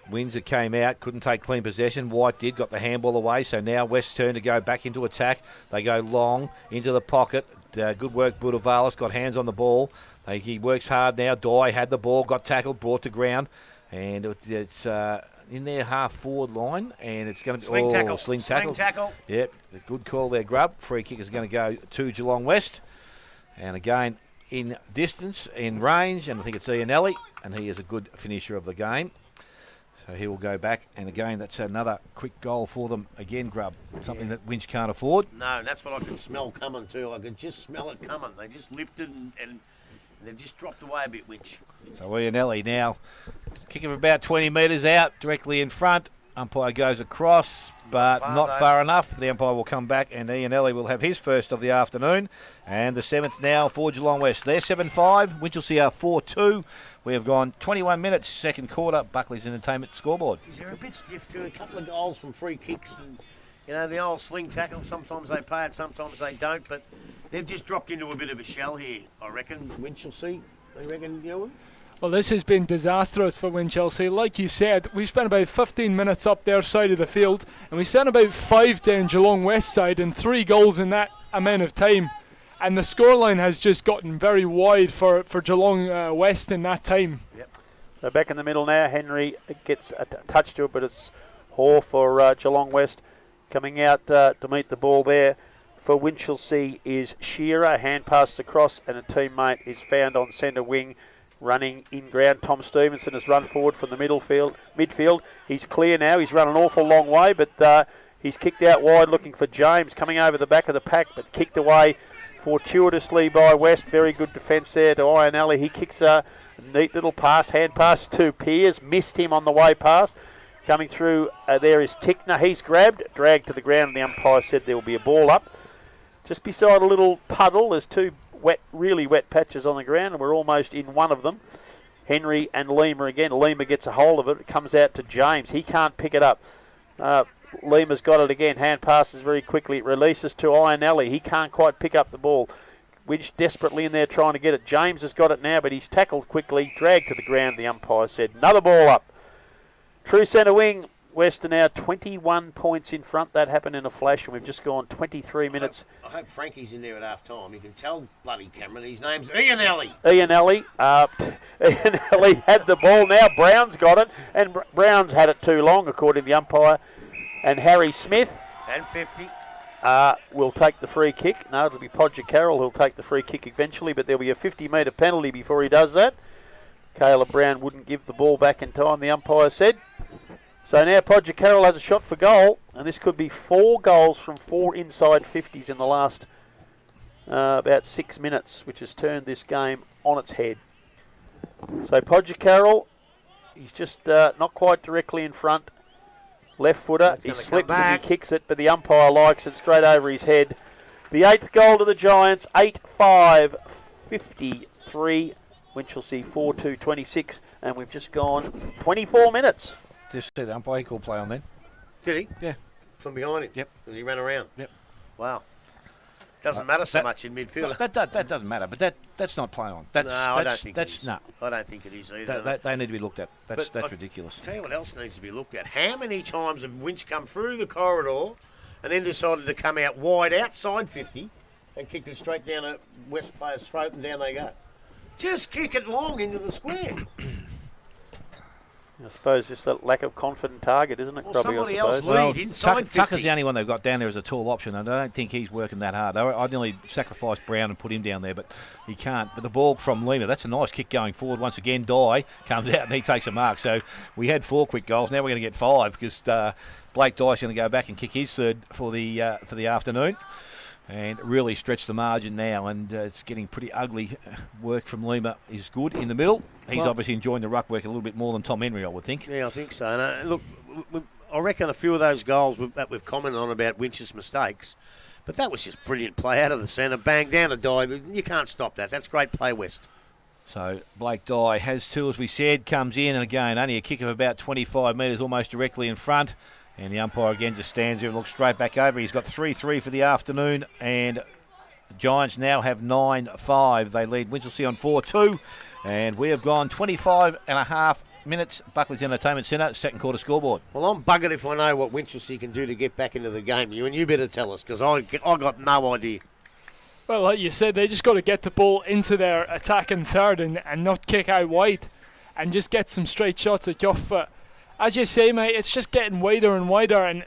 [SPEAKER 6] Windsor came out, couldn't take clean possession. White did, got the handball away. So now West's turn to go back into attack. They go long into the pocket. Good work, Budavalis got hands on the ball. He works hard now. Dye had the ball, got tackled, brought to ground. And it's in their half forward line, and it's going to be
[SPEAKER 2] Sling tackle.
[SPEAKER 6] Sling tackle. Yep, a good call there, Grub. Free kick is going to go to Geelong West, and again in distance, in range, and I think it's Ian Ellie, and he is a good finisher of the game. So he will go back, and again, that's another quick goal for them. Again, Grub, something that Winch can't afford.
[SPEAKER 2] No, that's what I could smell coming too. I could just smell it coming. They just lifted and they've just dropped away a bit, Winch.
[SPEAKER 6] So Ian Ellie now, kick of about 20 metres out, directly in front. Umpire goes across, but not far enough. The umpire will come back, and Ian Ellie will have his first of the afternoon. And the 7th now for Geelong West. They're 7-5. Winchelsea are 4-2. We have gone 21 minutes, second quarter. Buckley's Entertainment scoreboard.
[SPEAKER 2] They're a bit stiff too. A couple of goals from free kicks, and the old sling tackle. Sometimes they pay it, sometimes they don't. But they've just dropped into a bit of a shell here, I reckon. Winchelsea, I reckon,
[SPEAKER 7] Well, this has been disastrous for Winchelsea. Like you said, we spent about 15 minutes up their side of the field, and we sent about 5 down Geelong West side, and 3 goals in that amount of time. And the scoreline has just gotten very wide for Geelong West in that time.
[SPEAKER 3] Yep. So back in the middle now, Henry gets a touch to it, but it's Hoare for Geelong West. Coming out to meet the ball there for Winchelsea is Shearer. Hand pass across, and a teammate is found on centre wing. Running in ground, Tom Stevenson has run forward from the midfield. He's clear now. He's run an awful long way, but he's kicked out wide looking for James, coming over the back of the pack, but kicked away fortuitously by West. Very good defence there to Ian Alley. He kicks a neat little pass, hand pass to Piers. Missed him on the way past. Coming through there is Tickner. He's grabbed, dragged to the ground, and the umpire said there will be a ball up. Just beside a little puddle, there's 2 really wet patches on the ground, and we're almost in one of them. Henry and Lima again. Lima gets a hold of it. It comes out to James. He can't pick it up. Lima's got it again. Hand passes very quickly. It releases to Ian Alley. He can't quite pick up the ball. Winch desperately in there trying to get it. James has got it now, but he's tackled quickly. Dragged to the ground. The umpire said another ball up. True centre wing. West are now 21 points in front. That happened in a flash, and we've just gone 23 minutes.
[SPEAKER 2] I hope Frankie's in there at half time. You can tell bloody Cameron his name's Ian Ellie.
[SPEAKER 3] Ian Ellie. Ian Ellie had the ball now. Brown's got it, and Brown's had it too long, according to the umpire. And Harry Smith.
[SPEAKER 2] And 50.
[SPEAKER 3] Will take the free kick. No, it'll be Podger Carroll who'll take the free kick eventually, but there'll be a 50-metre penalty before he does that. Caleb Brown wouldn't give the ball back in time, the umpire said. So now Podger Carroll has a shot for goal, and this could be 4 goals from 4 inside 50s in the last about 6 minutes, which has turned this game on its head. So Podger Carroll, he's just not quite directly in front. Left footer, he slips and he kicks it, but the umpire likes it straight over his head. The 8th goal to the Giants, 8-5, 53. Winchelsea 4-2, 26, and we've just gone 24 minutes.
[SPEAKER 6] Just see the umpire, he called play on then.
[SPEAKER 2] Did he?
[SPEAKER 6] Yeah.
[SPEAKER 2] From behind him?
[SPEAKER 6] Yep.
[SPEAKER 2] Because he ran around?
[SPEAKER 6] Yep.
[SPEAKER 2] Wow. Doesn't matter so much in midfield.
[SPEAKER 6] That doesn't matter, but that's not play on.
[SPEAKER 2] No, I don't think it is.
[SPEAKER 6] No.
[SPEAKER 2] I don't think it is either.
[SPEAKER 6] They need to be looked at. That's
[SPEAKER 2] But
[SPEAKER 6] ridiculous.
[SPEAKER 2] Tell you what else needs to be looked at. How many times have Winch come through the corridor and then decided to come out wide outside 50 and kicked it straight down a West player's throat, and down they go? Just kick it long into the square.
[SPEAKER 3] I suppose just a lack of confident target, isn't it?
[SPEAKER 2] Well,
[SPEAKER 3] Probably,
[SPEAKER 2] somebody else lead inside 50.
[SPEAKER 6] Tucker's the only one they've got down there as a tall option, and I don't think he's working that hard. I'd nearly sacrifice Brown and put him down there, but he can't. But the ball from Lima, that's a nice kick going forward. Once again, Dye comes out and he takes a mark. So we had 4 quick goals. Now we're going to get 5 because Blake Dye's going to go back and kick his third for the afternoon. And really stretch the margin now, and it's getting pretty ugly. Work from Lima is good in the middle. He's obviously enjoying the ruck work a little bit more than Tom Henry, I would think.
[SPEAKER 2] Yeah, I think so. And look, I reckon a few of those goals that we've commented on about Winch's mistakes, but that was just brilliant play out of the centre, bang down a dive. You can't stop that. That's great play, West.
[SPEAKER 6] So Blake Dye has 2, as we said, comes in, and again, only a kick of about 25 metres, almost directly in front. And the umpire again just stands there and looks straight back over. He's got 3-3 for the afternoon, and the Giants now have 9-5. They lead Winchelsea on 4-2, and we have gone 25 and a half minutes. Buckley's Entertainment Centre, second quarter scoreboard.
[SPEAKER 2] Well, I'm buggered if I know what Winchelsea can do to get back into the game. You better tell us, because I got no idea.
[SPEAKER 7] Well, like you said, they just got to get the ball into their attacking third and not kick out wide, and just get some straight shots at your foot. as you say, mate, it's just getting wider and wider, and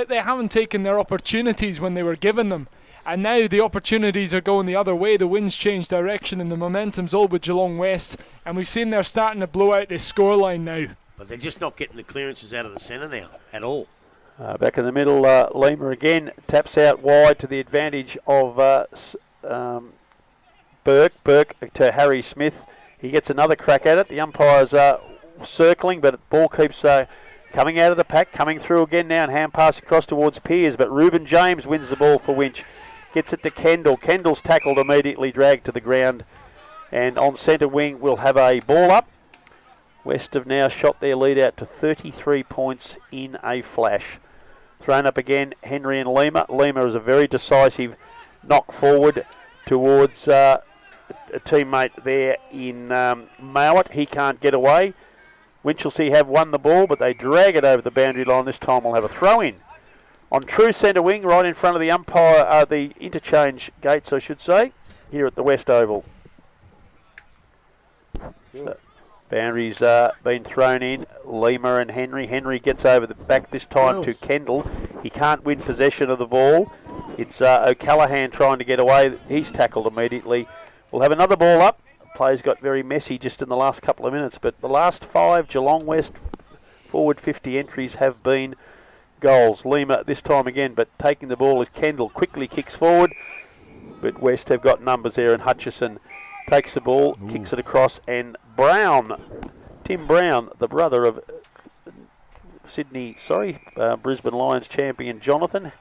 [SPEAKER 7] they haven't taken their opportunities when they were given them. And now the opportunities are going the other way. The wind's changed direction and the momentum's all with Geelong West. And we've seen they're starting to blow out this scoreline now.
[SPEAKER 2] But they're just not getting the clearances out of the centre now at all.
[SPEAKER 3] Back in the middle, Lima again taps out wide to the advantage of Burke. Burke to Harry Smith. He gets another crack at it. The umpire's circling, but the ball keeps coming out of the pack, coming through again now, and hand pass across towards Pears. But Reuben James wins the ball for Winch. Gets it to Kendall. Kendall's tackled immediately, dragged to the ground. And on centre wing, we'll have a ball up. West have now shot their lead out to 33 points in a flash. Thrown up again, Henry and Lima. Lima is a very decisive knock forward towards a teammate there in Mowat. He can't get away. Winchelsea have won the ball, but they drag it over the boundary line. This time we'll have a throw-in. On true centre wing, right in front of the umpire, the interchange gates, I should say, here at the West Oval. So, boundaries been thrown in. Lima and Henry. Henry gets over the back this time to Kendall. He can't win possession of the ball. It's O'Callaghan trying to get away. He's tackled immediately. We'll have another ball up. Play's got very messy just in the last couple of minutes, but the last 5 Geelong West forward 50 entries have been goals. Lima this time again, but taking the ball as Kendall quickly kicks forward. But West have got numbers there, and Hutchison takes the ball, kicks it across, and Brown, Tim Brown, the brother of Brisbane Lions champion Jonathan,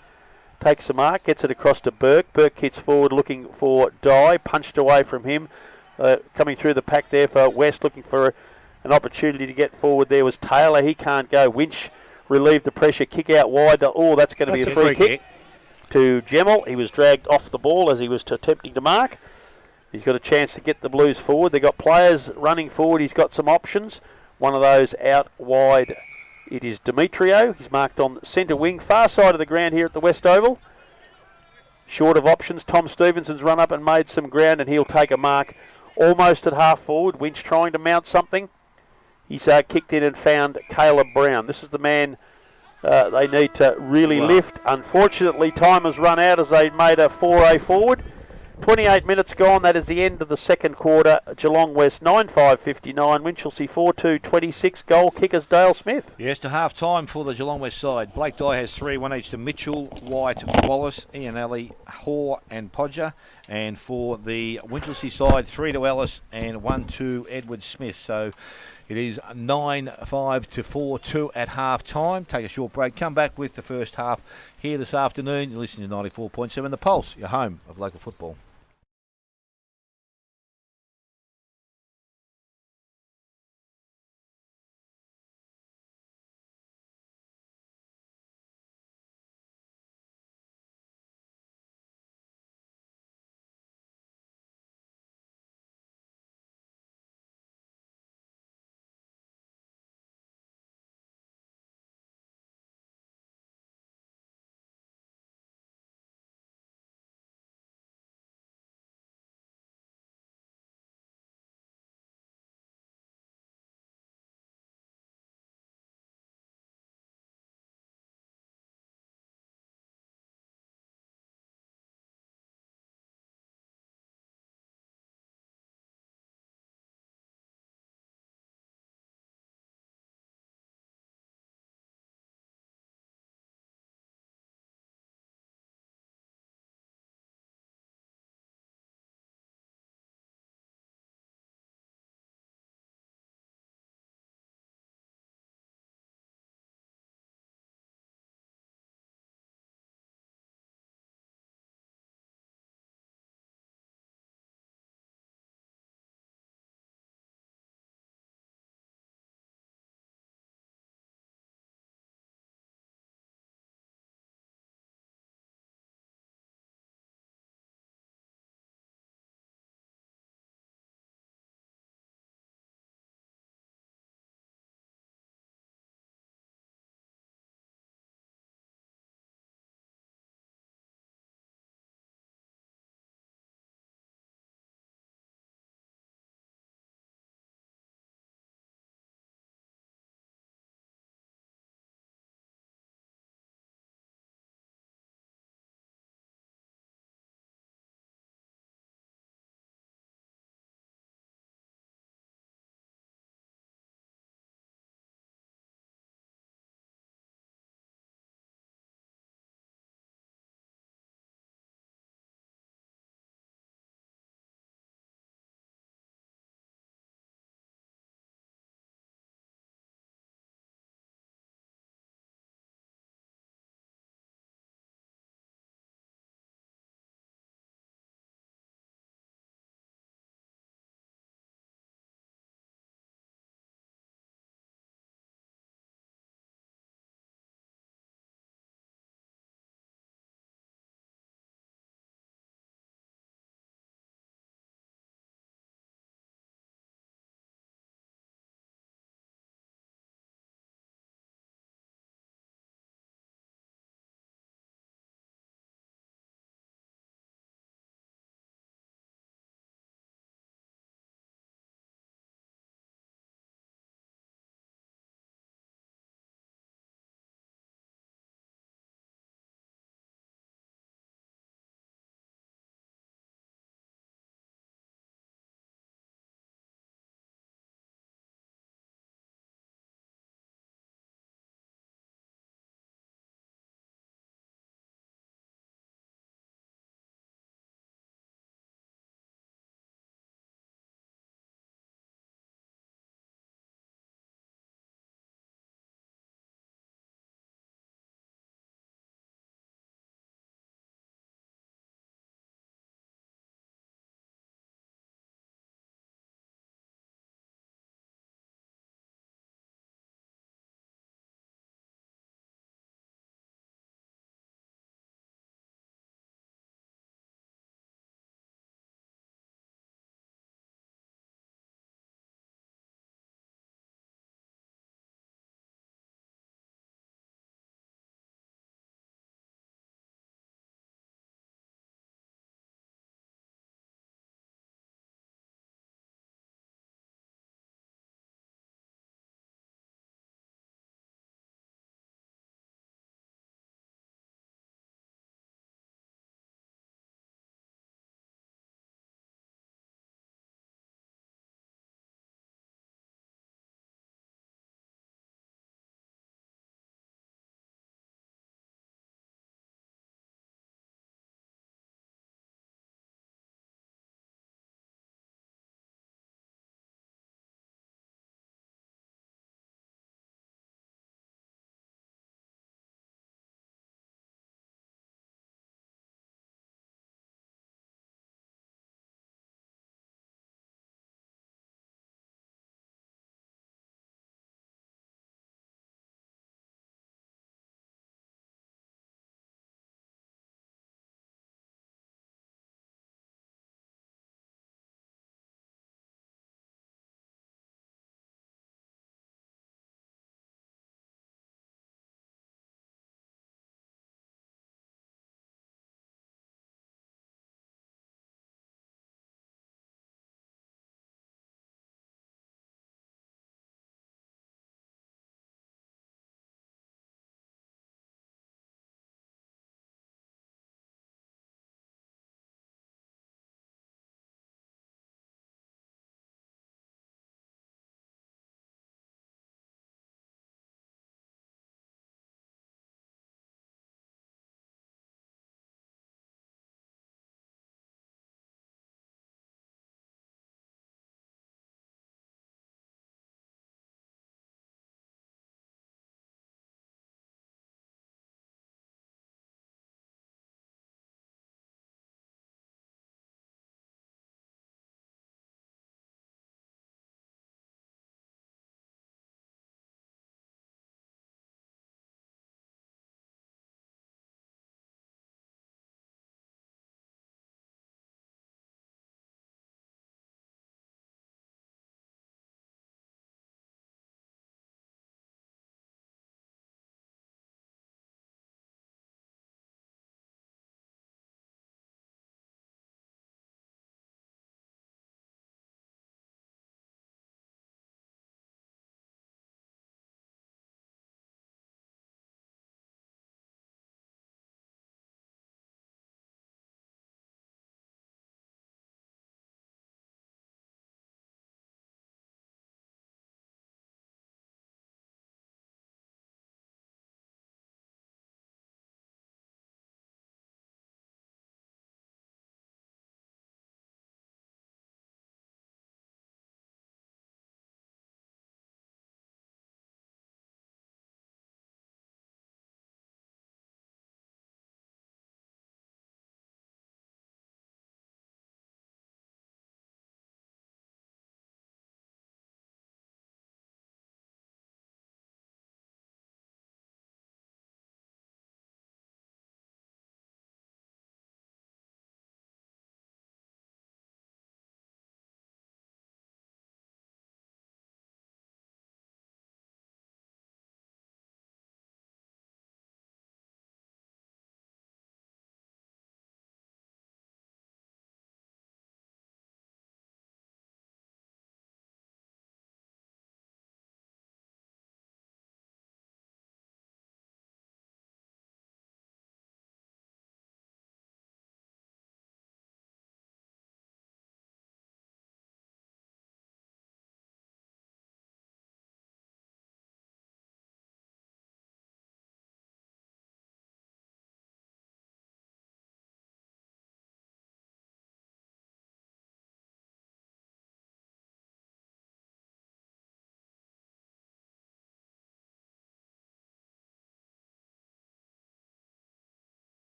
[SPEAKER 3] takes the mark, gets it across to Burke. Burke hits forward looking for Dye, punched away from him. Coming through the pack there for West, looking for an opportunity to get forward there was Taylor. He can't go. Winch relieved the pressure, kick out wide. That's going to be a free kick to Gemmell. He was dragged off the ball as he was attempting to mark. He's got a chance to get the Blues forward. They've got players running forward. He's got some options. One of those out wide. It is Demetrio. He's marked on centre wing, far side of the ground here at the West Oval. Short of options. Tom Stevenson's run up and made some ground, and he'll take a mark almost at half forward. Winch trying to mount something. He's kicked in and found Caleb Brown. This is the man they need to really lift. Unfortunately, time has run out as they made a foray forward. 28 minutes gone. That is the end of the second quarter. Geelong West 9-5-59. Winchelsea 4-2-26. Goal kickers Dale Smith.
[SPEAKER 6] Yes, to half time for the Geelong West side. Blake Dye has 3, 1 each to Mitchell, White, Wallace, Ian Alley, Hoare and Podger. And for the Winchelsea side, 3 to Ellis and 1 to Edward Smith. So it is 9-5 to 4-2 at half time. Take a short break. Come back with the first half here this afternoon. You're listening to 94.7 The Pulse, your home of local football.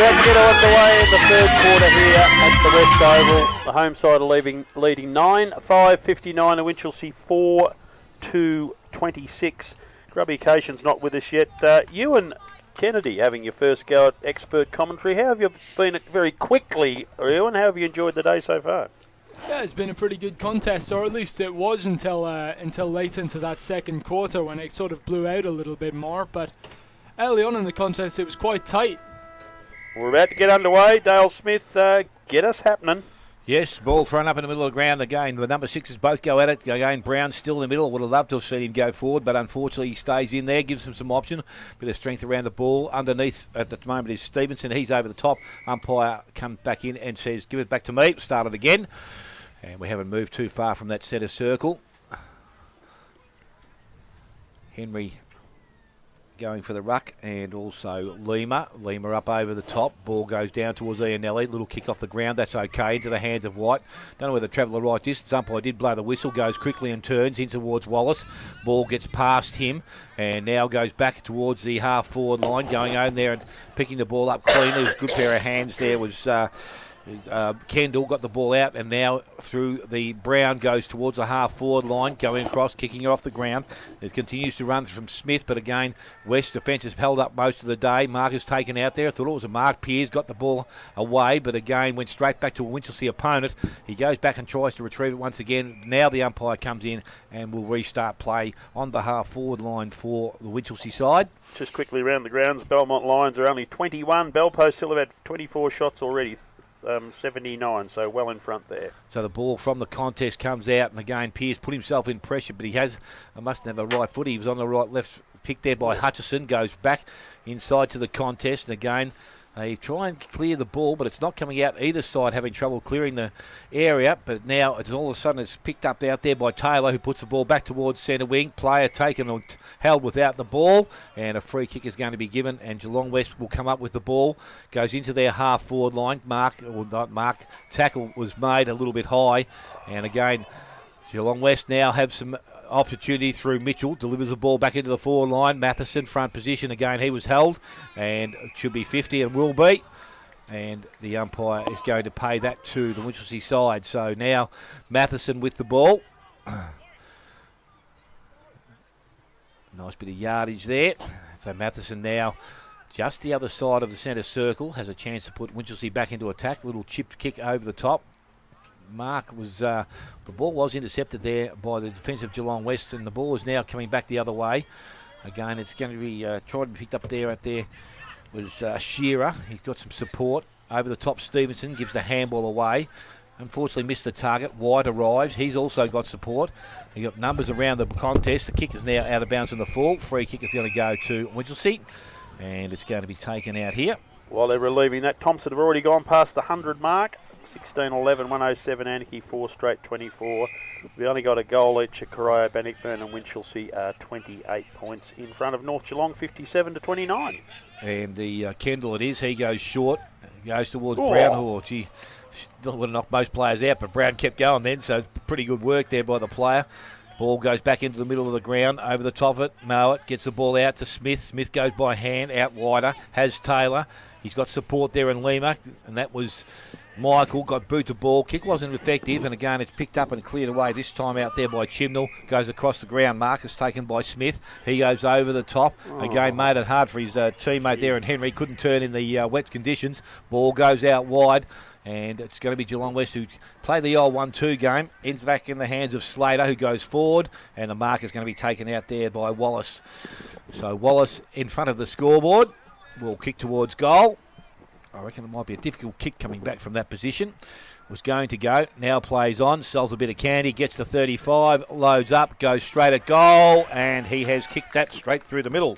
[SPEAKER 3] about to get underway in the third quarter here at the West Oval. The home side are leading 9-5-59 to Winchelsea 4-2-26. Grubby Occasion's not with us yet. Ewan Kennedy having your first go at expert commentary. How have you been very quickly, Ewan? How have you enjoyed the day so far?
[SPEAKER 7] Yeah, it's been a pretty good contest, or at least it was until late into that second quarter when it sort of blew out a little bit more. But early on in the contest, it was quite tight.
[SPEAKER 3] We're about to get underway. Dale Smith, get us happening.
[SPEAKER 6] Yes, ball thrown up in the middle of the ground again. The number sixes both go at it. Again, Brown still in the middle. Would have loved to have seen him go forward, but unfortunately he stays in there, gives him some option. Bit of strength around the ball. Underneath at the moment is Stevenson. He's over the top. Umpire comes back in and says, give it back to me. Start it again. And we haven't moved too far from that centre circle. Henry going for the ruck, and also Lima up over the top. Ball goes down towards Ianelli. Little kick off the ground, that's okay, into the hands of White. Don't know whether travel the right distance. Umpire did blow the whistle, goes quickly and turns in towards Wallace. Ball gets past him and now goes back towards the half forward line, going over there and picking the ball up cleanly. It was a good pair of hands there. Was Kendall got the ball out, and now through the Brown goes towards the half forward line, going across, kicking it off the ground. It continues to run from Smith, but again, West defence has held up most of the day. Mark is taken out there. I thought it was a mark. Pearce got the ball away, but again went straight back to a Winchelsea opponent. He goes back and tries to retrieve it once again. Now the umpire comes in and will restart play on the half forward line for the Winchelsea side.
[SPEAKER 3] Just quickly around the grounds, Belmont Lions are only 21. Bellpost still have had 24 shots already. 79, so well in front there.
[SPEAKER 6] So the ball from the contest comes out, and again Pearce put himself in pressure, but he must have a right foot. He was on the right left pick there by Hutchison, goes back inside to the contest, and again they try and clear the ball, but it's not coming out either side, having trouble clearing the area. But now it's all of a sudden it's picked up out there by Taylor, who puts the ball back towards centre wing. Player taken or held without the ball, and a free kick is going to be given, and Geelong West will come up with the ball. Goes into their half forward line. Tackle was made a little bit high, and again Geelong West now have some opportunity through Mitchell, delivers the ball back into the forward line. Matheson, front position, again he was held, and it should be 50 and will be, and the umpire is going to pay that to the Winchelsea side. So now Matheson with the ball. Nice bit of yardage there. So Matheson now just the other side of the centre circle, has a chance to put Winchelsea back into attack. Little chipped kick over the top. Mark was the ball was intercepted there by the defence of Geelong West, and the ball is now coming back the other way. Again, it's going to be tried to be picked up there. Right there was Shearer. He's got some support over the top. Stevenson gives the handball away. Unfortunately missed the target. White arrives. He's also got support. He got numbers around the contest. The kick is now out of bounds on the full. Free kick is going to go to Winchelsea, and it's going to be taken out here.
[SPEAKER 3] While they're relieving that, Thompson have already gone past the 100 mark. 16-11, 107, Anarchy 4 straight 24. We only got a goal each at Corio, Bannockburn and Winchelsea 28 points in front of North Geelong 57-29.
[SPEAKER 6] And the Kendall it is, he goes short, goes towards Brown. Oh, gee, would have knocked most players out, but Brown kept going then, so pretty good work there by the player. Ball goes back into the middle of the ground, over the top of it. Mowat gets the ball out to Smith. Smith goes by hand, out wider, has Taylor. He's got support there in Lima, and that was Michael, got boot the ball. Kick wasn't effective, and again it's picked up and cleared away, this time out there by Chibnall. Goes across the ground. Marcus taken by Smith. He goes over the top. Again, made it hard for his teammate there, and Henry couldn't turn in the wet conditions. Ball goes out wide, and it's going to be Geelong West who play the old 1-2 game. Ends back in the hands of Slater, who goes forward, and the mark is going to be taken out there by Wallace. So Wallace in front of the scoreboard will kick towards goal. I reckon it might be a difficult kick coming back from that position. Was going to go. Now plays on. Sells a bit of candy. Gets to 35. Loads up. Goes straight at goal. And he has kicked that straight through the middle.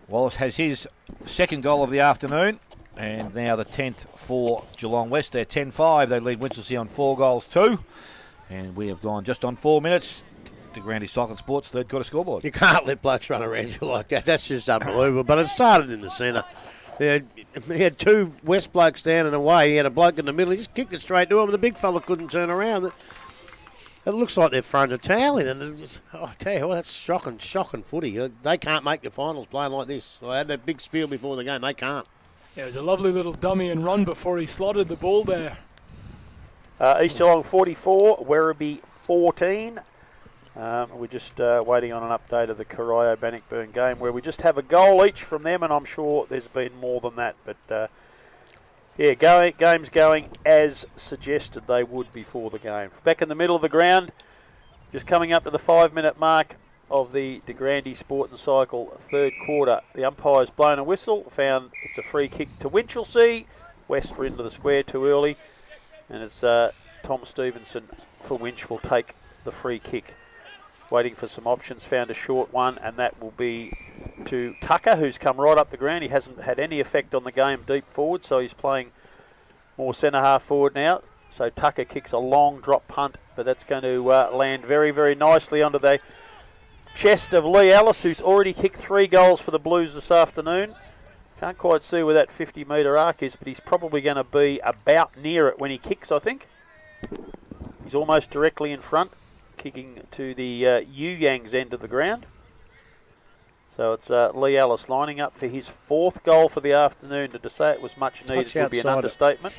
[SPEAKER 6] Wallace has his second goal of the afternoon. And now the 10th for Geelong West. They're 10-5. They lead Winchelsea on 4-2. And we have gone just on 4 minutes. To Grandy Cycling Sports third quarter scoreboard.
[SPEAKER 2] You can't let blokes run around you like that. That's just unbelievable. But it started in the centre. He had two West blokes standing away. He had a bloke in the middle. He just kicked it straight to him, and the big fella couldn't turn around. It looks like they've thrown a towel in. And I tell you what, that's shocking footy. They can't make the finals playing like this. I had that big spiel before the game. They can't.
[SPEAKER 7] Yeah, it was a lovely little dummy and run before he slotted the ball there.
[SPEAKER 3] East Geelong 44, Werribee 14. We're just waiting on an update of the Corio-Bannockburn game where we just have a goal each from them, and I'm sure there's been more than that. But game's going as suggested they would before the game. Back in the middle of the ground, just coming up to the 5-minute mark of the De Grande Sport and Cycle third quarter. The umpire's blown a whistle, found it's a free kick to Winchelsea. West were into the square too early, and it's Tom Stevenson for Winch will take the free kick. Waiting for some options, found a short one, and that will be to Tucker, who's come right up the ground. He hasn't had any effect on the game deep forward, so he's playing more centre-half forward now. So Tucker kicks a long drop punt, but that's going to land very, very nicely onto the chest of Lee Ellis, who's already kicked 3 goals for the Blues this afternoon. Can't quite see where that 50-metre arc is, but he's probably going to be about near it when he kicks, I think. He's almost directly in front, kicking to the Yu Yang's end of the ground. So it's Lee Ellis lining up for his 4th goal for the afternoon. To say it was much needed would be an understatement.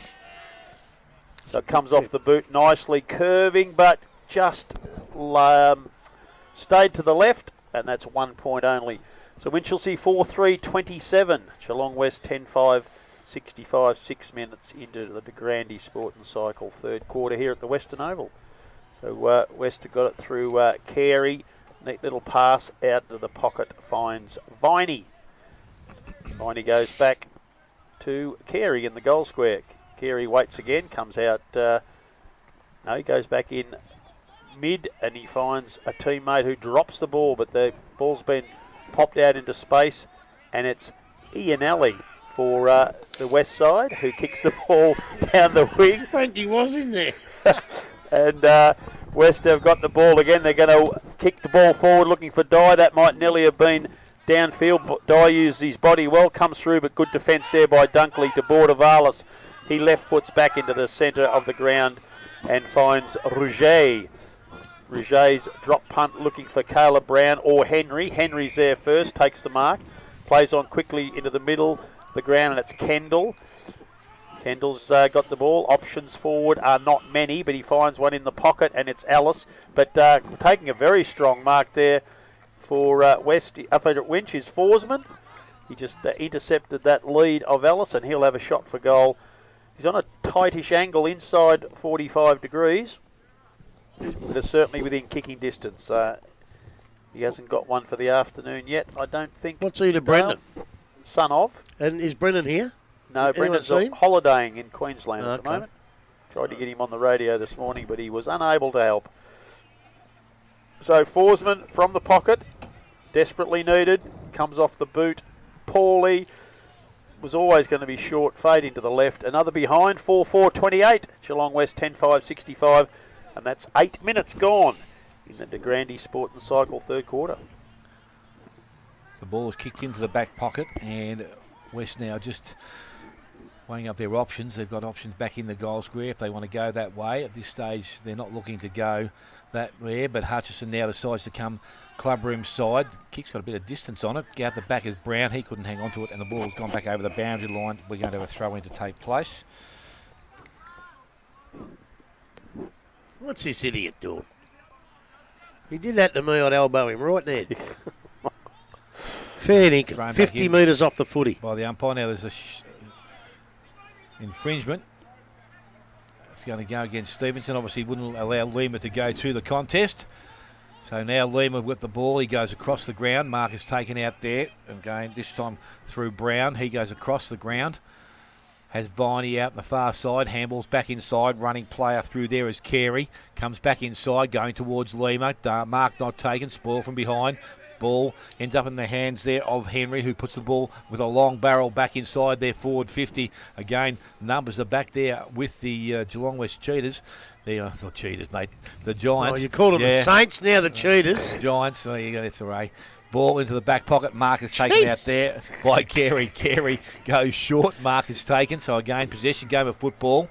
[SPEAKER 3] So it comes off the boot nicely, curving, but just stayed to the left, and that's 1 point only. So Winchelsea 4-3-27, Geelong West 10-5, 65, 6 minutes into the De Grande Sport and Cycle third quarter here at the Western Oval. So West have got it through Carey. Neat little pass out to the pocket, finds Viney. Viney goes back to Carey in the goal square. Carey waits again, comes out. No, he goes back in mid, and he finds a teammate who drops the ball, but the ball's been popped out into space, and it's Ianelli for the West side, who kicks the ball down the wing.
[SPEAKER 2] Frankie was in there.
[SPEAKER 3] And West have got the ball again. They're going to kick the ball forward, looking for Dye. That might nearly have been downfield. Dye used his body well, comes through, but good defence there by Dunkley to Bordavalis. He left foots back into the centre of the ground and finds Rouget. Rouget's drop punt looking for Caleb Brown or Henry. Henry's there first, takes the mark, plays on quickly into the middle of the ground, and it's Kendall. Kendall's got the ball. Options forward are not many, but he finds one in the pocket, and it's Ellis. But taking a very strong mark there for West up at Winch is Forsman. He just intercepted that lead of Ellis, and he'll have a shot for goal. He's on a tightish angle inside 45 degrees, but it's certainly within kicking distance. He hasn't got one for the afternoon yet, I don't think.
[SPEAKER 2] What's he to Brendan?
[SPEAKER 3] Son of.
[SPEAKER 2] And is Brendan here?
[SPEAKER 3] No, Brendan's holidaying in Queensland at the moment. Tried to get him on the radio this morning, but he was unable to help. So Forsman from the pocket, desperately needed, comes off the boot poorly. Was always going to be short, fading to the left. Another behind, 4-4-28. Geelong West 10-5, 65. And that's 8 minutes gone in the De Grande Sport and Cycle third quarter.
[SPEAKER 6] The ball is kicked into the back pocket, and West now just weighing up their options. They've got options back in the goal square if they want to go that way. At this stage, they're not looking to go that there, but Hutchison now decides to come clubroom side. Kick's got a bit of distance on it. Out the back is Brown. He couldn't hang on to it, and the ball's gone back over the boundary line. We're going to have a throw-in to take place.
[SPEAKER 2] What's this idiot doing? He did that to me, I'd elbow him right there. Fair dinkum, 50 metres off the footy.
[SPEAKER 6] By the umpire. Now there's a infringement. It's going to go against Stevenson. Obviously wouldn't allow Lima to go to the contest. So now Lima with the ball. He goes across the ground. Mark is taken out there. Again, this time through Brown. He goes across the ground. Has Viney out the far side. Handballs back inside. Running player through there is Carey. Comes back inside, going towards Lima. Mark not taken. Spoil from behind. Ball ends up in the hands there of Henry, who puts the ball with a long barrel back inside their forward 50. Again, numbers are back there with the Geelong West Cheetahs. The Cheetahs, mate. The Giants.
[SPEAKER 2] Oh, you call them the Saints, now the Cheetahs.
[SPEAKER 6] Giants. There you go. That's all right. Ball into the back pocket. Mark is taken out there by Carey. Carey goes short. Mark is taken. So again, possession game of football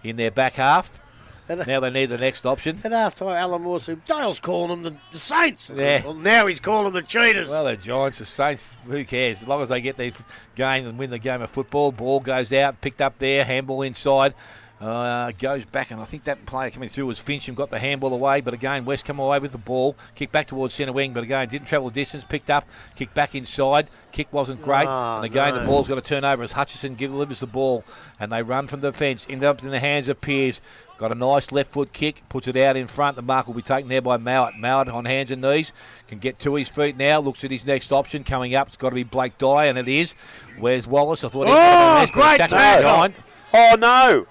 [SPEAKER 6] in their back half. Now they need the next option.
[SPEAKER 2] At half time, Alan Moore said, Dale's calling them the Saints. I said,
[SPEAKER 6] Yeah.
[SPEAKER 2] well, now he's calling them the Cheetahs.
[SPEAKER 6] Well, the Giants, the Saints, who cares? As long as they get their game and win the game of football. Ball goes out, picked up there, handball inside. Goes back, and I think that player coming through was Finch and got the handball away. But again, West come away with the ball, kicked back towards centre wing. But again, didn't travel the distance, picked up, kicked back inside. Kick wasn't great. And again, the ball's got to turn over as Hutchison delivers the ball. And they run from the fence, end up in the hands of Pearce. Got a nice left foot kick, puts it out in front. The mark will be taken there by Mowat. Mowat on hands and knees, can get to his feet now. Looks at his next option coming up. It's got to be Blake Dye, and it is. Where's Wallace? I thought he
[SPEAKER 2] great tackle.
[SPEAKER 3] Oh, no.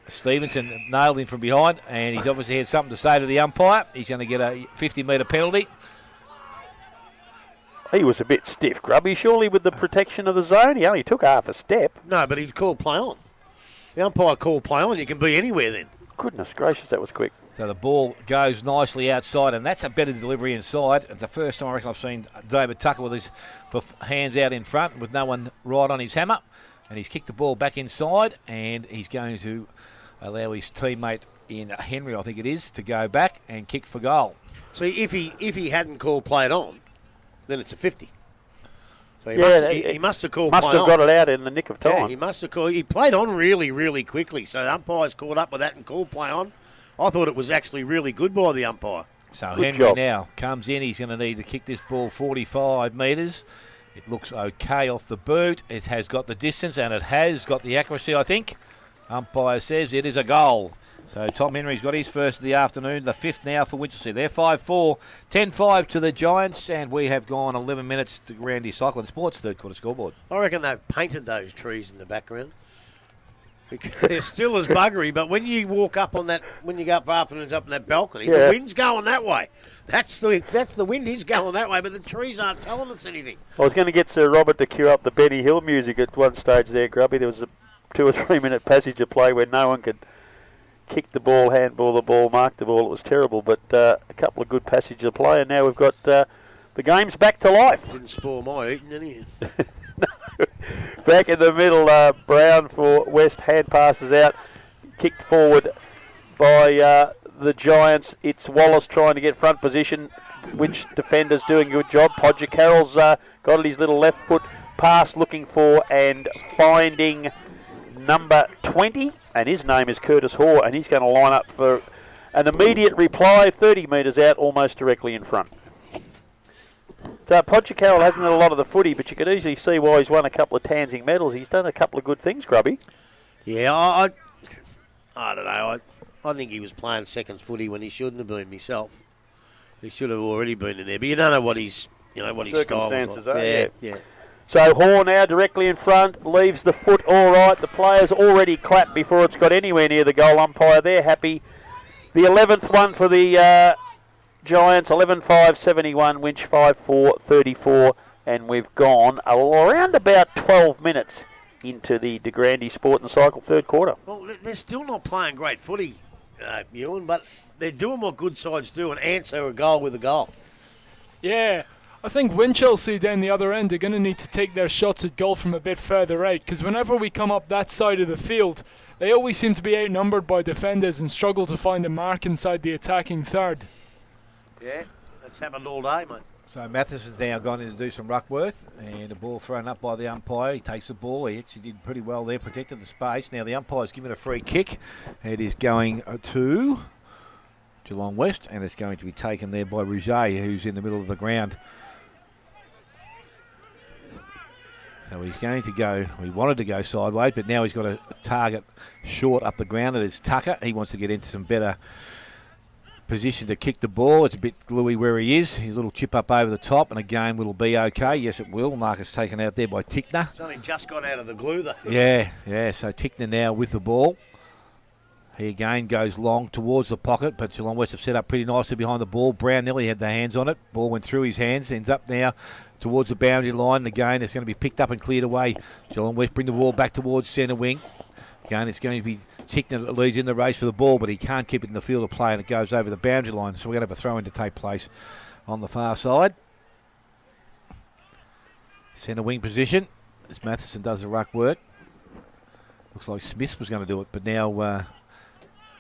[SPEAKER 6] Stevenson nailed him from behind, and he's obviously had something to say to the umpire. He's going to get a 50-metre penalty.
[SPEAKER 3] He was a bit stiff, Grubby, surely with the protection of the zone. He only took half a step.
[SPEAKER 2] No, but he'd called play on. The umpire called play on. You can be anywhere then.
[SPEAKER 3] Goodness gracious, that was quick.
[SPEAKER 6] So the ball goes nicely outside, and that's a better delivery inside. It's the first time I reckon I've seen David Tucker with his hands out in front with no one right on his hammer. And he's kicked the ball back inside, and he's going to allow his teammate in Henry, I think it is, to go back and kick for goal.
[SPEAKER 2] See, if he hadn't called play it on, then it's a 50. So he must have called play on.
[SPEAKER 3] Must have got it out in the nick of time.
[SPEAKER 2] Yeah, he must have called. He played on really, really quickly. So the umpire's caught up with that and called play on. I thought it was actually really good by the umpire.
[SPEAKER 6] So
[SPEAKER 3] Good
[SPEAKER 6] Henry
[SPEAKER 3] job.
[SPEAKER 6] now comes in. He's going to need to kick this ball 45 metres. It looks okay off the boot. It has got the distance, and it has got the accuracy, I think. Umpire says it is a goal. So Tom Henry's got his first of the afternoon, the fifth now for Winchelsea. They're 5-4, 10-5 to the Giants, and we have gone 11 minutes to Randy Cycling Sports third quarter scoreboard.
[SPEAKER 2] I reckon they've painted those trees in the background. They're still as buggery, but when you walk up on that, when you go up for afternoons up in that balcony, the wind's going that way. That's the wind is going that way, but the trees aren't telling us anything.
[SPEAKER 3] I was going to get Sir Robert to cue up the Benny Hill music at one stage there, Grubby. There was a 2 or 3 minute passage of play where no one could kick the ball, handball the ball, mark the ball. It was terrible, but a couple of good passages of play, and now we've got the game's back to life.
[SPEAKER 2] Didn't spoil my eating, did he?
[SPEAKER 3] Back in the middle, Brown for West, hand passes out, kicked forward by the Giants. It's Wallace trying to get front position, which defender's doing a good job. Podger Carroll's got his little left foot pass looking for and finding number 20, and his name is Curtis Hoare, and he's going to line up for an immediate reply 30 metres out, almost directly in front. So Podger Carroll hasn't had a lot of the footy, but you could easily see why he's won a couple of Tansing medals. He's done a couple of good things, Grubby.
[SPEAKER 2] Yeah, I don't know. I think he was playing seconds footy when he shouldn't have been myself. He should have already been in there, but you don't know what his style was
[SPEAKER 3] Circumstances
[SPEAKER 2] like.
[SPEAKER 3] are,
[SPEAKER 2] Yeah.
[SPEAKER 3] So Hoare now directly in front, leaves the foot all right. The players already clapped before it's got anywhere near the goal umpire. They're happy. The 11th one for the Giants, 11-5-71, Winch 5-4-34, and we've gone around about 12 minutes into the De Grande Sport and Cycle third quarter.
[SPEAKER 2] Well, they're still not playing great footy, Ewan, but they're doing what good sides do and answer a goal with a goal.
[SPEAKER 7] Yeah, I think Winchelsea down the other end are going to need to take their shots at goal from a bit further out, because whenever we come up that side of the field, they always seem to be outnumbered by defenders and struggle to find a mark inside the attacking third.
[SPEAKER 2] Yeah, that's happened all day, mate.
[SPEAKER 6] So Matheson's now gone in to do some ruck work, and the ball thrown up by the umpire. He takes the ball. He actually did pretty well there, protected the space. Now the umpire's given a free kick. It is going to Geelong West, and it's going to be taken there by Rouget, who's in the middle of the ground. So he's going to go, he wanted to go sideways, but now he's got a target short up the ground. It is Tucker. He wants to get into some better position to kick the ball. It's a bit gluey where he is. His little chip up over the top, and again, will be okay. Yes, it will. Marcus taken out there by Tickner.
[SPEAKER 2] It's only just got out of the glue, though.
[SPEAKER 6] Yeah. So Tickner now with the ball. He again goes long towards the pocket, but Geelong West have set up pretty nicely behind the ball. Brown nearly had the hands on it. Ball went through his hands, ends up now towards the boundary line. And again, it's going to be picked up and cleared away. Geelong West bring the ball back towards centre wing. Again, it's going to be Tickner that leads in the race for the ball, but he can't keep it in the field of play, and it goes over the boundary line. So we're going to have a throw-in to take place on the far side. Centre wing position as Matheson does the ruck work. Looks like Smith was going to do it, but now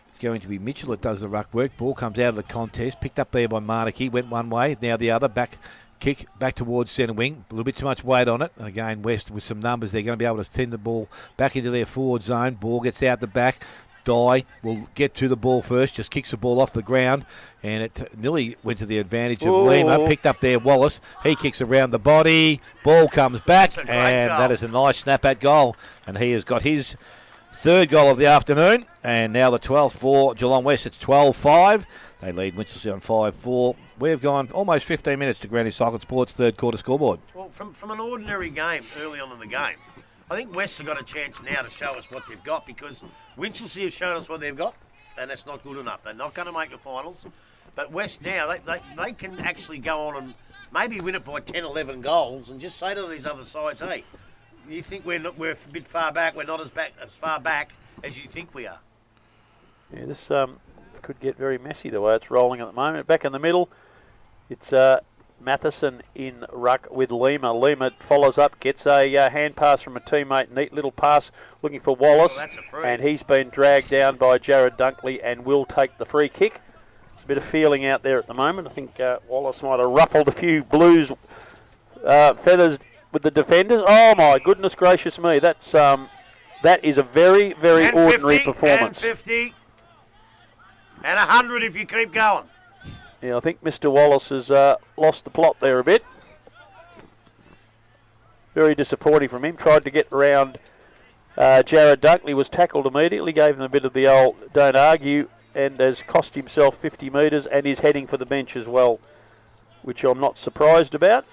[SPEAKER 6] it's going to be Mitchell that does the ruck work. Ball comes out of the contest, picked up there by Marnicky, went one way, now the other, back kick back towards centre wing. A little bit too much weight on it. Again, West with some numbers, they're going to be able to send the ball back into their forward zone. Ball gets out the back. Dye will get to the ball first, just kicks the ball off the ground, and it nearly went to the advantage of Lima. Picked up there Wallace. He kicks around the body. Ball comes back, and that is a nice snap-at goal. And he has got his third goal of the afternoon, and now the 12th for Geelong West. It's 12-5. They lead Winchelsea on 5-4. We've gone almost 15 minutes to Granny Cycle Sports' third quarter scoreboard.
[SPEAKER 2] Well, from an ordinary game early on in the game, I think West have got a chance now to show us what they've got, because Winchelsea have shown us what they've got, and that's not good enough. They're not going to make the finals. But West now, they can actually go on and maybe win it by 10, 11 goals and just say to these other sides, hey, you think we're a bit far back, we're not as far back as you think we are.
[SPEAKER 3] Yeah, this could get very messy the way it's rolling at the moment. Back in the middle, it's Matheson in ruck with Lima. Lima follows up, gets a hand pass from a teammate. Neat little pass looking for Wallace.
[SPEAKER 2] Oh, that's a free.
[SPEAKER 3] And he's been dragged down by Jared Dunkley and will take the free kick. There's a bit of feeling out there at the moment. I think Wallace might have ruffled a few Blues feathers with the defenders. Oh my goodness gracious me. That is a very, very
[SPEAKER 2] and
[SPEAKER 3] ordinary
[SPEAKER 2] 50,
[SPEAKER 3] performance.
[SPEAKER 2] And 50. And 100 if you keep going.
[SPEAKER 3] Yeah, I think Mr. Wallace has lost the plot there a bit. Very disappointing from him. Tried to get around Jared Dunkley, was tackled immediately, gave him a bit of the old don't argue, and has cost himself 50 metres and is heading for the bench as well, which I'm not surprised about.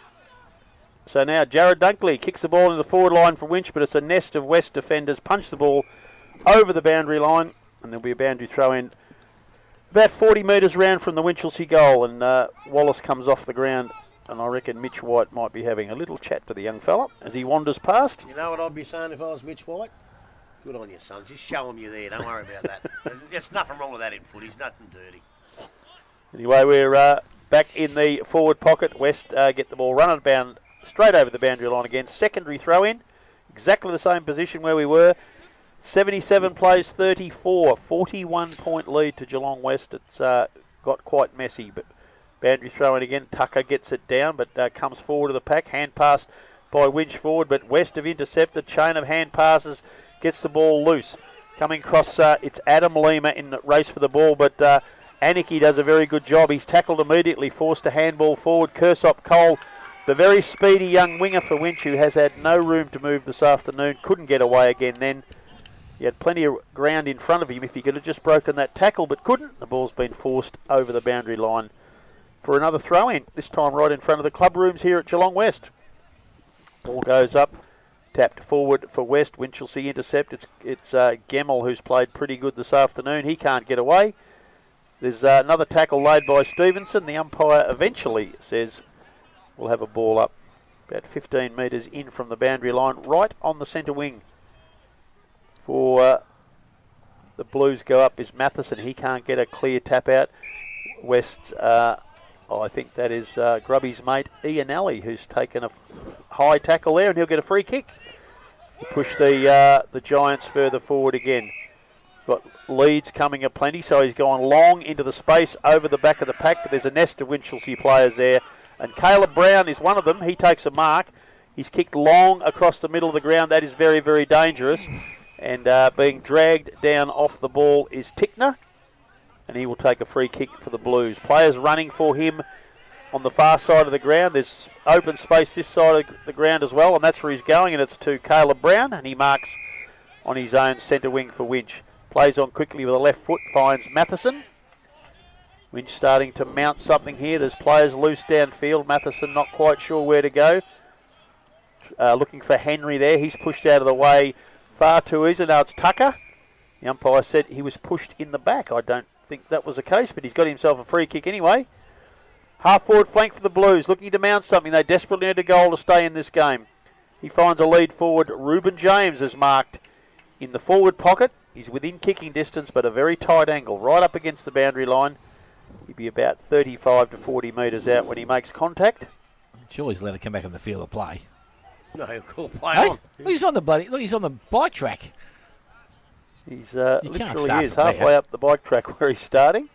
[SPEAKER 3] So now Jared Dunkley kicks the ball in the forward line for Winch, but it's a nest of West defenders. Punch the ball over the boundary line, and there'll be a boundary throw in about 40 metres round from the Winchelsea goal, and Wallace comes off the ground, and I reckon Mitch White might be having a little chat to the young fella as he wanders past.
[SPEAKER 2] You know what I'd be saying if I was Mitch White? Good on you, son. Just show him you're there. Don't worry about that. There's nothing wrong with that in footy. It's nothing dirty.
[SPEAKER 3] Anyway, we're back in the forward pocket. West get the ball running down straight over the boundary line again. Secondary throw in. Exactly the same position where we were. 77 plays 34, 41-point lead to Geelong West. It's got quite messy, but boundary throw in again. Tucker gets it down, but comes forward to the pack. Hand passed by Winch forward, but West have intercepted. Chain of hand passes, gets the ball loose. Coming across, it's Adam Lima in the race for the ball, but Aniki does a very good job. He's tackled immediately, forced a handball forward. Kersop Cole, the very speedy young winger for Winch, who has had no room to move this afternoon, couldn't get away again then. He had plenty of ground in front of him if he could have just broken that tackle, but couldn't. The ball's been forced over the boundary line for another throw-in, this time right in front of the club rooms here at Geelong West. Ball goes up, tapped forward for West. Winchelsea intercept. It's Gemmell, who's played pretty good this afternoon. He can't get away. There's another tackle laid by Stevenson. The umpire eventually says we'll have a ball up about 15 metres in from the boundary line, right on the centre wing. For the Blues go up is Matheson. He can't get a clear tap out. West, I think that is Grubby's mate Ian Alley, who's taken a high tackle there, and he'll get a free kick. He'll push the Giants further forward again. Got leads coming aplenty, so he's gone long into the space over the back of the pack, but there's a nest of Winchelsea players there, and Caleb Brown is one of them. He takes a mark. He's kicked long across the middle of the ground. That is very, very dangerous. And being dragged down off the ball is Tickner, and he will take a free kick for the Blues. Players running for him on the far side of the ground. There's open space this side of the ground as well, and that's where he's going, and it's to Caleb Brown, and he marks on his own centre wing for Winch. Plays on quickly with a left foot, finds Matheson. Winch starting to mount something here. There's players loose downfield. Matheson not quite sure where to go. Looking for Henry there. He's pushed out of the way far too easy. Now it's Tucker. The umpire said he was pushed in the back. I don't think that was the case, but he's got himself a free kick anyway. Half forward flank for the Blues, looking to mount something. They desperately need a goal to stay in this game. He finds a lead forward. Reuben James is marked in the forward pocket. He's within kicking distance, but a very tight angle, right up against the boundary line. He'd be about 35 to 40 metres out when he makes contact.
[SPEAKER 6] Sure, he's let it come back on the field of play.
[SPEAKER 2] No, he'll call play
[SPEAKER 6] Hey,
[SPEAKER 2] on.
[SPEAKER 6] look, he's on the bike track.
[SPEAKER 3] He's
[SPEAKER 6] can't
[SPEAKER 3] literally
[SPEAKER 6] start
[SPEAKER 3] is
[SPEAKER 6] from there.
[SPEAKER 3] halfway up the bike track where he's starting.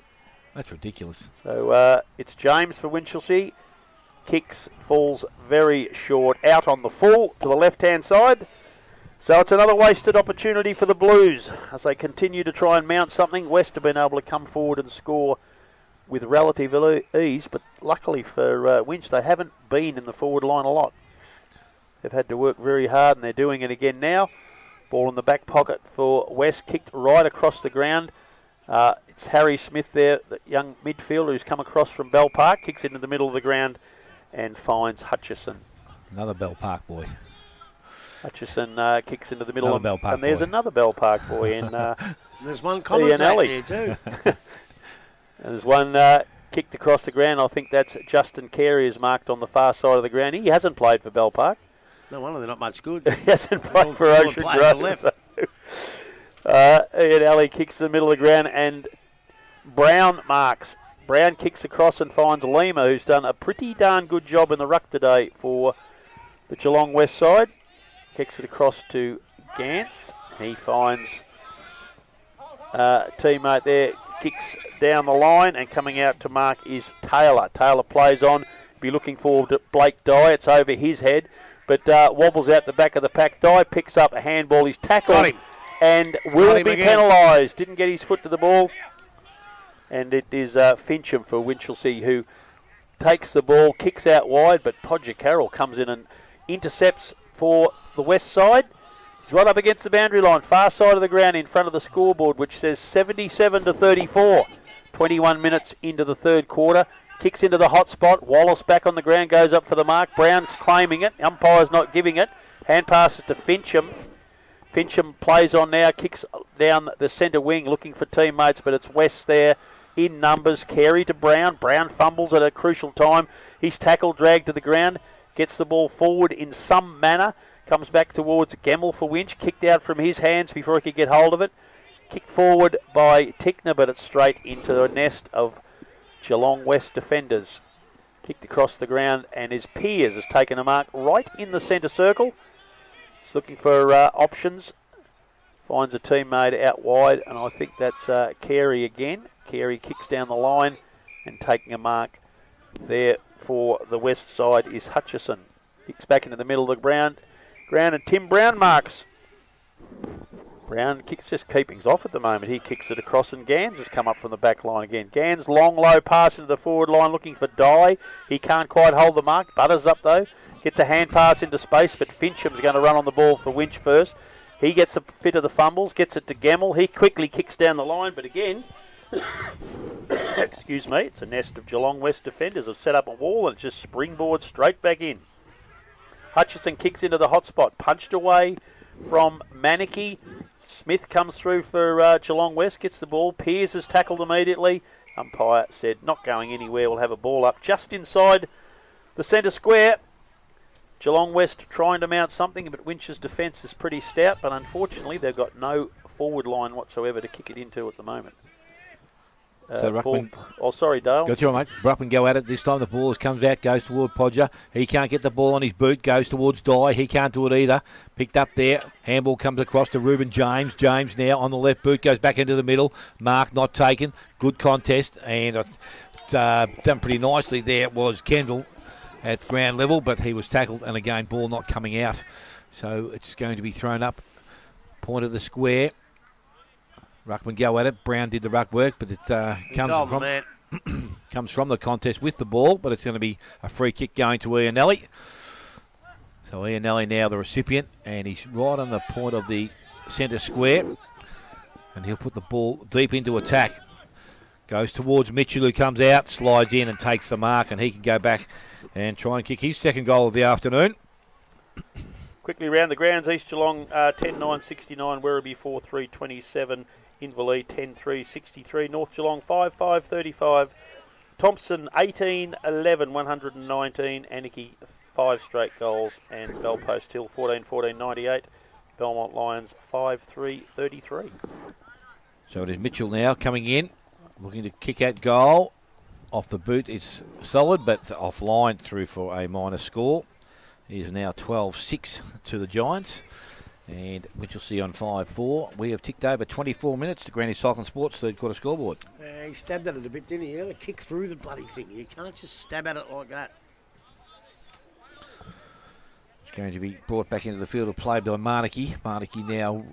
[SPEAKER 6] That's ridiculous.
[SPEAKER 3] So it's James for Winchelsea. Kicks, falls very short, out on the full to the left-hand side. So it's another wasted opportunity for the Blues as they continue to try and mount something. West have been able to come forward and score with relative ease, but luckily for Winch, they haven't been in the forward line a lot. They've had to work very hard, and they're doing it again now. Ball in the back pocket for West, kicked right across the ground. It's Harry Smith there, the young midfielder who's come across from Bell Park, kicks into the middle of the ground and finds Hutchison.
[SPEAKER 6] Another Bell Park boy.
[SPEAKER 3] Hutchison kicks into the middle,
[SPEAKER 6] Another Bell Park
[SPEAKER 3] and there's
[SPEAKER 6] boy.
[SPEAKER 3] another Bell Park boy in
[SPEAKER 2] There's one commentator
[SPEAKER 3] Ellie.
[SPEAKER 2] here too.
[SPEAKER 3] And there's one kicked across the ground. I think that's Justin Carey is marked on the far side of the ground. He hasn't played for Bell Park.
[SPEAKER 2] No wonder they're not much good.
[SPEAKER 3] He hasn't played for
[SPEAKER 2] all
[SPEAKER 3] Ocean
[SPEAKER 2] play on the
[SPEAKER 3] Grove.
[SPEAKER 2] left.
[SPEAKER 3] Ian Alley kicks to the middle of the ground, and Brown marks. Brown kicks across and finds Lima, who's done a pretty darn good job in the ruck today for the Geelong West side. Kicks it across to Gantz. He finds teammate there, kicks down the line, and coming out to mark is Taylor. Taylor plays on, be looking forward to Blake Dye. It's over his head, but wobbles out the back of the pack. Dye picks up a handball. He's tackled
[SPEAKER 2] Got him.
[SPEAKER 3] and will
[SPEAKER 2] him
[SPEAKER 3] be
[SPEAKER 2] again.
[SPEAKER 3] penalised. Didn't get his foot to the ball. And it is Fincham for Winchelsea who takes the ball, kicks out wide, but Podger Carroll comes in and intercepts for the west side. He's right up against the boundary line, far side of the ground in front of the scoreboard, which says 77-34. 21 minutes into the third quarter. Kicks into the hot spot. Wallace back on the ground, goes up for the mark. Brown's claiming it. Umpire's not giving it. Hand passes to Fincham. Fincham plays on now, kicks down the centre wing, looking for teammates, but it's West there in numbers. Carey to Brown. Brown fumbles at a crucial time. He's tackled, dragged to the ground, gets the ball forward in some manner, comes back towards Gemmell for Winch, kicked out from his hands before he could get hold of it. Kicked forward by Tickner, but it's straight into a nest of Geelong West defenders. Kicked across the ground, and his Piers has taken a mark right in the centre circle. He's looking for options. Finds a teammate out wide, and I think that's Carey again. Carey kicks down the line, and taking a mark there for the west side is Hutchison. Kicks back into the middle of the ground, and Tim Brown marks. Brown kicks, just keeping's off at the moment. He kicks it across, and Gans has come up from the back line again. Gans, long, low pass into the forward line, looking for Dye. He can't quite hold the mark. Butters up, though. Gets a hand pass into space, but Fincham's going to run on the ball for Winch first. He gets the fit of the fumbles, gets it to Gemmell. He quickly kicks down the line, but again, excuse me, it's a nest of Geelong West defenders have set up a wall, and it just springboards straight back in. Hutchison kicks into the hot spot, punched away from Manicky. Smith comes through for Geelong West, gets the ball. Piers is tackled immediately. Umpire said not going anywhere, we'll have a ball up just inside the centre square. Geelong West trying to mount something, but Winch's defence is pretty stout, but unfortunately they've got no forward line whatsoever to kick it into at the moment.
[SPEAKER 6] So Ruckman,
[SPEAKER 3] sorry, Dale.
[SPEAKER 6] got you, mate. Ruckman go at it. This time the ball comes out, goes toward Podger. He can't get the ball on his boot, goes towards Dye. He can't do it either. Picked up there. Handball comes across to Ruben James. James now on the left boot, goes back into the middle. Mark not taken. Good contest, and done pretty nicely there was Kendall at ground level, but he was tackled, and again, ball not coming out. So it's going to be thrown up. Point of the square. Ruckman go at it. Brown did the ruck work, but it comes from the contest with the ball, but it's going to be a free kick going to Ianelli. So Ianelli now the recipient, and he's right on the point of the centre square, and he'll put the ball deep into attack. Goes towards Mitchell, who comes out, slides in and takes the mark, and he can go back and try and kick his second goal of the afternoon.
[SPEAKER 3] Quickly round the grounds, East Geelong 10-9-69, Werribee 4-3-27, Inverleigh 10-3-63, North Geelong 5-5-35, Thompson 18-11, 119, Anarchy 5 straight goals, and Bellpost Hill 14-14, 98, Belmont Lions 5-3-33.
[SPEAKER 6] So it is Mitchell now coming in, looking to kick out goal. Off the boot, it's solid, but offline through for a minor score. He is now 12-6 to the Giants. And Winchelsea on 5-4. We have ticked over 24 minutes to Granny Cycling Sports third quarter scoreboard.
[SPEAKER 2] He stabbed at it a bit, didn't he? He had to kick through the bloody thing. You can't just stab at it like that.
[SPEAKER 6] It's going to be brought back into the field of play by Marnicky. Marnicky now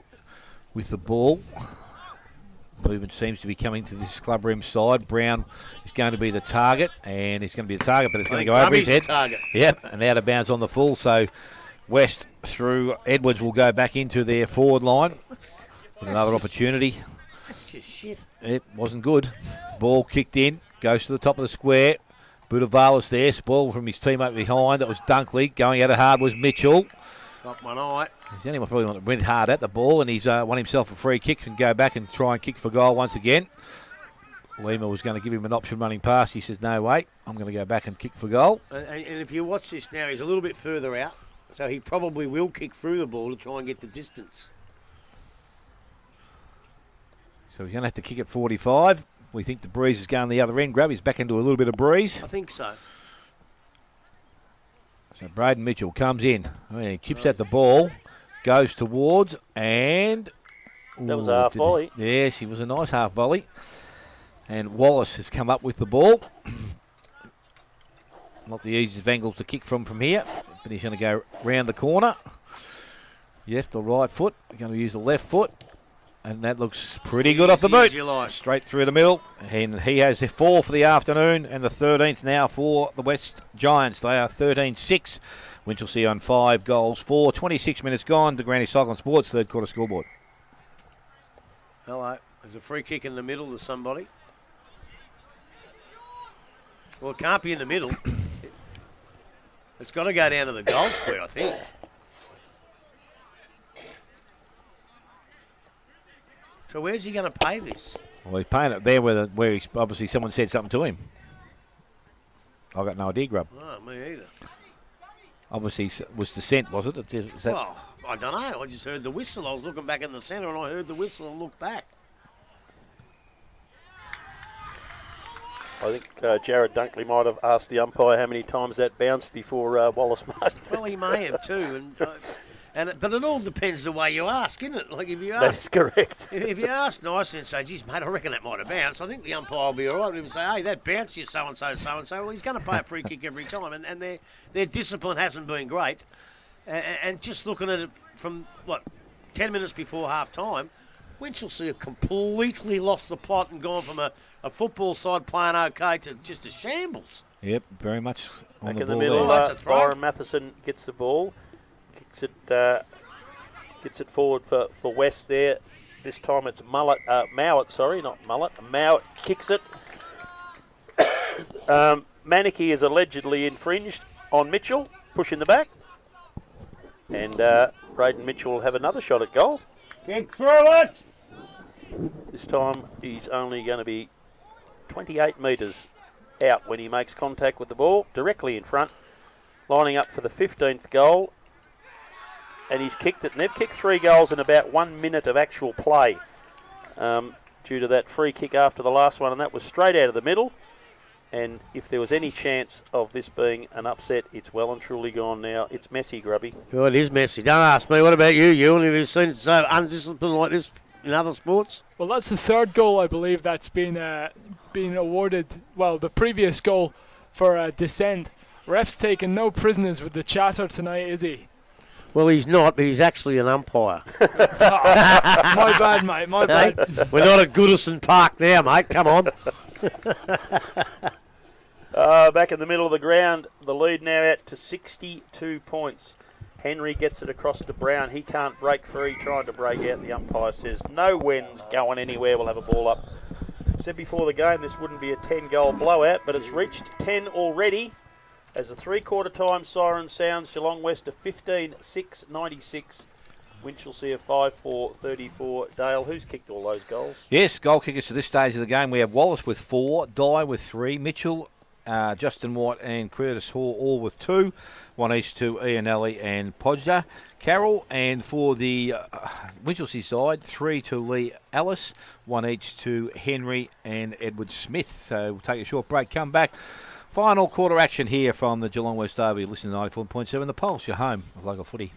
[SPEAKER 6] with the ball. Movement seems to be coming to this clubroom side. Brown is going to be the target, and he's going to be the target, but it's going to go over his head.
[SPEAKER 2] Target.
[SPEAKER 6] Yep, and out of bounds on the full. So West through Edwards will go back into their forward line. With another opportunity.
[SPEAKER 2] That's just shit.
[SPEAKER 6] It wasn't good. Ball kicked in, goes to the top of the square. Budavalis there, spoiled from his teammate behind. That was Dunkley. Going out of hard was Mitchell.
[SPEAKER 2] Got one eye.
[SPEAKER 6] He's the only one probably went hard at the ball, and he's won himself a free kick and go back and try and kick for goal once again. Lima was going to give him an option running past. He says, no, wait, I'm going to go back and kick for goal.
[SPEAKER 2] And if you watch this now, he's a little bit further out, so he probably will kick through the ball to try and get the distance.
[SPEAKER 6] So he's going to have to kick at 45. We think the breeze is going the other end. Grab, he's back into a little bit of breeze.
[SPEAKER 2] I think so.
[SPEAKER 6] So Braden Mitchell comes in. He chips at the ball, goes towards, and...
[SPEAKER 3] That was a half volley.
[SPEAKER 6] Yes, it was a nice half volley. And Wallace has come up with the ball. Not the easiest of angles to kick from here, but he's going to go round the corner. Left or right foot. He's going to use the left foot. And that looks pretty good off the boot.
[SPEAKER 2] Like.
[SPEAKER 6] Straight through the middle. And he has 4 for the afternoon, and the 13th now for the West Giants. They are 13-6. Winchelsea on 5 goals. 26 minutes gone to Granny Cycling Sports third quarter scoreboard.
[SPEAKER 2] Hello. There's a free kick in the middle to somebody. Well, it can't be in the middle. It's got to go down to the goal square, I think. So where's he going to pay this?
[SPEAKER 6] Well, he's paying it there where he's, obviously someone said something to him. I've got no idea, Grub.
[SPEAKER 2] Oh, me either.
[SPEAKER 6] Obviously, was the scent, was it? Is that
[SPEAKER 2] Well, I don't know. I just heard the whistle. I was looking back in the centre and I heard the whistle and looked back.
[SPEAKER 3] I think Jared Dunkley might have asked the umpire how many times that bounced before Wallace marked it.
[SPEAKER 2] Well, he may have too. But it all depends the way you ask, isn't it? Like if you ask,
[SPEAKER 3] That's correct.
[SPEAKER 2] if you ask nicely and say, "Geez, mate, I reckon that might have bounced," I think the umpire will be all right with him and say, "Hey, that bounced you so and so, so and so." Well, he's going to pay a free kick every time, and their discipline hasn't been great. And just looking at it from 10 minutes before half time, Winchelsea have completely lost the plot and gone from a football side playing okay to just a shambles.
[SPEAKER 6] Yep, very much on
[SPEAKER 3] Back
[SPEAKER 6] the
[SPEAKER 3] in the
[SPEAKER 6] ball
[SPEAKER 3] middle,
[SPEAKER 6] there.
[SPEAKER 2] That's a throw.
[SPEAKER 3] Byron Matheson gets the ball, gets it forward for West there. This time it's Mowat, sorry, not Mullet. Mowat kicks it. Manicky is allegedly infringed on Mitchell, pushing the back. And Braden Mitchell will have another shot at goal.
[SPEAKER 2] Kick through it!
[SPEAKER 3] This time he's only going to be 28 metres out when he makes contact with the ball, directly in front, lining up for the 15th goal. And he's kicked it. And they've kicked 3 goals in about 1 minute of actual play due to that free kick after the last one, and that was straight out of the middle. And if there was any chance of this being an upset, it's well and truly gone now. It's messy, Grubby.
[SPEAKER 2] Oh, it is messy. Don't ask me. What about you, Ewan? Have you seen it so undisciplined like this in other sports?
[SPEAKER 7] Well, that's the third goal, I believe, that's been awarded. Well, the previous goal for dissent. Ref's taking no prisoners with the chatter tonight, is he?
[SPEAKER 2] Well, he's not, but he's actually an umpire.
[SPEAKER 7] My bad, mate. My bad.
[SPEAKER 2] Hey, we're not at Goodison Park now, mate. Come on.
[SPEAKER 3] Back in the middle of the ground, the lead now out to 62 points. Henry gets it across to Brown. He can't break free, trying to break out. The umpire says, no wind's going anywhere, we'll have a ball up. Said before the game this wouldn't be a 10-goal blowout, but it's reached 10 already. As the three-quarter time siren sounds, Geelong West are 15-6-96. Winchelsea are 5-4-34. Dale, who's kicked all those goals?
[SPEAKER 6] Yes, goal kickers to this stage of the game. We have Wallace with 4, Dye with 3, Mitchell, Justin White and Curtis Hall all with 2. One each to Ian Ellie and Podger. Carroll, and for the Winchelsea side, 3 to Lee Ellis, 1 each to Henry and Edward Smith. So we'll take a short break, come back. Final quarter action here from the Geelong West Derby. Listen to 94.7 The Pulse, your home of local footy.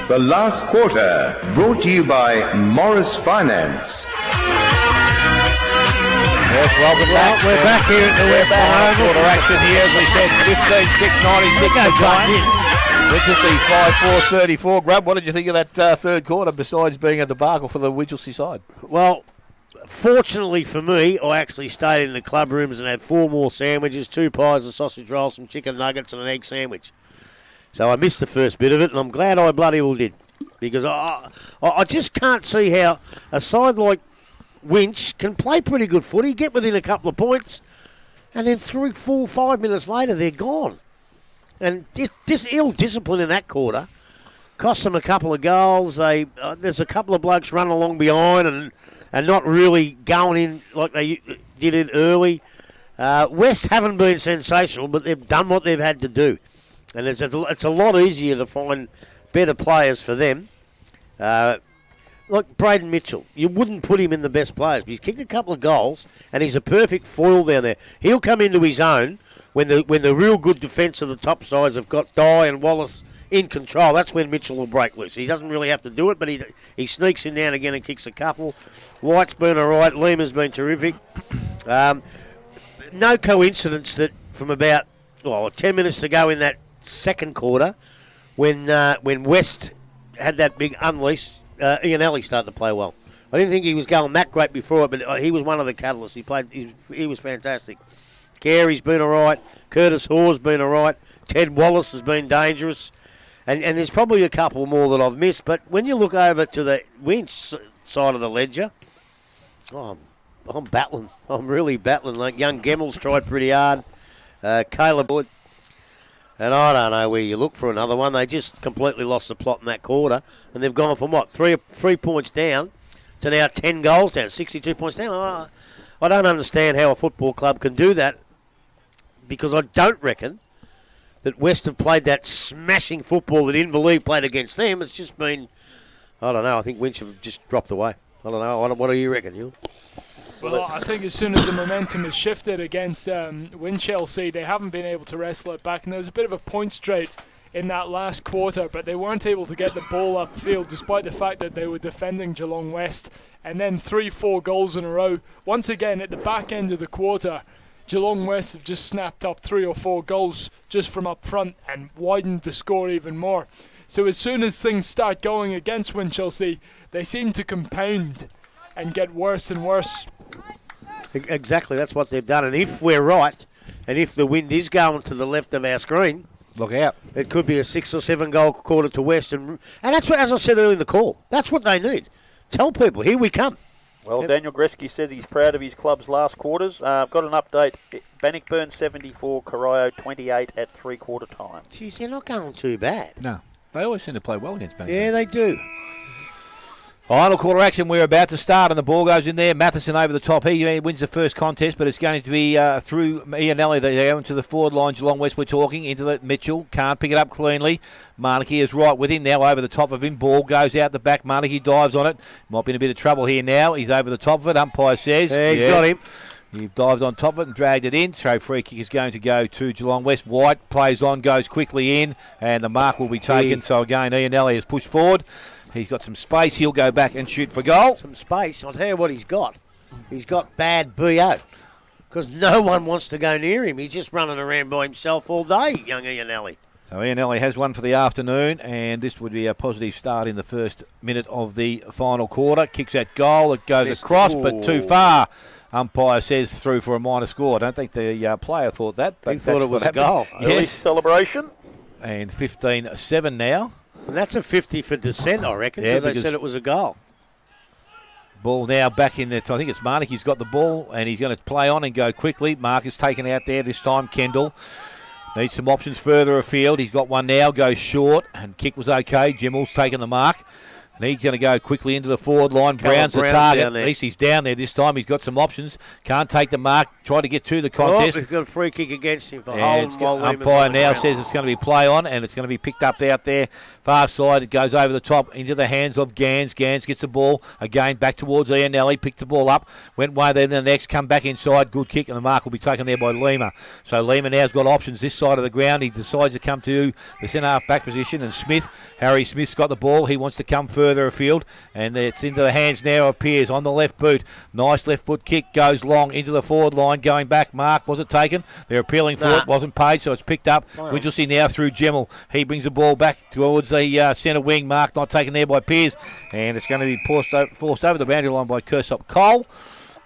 [SPEAKER 8] The last quarter, brought to you by Morris Finance.
[SPEAKER 6] Yes, welcome back.
[SPEAKER 2] We're back here at the West Oval.
[SPEAKER 6] Quarter action here, as we said, 15-6, 96 for Giants. Winchelsea 5-4, 34. Grub, what did you think of that third quarter, besides being a debacle for the Winchelsea side?
[SPEAKER 2] Well, fortunately for me, I actually stayed in the club rooms and had 4 more sandwiches, 2 pies, a sausage roll, some chicken nuggets and an egg sandwich. So I missed the first bit of it, and I'm glad I bloody well did. Because I just can't see how a side like Winch can play pretty good footy, get within a couple of points, and then 3, 4, 5 minutes later they're gone. And just ill discipline in that quarter cost them a couple of goals. There's a couple of blokes running along behind and not really going in like they did it early. West haven't been sensational, but they've done what they've had to do. And it's a lot easier to find better players for them. Like Braden Mitchell, you wouldn't put him in the best players, but he's kicked a couple of goals, and he's a perfect foil down there. He'll come into his own when the real good defence of the top sides have got Dye and Wallace in control. That's when Mitchell will break loose. He doesn't really have to do it, but he sneaks in now and again and kicks a couple. White's been all right. Lima's been terrific. No coincidence that from about 10 minutes to go in that second quarter, when West had that big unleash, Ian Ellie started to play well. I didn't think he was going that great before it, but he was one of the catalysts. He was fantastic. Carey's been all right. Curtis Hoare's been all right. Ted Wallace has been dangerous. And there's probably a couple more that I've missed. But when you look over to the Winch side of the ledger, I'm battling. I'm really battling. Like young Gemmel's tried pretty hard. Caleb Wood. And I don't know where you look for another one. They just completely lost the plot in that quarter. And they've gone from, 3 points down to now 10 goals down, 62 points down. I don't understand how a football club can do that, because I don't reckon that West have played that smashing football that Inverleigh played against them. It's just been, I don't know, I think Winch have just dropped away. I don't know. What do you reckon, you?
[SPEAKER 7] Well, I think as soon as the momentum has shifted against Winchelsea, they haven't been able to wrestle it back. And there was a bit of a point straight in that last quarter, but they weren't able to get the ball upfield, despite the fact that they were defending Geelong West. And then 3-4 goals in a row. Once again, at the back end of the quarter, Geelong West have just snapped up 3 or 4 goals just from up front and widened the score even more. So as soon as things start going against Winchelsea, they seem to compound and get worse and worse.
[SPEAKER 2] Exactly, that's what they've done. And if we're right, and if the wind is going to the left of our screen,
[SPEAKER 6] look out.
[SPEAKER 2] It could be a 6 or 7 goal quarter to West. And that's what, as I said earlier in the call, that's what they need. Tell people, here we come.
[SPEAKER 3] Well, Daniel Gretzky says he's proud of his club's last quarters. I've got an update. Bannockburn 74, Corio 28 at 3-quarter time.
[SPEAKER 2] Geez, they're not going too bad.
[SPEAKER 6] No, they always seem to play well against Bannockburn.
[SPEAKER 2] Yeah, they do.
[SPEAKER 6] Final quarter action, we're about to start, and the ball goes in there. Matheson over the top. He wins the first contest, but it's going to be through Ian Ellie. They go into the forward line. Geelong West, we're talking. Into the Mitchell. Can't pick it up cleanly. Marnicky is right with him now over the top of him. Ball goes out the back. Marnicky dives on it. Might be in a bit of trouble here now. He's over the top of it. Umpire says.
[SPEAKER 2] Yeah, he's got him.
[SPEAKER 6] You've dived on top of it and dragged it in. So free kick is going to go to Geelong West. White plays on, goes quickly in, and the mark will be taken. So again, Ian Ellie has pushed forward. He's got some space. He'll go back and shoot for goal.
[SPEAKER 2] Some space. I'll tell you what he's got. He's got bad BO. Because no one wants to go near him. He's just running around by himself all day, young Ian Ellie.
[SPEAKER 6] So Ian Ellie has one for the afternoon, and this would be a positive start in the first minute of the final quarter. Kicks that goal. It goes across, but too far. Umpire says through for a minor score. I don't think the player thought that. But
[SPEAKER 2] he thought it was a goal.
[SPEAKER 3] Early celebration.
[SPEAKER 6] And 15-7 now.
[SPEAKER 2] And that's a 50 for dissent, I reckon, because they said it was a goal.
[SPEAKER 6] Ball now back in there. So I think it's Marnick. He's got the ball, and he's going to play on and go quickly. Mark is taken out there this time. Kendall needs some options further afield. He's got one now. Goes short, and kick was okay. Gimmel's taken the mark. And he's going to go quickly into the forward line. Brown's the target. At least he's down there this time. He's got some options. Can't take the mark. Try to get to the contest.
[SPEAKER 2] We've got a free kick against him for
[SPEAKER 6] and
[SPEAKER 2] holding.
[SPEAKER 6] Umpire now says it's going to be play on, and it's going to be picked up out there. Far side, it goes over the top into the hands of Gans. Gans gets the ball again back towards Ian Nelly. Picked the ball up, went way there, then the next, come back inside. Good kick, and the mark will be taken there by Lima. So Lima now's got options this side of the ground. He decides to come to the centre half back position, and Harry Smith's got the ball. He wants to come further afield, and it's into the hands now of Pearce on the left boot. Nice left foot kick, goes long into the forward line, going back. Mark, was it taken? They're appealing for it, wasn't paid, so it's picked up. Winchelsea now through Gemmell. He brings the ball back towards the centre wing. Mark not taken there by Pearce, and it's going to be forced over the boundary line by Kersop Cole,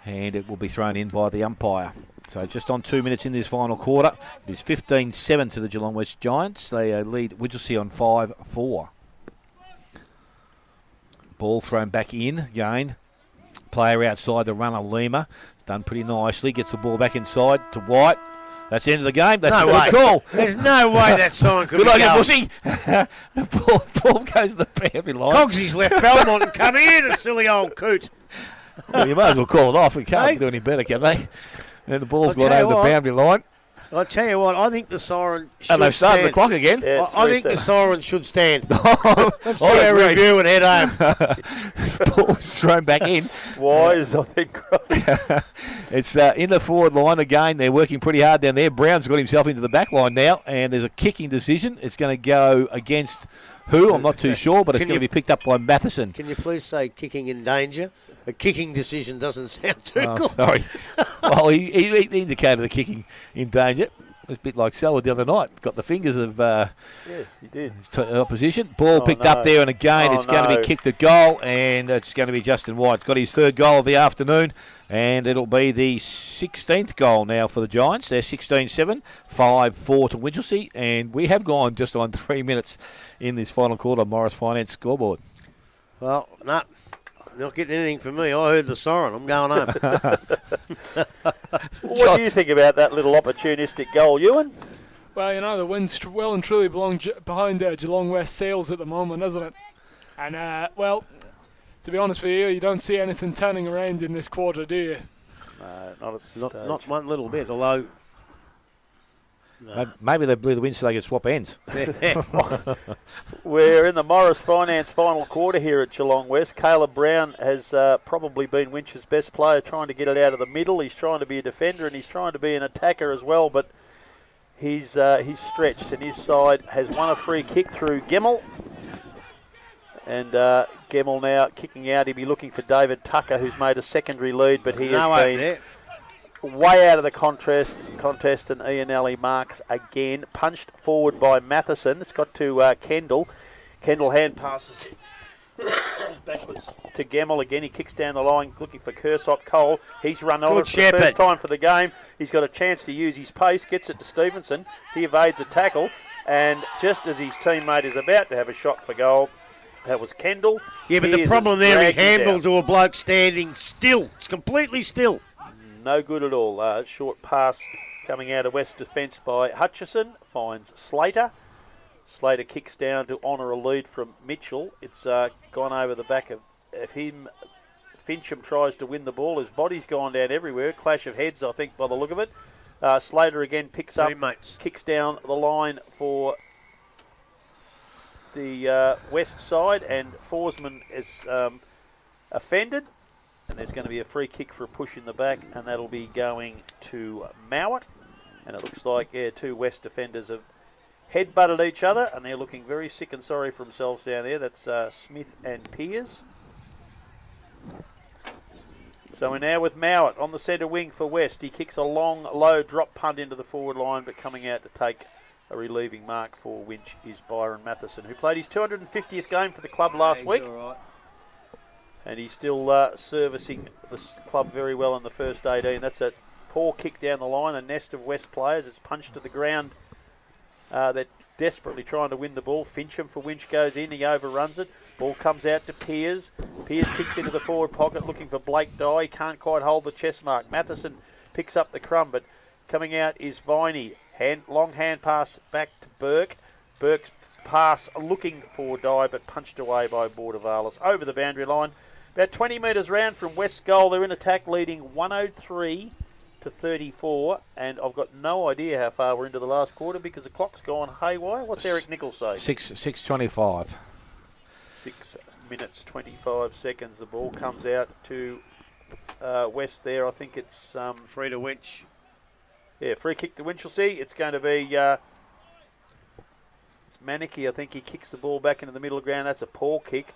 [SPEAKER 6] and it will be thrown in by the umpire. So just on 2 minutes in this final quarter, it is 15-7 to the Geelong West Giants. They lead Winchelsea on 5-4. Ball thrown back in again. Player outside the runner, Lima. Done pretty nicely. Gets the ball back inside to White. That's the end of the game. That's
[SPEAKER 2] no
[SPEAKER 6] a
[SPEAKER 2] way.
[SPEAKER 6] Call.
[SPEAKER 2] There's no way that sign could
[SPEAKER 6] Good
[SPEAKER 2] be
[SPEAKER 6] on you,
[SPEAKER 2] going.
[SPEAKER 6] Bussy. The ball goes to the boundary line.
[SPEAKER 2] Cogsy's left Belmont and come here, the silly old coot.
[SPEAKER 6] Well, you might as well call it off. We can't do any better, can they? And the ball's gone over the boundary line.
[SPEAKER 2] I'll tell you what, I think the siren should
[SPEAKER 6] And they've started
[SPEAKER 2] stand.
[SPEAKER 6] the clock again.
[SPEAKER 3] Yeah,
[SPEAKER 2] I think the siren should stand. Let's do
[SPEAKER 6] I
[SPEAKER 2] our
[SPEAKER 6] agree.
[SPEAKER 2] review and head home.
[SPEAKER 6] Ball's thrown back in.
[SPEAKER 3] Wise, I think.
[SPEAKER 6] It's in the forward line again. They're working pretty hard down there. Brown's got himself into the back line now, and there's a kicking decision. It's going to go against who? I'm not too sure, but it's going to be picked up by Matheson.
[SPEAKER 2] Can you please say kicking in danger? A kicking decision doesn't sound too good.
[SPEAKER 6] Sorry. Well, he indicated the kicking in danger. It was a bit like Selwood the other night. Got the fingers of
[SPEAKER 3] Yes, he did.
[SPEAKER 6] his opposition. Ball picked up there, and again it's going to be kicked at goal, and it's going to be Justin White. Got his third goal of the afternoon, and it'll be the 16th goal now for the Giants. They're 16-7, 5-4 to Winchelsea, and we have gone just on 3 minutes in this final quarter of Morris Finance scoreboard.
[SPEAKER 2] Well, no. Not getting anything from me. I heard the siren. I'm going home.
[SPEAKER 3] What do you think about that little opportunistic goal, Ewan?
[SPEAKER 7] Well, you know, the wind's well and truly behind Geelong West sails at the moment, isn't it? And, well, to be honest with you, you don't see anything turning around in this quarter, do you?
[SPEAKER 3] No, not at this stage.
[SPEAKER 2] Not one little bit, although... No.
[SPEAKER 6] Maybe they blew the wind so they could swap ends.
[SPEAKER 3] We're in the Morris Finance final quarter here at Geelong West. Caleb Brown has probably been Winch's best player, trying to get it out of the middle. He's trying to be a defender and he's trying to be an attacker as well, but he's stretched, and his side has won a free kick through Gemmell. And Gemmell now kicking out. He'll be looking for David Tucker, who's made a secondary lead, but he has been way out of the contest, and Ian Alley marks again. Punched forward by Matheson. It's got to Kendall. Kendall hand passes backwards to Gemmell again. He kicks down the line looking for Kersop Cole. He's run on it for the first time for the game. He's got a chance to use his pace. Gets it to Stevenson. He evades a tackle, and just as his teammate is about to have a shot for goal, that was Kendall.
[SPEAKER 2] Yeah, but the problem there, he handled to a bloke standing still. It's completely still.
[SPEAKER 3] No good at all. Short pass coming out of West defence by Hutchison. Finds Slater. Slater kicks down to honour a lead from Mitchell. It's gone over the back of him. Fincham tries to win the ball. His body's gone down everywhere. Clash of heads, I think, by the look of it. Slater again picks up, kicks down the line for the West side, and Forsman is offended. And there's going to be a free kick for a push in the back, and that'll be going to Mowat. And it looks like two West defenders have headbutted each other, and they're looking very sick and sorry for themselves down there. That's Smith and Pearce. So we're now with Mowat on the centre wing for West. He kicks a long, low drop punt into the forward line, but coming out to take a relieving mark for Winch is Byron Matheson, who played his 250th game for the club last week. And he's still servicing the club very well in the first 18. That's a poor kick down the line. A nest of West players. It's punched to the ground. They're desperately trying to win the ball. Fincham for Winch goes in. He overruns it. Ball comes out to Pearce. Pearce kicks into the forward pocket looking for Blake Dye. He can't quite hold the chest mark. Matheson picks up the crumb, but coming out is Viney. Long hand pass back to Burke. Burke's pass looking for Dye, but punched away by Bordevalis over the boundary line. About 20 metres round from West goal. They're in attack, leading 103 to 34, and I've got no idea how far we're into the last quarter because the clock's gone haywire. What's Eric Nichols say?
[SPEAKER 6] 6:25.
[SPEAKER 3] 6 minutes 25 seconds. The ball comes out to West there. I think it's
[SPEAKER 2] Free to Winch.
[SPEAKER 3] Yeah, free kick to Winchelsea. It's going to be it's Manicky. I think he kicks the ball back into the middle of the ground. That's a poor kick.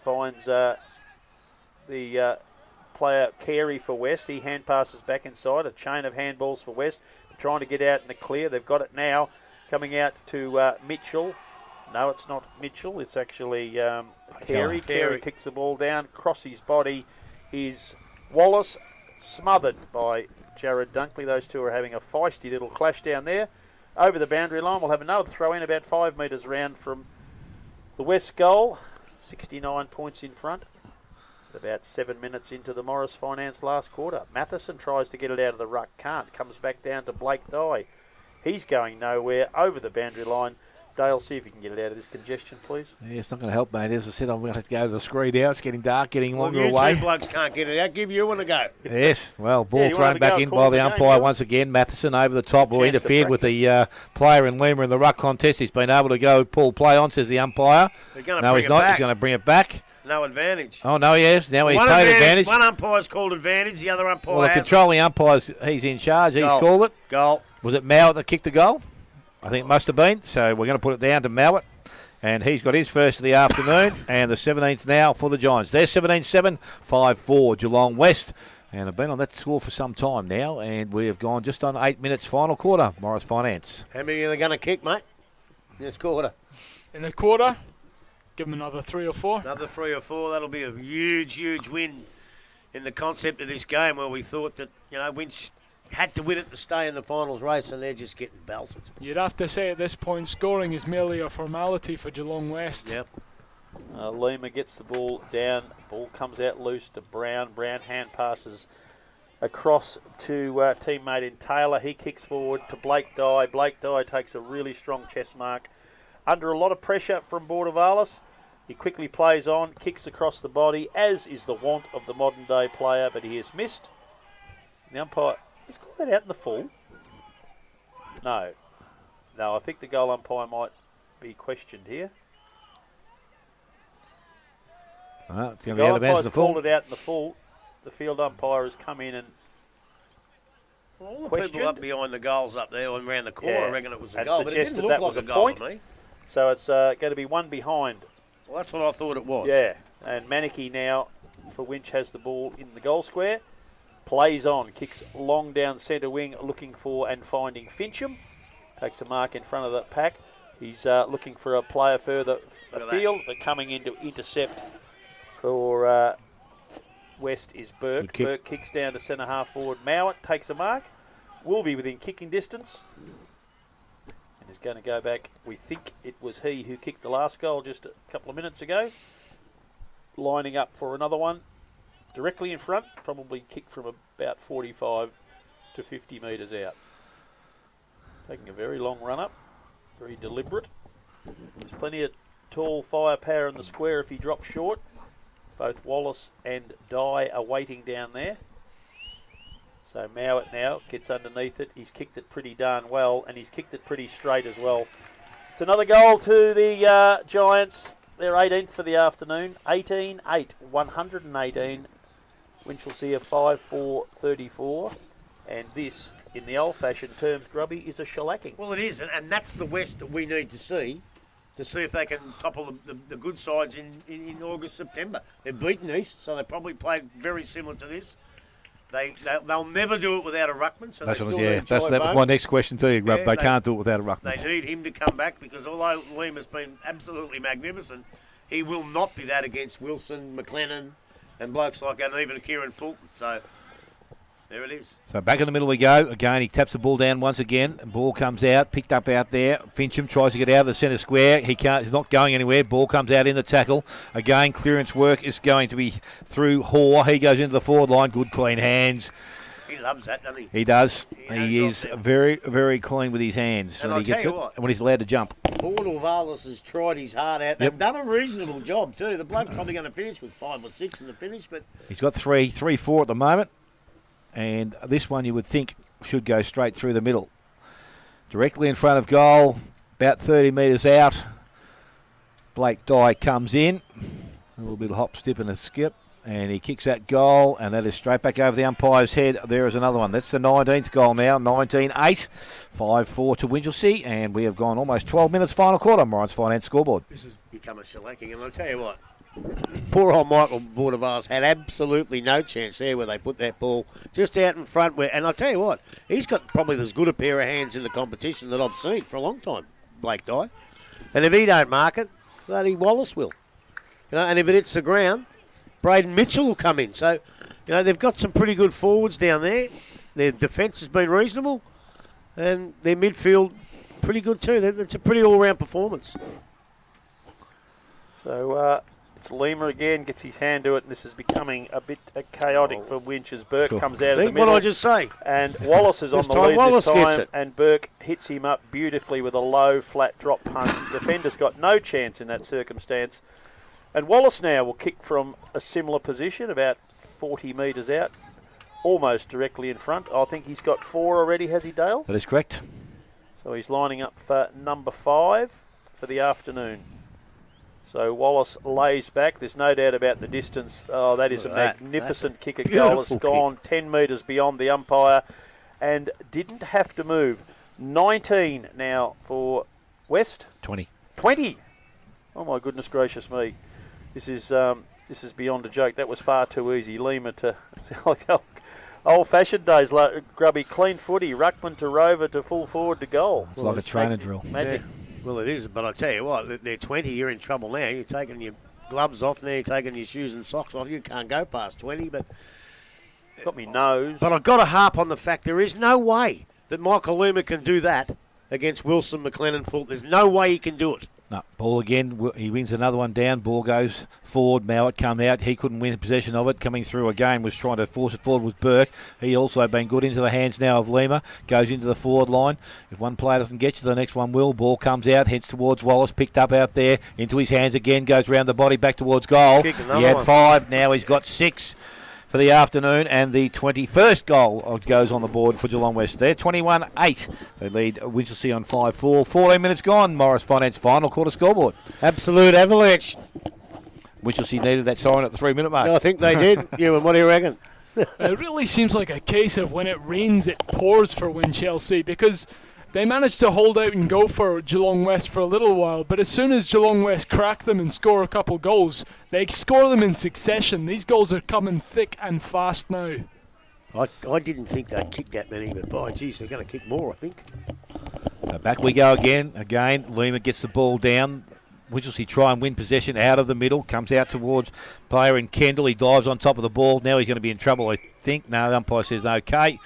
[SPEAKER 3] Finds the player Carey for West. He hand passes back inside. A chain of handballs for West. They're trying to get out in the clear. They've got it now. Coming out to Mitchell. No, it's not Mitchell. It's actually Carey. Carey kicks the ball down. Across his body is Wallace, smothered by Jared Dunkley. Those two are having a feisty little clash down there. Over the boundary line, we'll have another throw in about 5 metres round from the West goal. 69 points in front. About 7 minutes into the Morris Finance last quarter. Matheson tries to get it out of the ruck. Can't. Comes back down to Blake Dye. He's going nowhere. Over the boundary line. Dale, see if you can get it out of this congestion, please.
[SPEAKER 6] Yeah, it's not going to help, mate. As I said, I'm going to have to go to the screen now. It's getting dark, getting longer
[SPEAKER 2] you
[SPEAKER 6] away.
[SPEAKER 2] Two blokes can't get it out. Give you one a go.
[SPEAKER 6] Yes, well, ball
[SPEAKER 3] Yeah,
[SPEAKER 6] thrown back in by the umpire once again. Matheson over the top. Will interfered with the player in Lima in the ruck contest. He's been able to go pull play on, says the umpire. No, he's not. He's going to bring it back.
[SPEAKER 2] No advantage.
[SPEAKER 6] Oh, no, yes. Now he's paid advantage.
[SPEAKER 2] One umpire's called advantage. The other umpire
[SPEAKER 6] Well, the controlling umpire's he's in charge. He's called it.
[SPEAKER 2] Goal.
[SPEAKER 6] Was it Mowat that kicked the goal? I think it must have been. So we're going to put it down to Mowat. And he's got his first of the afternoon. And the 17th now for the Giants. They're 17-7, 5-4 Geelong West. And I've been on that score for some time now. And we have gone just on 8 minutes final quarter. Morris Finance.
[SPEAKER 2] How many are they going to kick, mate? This quarter.
[SPEAKER 7] In the quarter, give them another 3 or 4.
[SPEAKER 2] Another 3 or 4. That'll be a huge, huge win in the concept of this game where we thought that, Winch had to win it to stay in the finals race, and they're just getting belted.
[SPEAKER 7] You'd have to say at this point, scoring is merely a formality for Geelong West.
[SPEAKER 2] Yep.
[SPEAKER 3] Lima gets the ball down. Ball comes out loose to Brown. Brown hand passes across to teammate in Taylor. He kicks forward to Blake Dye. Blake Dye takes a really strong chest mark. Under a lot of pressure from Bordevalis. He quickly plays on, kicks across the body, as is the want of the modern day player, but he has missed. The umpire... He's called that out in the full. No, I think the goal umpire might be questioned here.
[SPEAKER 6] It's going to be out of bounds in the full.
[SPEAKER 3] Called it out in the full. The field umpire has come in and
[SPEAKER 2] all the people up behind the goals up there and around the corner, I reckon it was a goal, but it
[SPEAKER 3] suggested
[SPEAKER 2] didn't
[SPEAKER 3] that
[SPEAKER 2] look
[SPEAKER 3] was
[SPEAKER 2] like a
[SPEAKER 3] a
[SPEAKER 2] goal
[SPEAKER 3] point.
[SPEAKER 2] to me.
[SPEAKER 3] So it's going to be one behind.
[SPEAKER 2] Well, that's what I thought it was.
[SPEAKER 3] Yeah, and Manicky now for Winch has the ball in the goal square. Plays on, kicks long down centre wing, looking for and finding Fincham. Takes a mark in front of the pack. He's looking for a player further afield, but coming in to intercept for West is Burke. Burke kicks down to centre half forward. Mowat takes a mark. Will be within kicking distance. And is going to go back. We think it was he who kicked the last goal just a couple of minutes ago. Lining up for another one. Directly in front, probably kicked from about 45 to 50 metres out. Taking a very long run up, very deliberate. There's plenty of tall firepower in the square if he drops short. Both Wallace and Dye are waiting down there. So Mowat now gets underneath it. He's kicked it pretty darn well, and he's kicked it pretty straight as well. It's another goal to the Giants. They're 18th for the afternoon. 18-8, 118. Winchelsea are 5-4-34, and this, in the old-fashioned terms, Grubby, is a shellacking.
[SPEAKER 2] Well, it is, and that's the West that we need to see if they can topple the good sides in August, September. They've beaten East, so they probably play very similar to this. They'll never do it without a ruckman, so that
[SPEAKER 6] was my next question to you, Grub. They can't do it without a ruckman.
[SPEAKER 2] They need him to come back because although Lima's been absolutely magnificent, he will not be that against Wilson, McLennan, and blokes like that, and even Kieran Fulton. So there it is.
[SPEAKER 6] So back in the middle we go. Again, he taps the ball down once again. Ball comes out, picked up out there. Fincham tries to get out of the centre square. He can't. He's not going anywhere. Ball comes out in the tackle. Again, clearance work is going to be through Hoare. He goes into the forward line. Good clean hands.
[SPEAKER 2] He loves that, doesn't he?
[SPEAKER 6] He does.
[SPEAKER 2] He
[SPEAKER 6] He
[SPEAKER 2] knows
[SPEAKER 6] is
[SPEAKER 2] what
[SPEAKER 6] very, very clean with his hands
[SPEAKER 2] And
[SPEAKER 6] when
[SPEAKER 2] I'll
[SPEAKER 6] he gets
[SPEAKER 2] tell
[SPEAKER 6] it,
[SPEAKER 2] you what.
[SPEAKER 6] when he's allowed to jump.
[SPEAKER 2] Bordelvalis has tried his heart out. They've done a reasonable job too. The bloke's probably going to finish with 5 or 6 in the finish, but
[SPEAKER 6] He's got 3-4 at the moment, and this one you would think should go straight through the middle. Directly in front of goal, about 30 metres out. Blake Dye comes in, a little bit of hop, skip and a skip, and he kicks that goal, and that is straight back over the umpire's head. There is another one. That's the 19th goal now, 19-8, 5-4 to Winchelsea, and we have gone almost 12 minutes final quarter. Morris Finance scoreboard.
[SPEAKER 2] this has become a shellacking. And I'll tell you what, poor old Michael Bordelvalis had absolutely no chance there where they put that ball just out in front. And I'll tell you what, he's got probably as good a pair of hands in the competition that I've seen for a long time, Blake Dye. And if he don't mark it, bloody Wallace will. And if it hits the ground, Braden Mitchell will come in. So, they've got some pretty good forwards down there. Their defence has been reasonable. And their midfield, pretty good too. It's a pretty all-round performance.
[SPEAKER 3] So it's Lima again, gets his hand to it, and this is becoming a bit chaotic for Winch as Burke comes out of the
[SPEAKER 2] Think
[SPEAKER 3] middle.
[SPEAKER 2] what I just say.
[SPEAKER 3] And Wallace is on
[SPEAKER 2] This
[SPEAKER 3] the
[SPEAKER 2] time
[SPEAKER 3] lead
[SPEAKER 2] Wallace
[SPEAKER 3] this
[SPEAKER 2] gets
[SPEAKER 3] time,
[SPEAKER 2] it.
[SPEAKER 3] and Burke hits him up beautifully with a low, flat drop punch. Defender's got no chance in that circumstance. And Wallace now will kick from a similar position, about 40 metres out, almost directly in front. I think he's got 4 already, has he, Dale?
[SPEAKER 6] That is correct.
[SPEAKER 3] So he's lining up for number 5 for the afternoon. So Wallace lays back. There's no doubt about the distance. Oh, that is a magnificent kick at goal. It's gone 10 metres beyond the umpire and didn't have to move. 19 now for West.
[SPEAKER 6] 20.
[SPEAKER 3] 20. Oh my goodness gracious me. This is beyond a joke. That was far too easy. Lima to old-fashioned days, like grubby, clean footy, ruckman to rover to full forward to goal.
[SPEAKER 6] It's like a trainer drill.
[SPEAKER 3] Magic.
[SPEAKER 2] Yeah. Well, it is, but I tell you what, they're 20. You're in trouble now. You're taking your gloves off now. You're taking your shoes and socks off. You can't go past 20. But
[SPEAKER 3] Got me nose.
[SPEAKER 2] But I've got to harp on the fact there is no way that Michael Lima can do that against Wilson McLennan Full. There's no way he can do it.
[SPEAKER 6] No, ball again. He wins another one down. Ball goes forward. Mowat come out. He couldn't win possession of it. Coming through again was trying to force it forward with Burke. He also been good into the hands now of Lima. Goes into the forward line. If one player doesn't get you, the next one will. Ball comes out. Heads towards Wallace. Picked up out there. Into his hands again. Goes round the body. Back towards goal. He had 5. Now he's got 6 for the afternoon, and the 21st goal goes on the board for Geelong West there. 21-8. They lead Winchelsea on 5-4. 14 minutes gone. Morris Finance final quarter scoreboard.
[SPEAKER 2] Absolute avalanche.
[SPEAKER 6] Winchelsea needed that siren at the 3-minute mark.
[SPEAKER 2] I think they did. And what do you reckon?
[SPEAKER 7] It really seems like a case of when it rains, it pours for Winchelsea, because they managed to hold out and go for Geelong West for a little while, but as soon as Geelong West crack them and score a couple goals, they score them in succession. These goals are coming thick and fast now.
[SPEAKER 2] I didn't think they'd kick that many, but by geez, they're going to kick more, I think.
[SPEAKER 6] So back we go again. Lima gets the ball down. Winchelsea try and win possession out of the middle. Comes out towards player in Kendall. He dives on top of the ball. Now he's going to be in trouble, I think. No, the umpire says okay.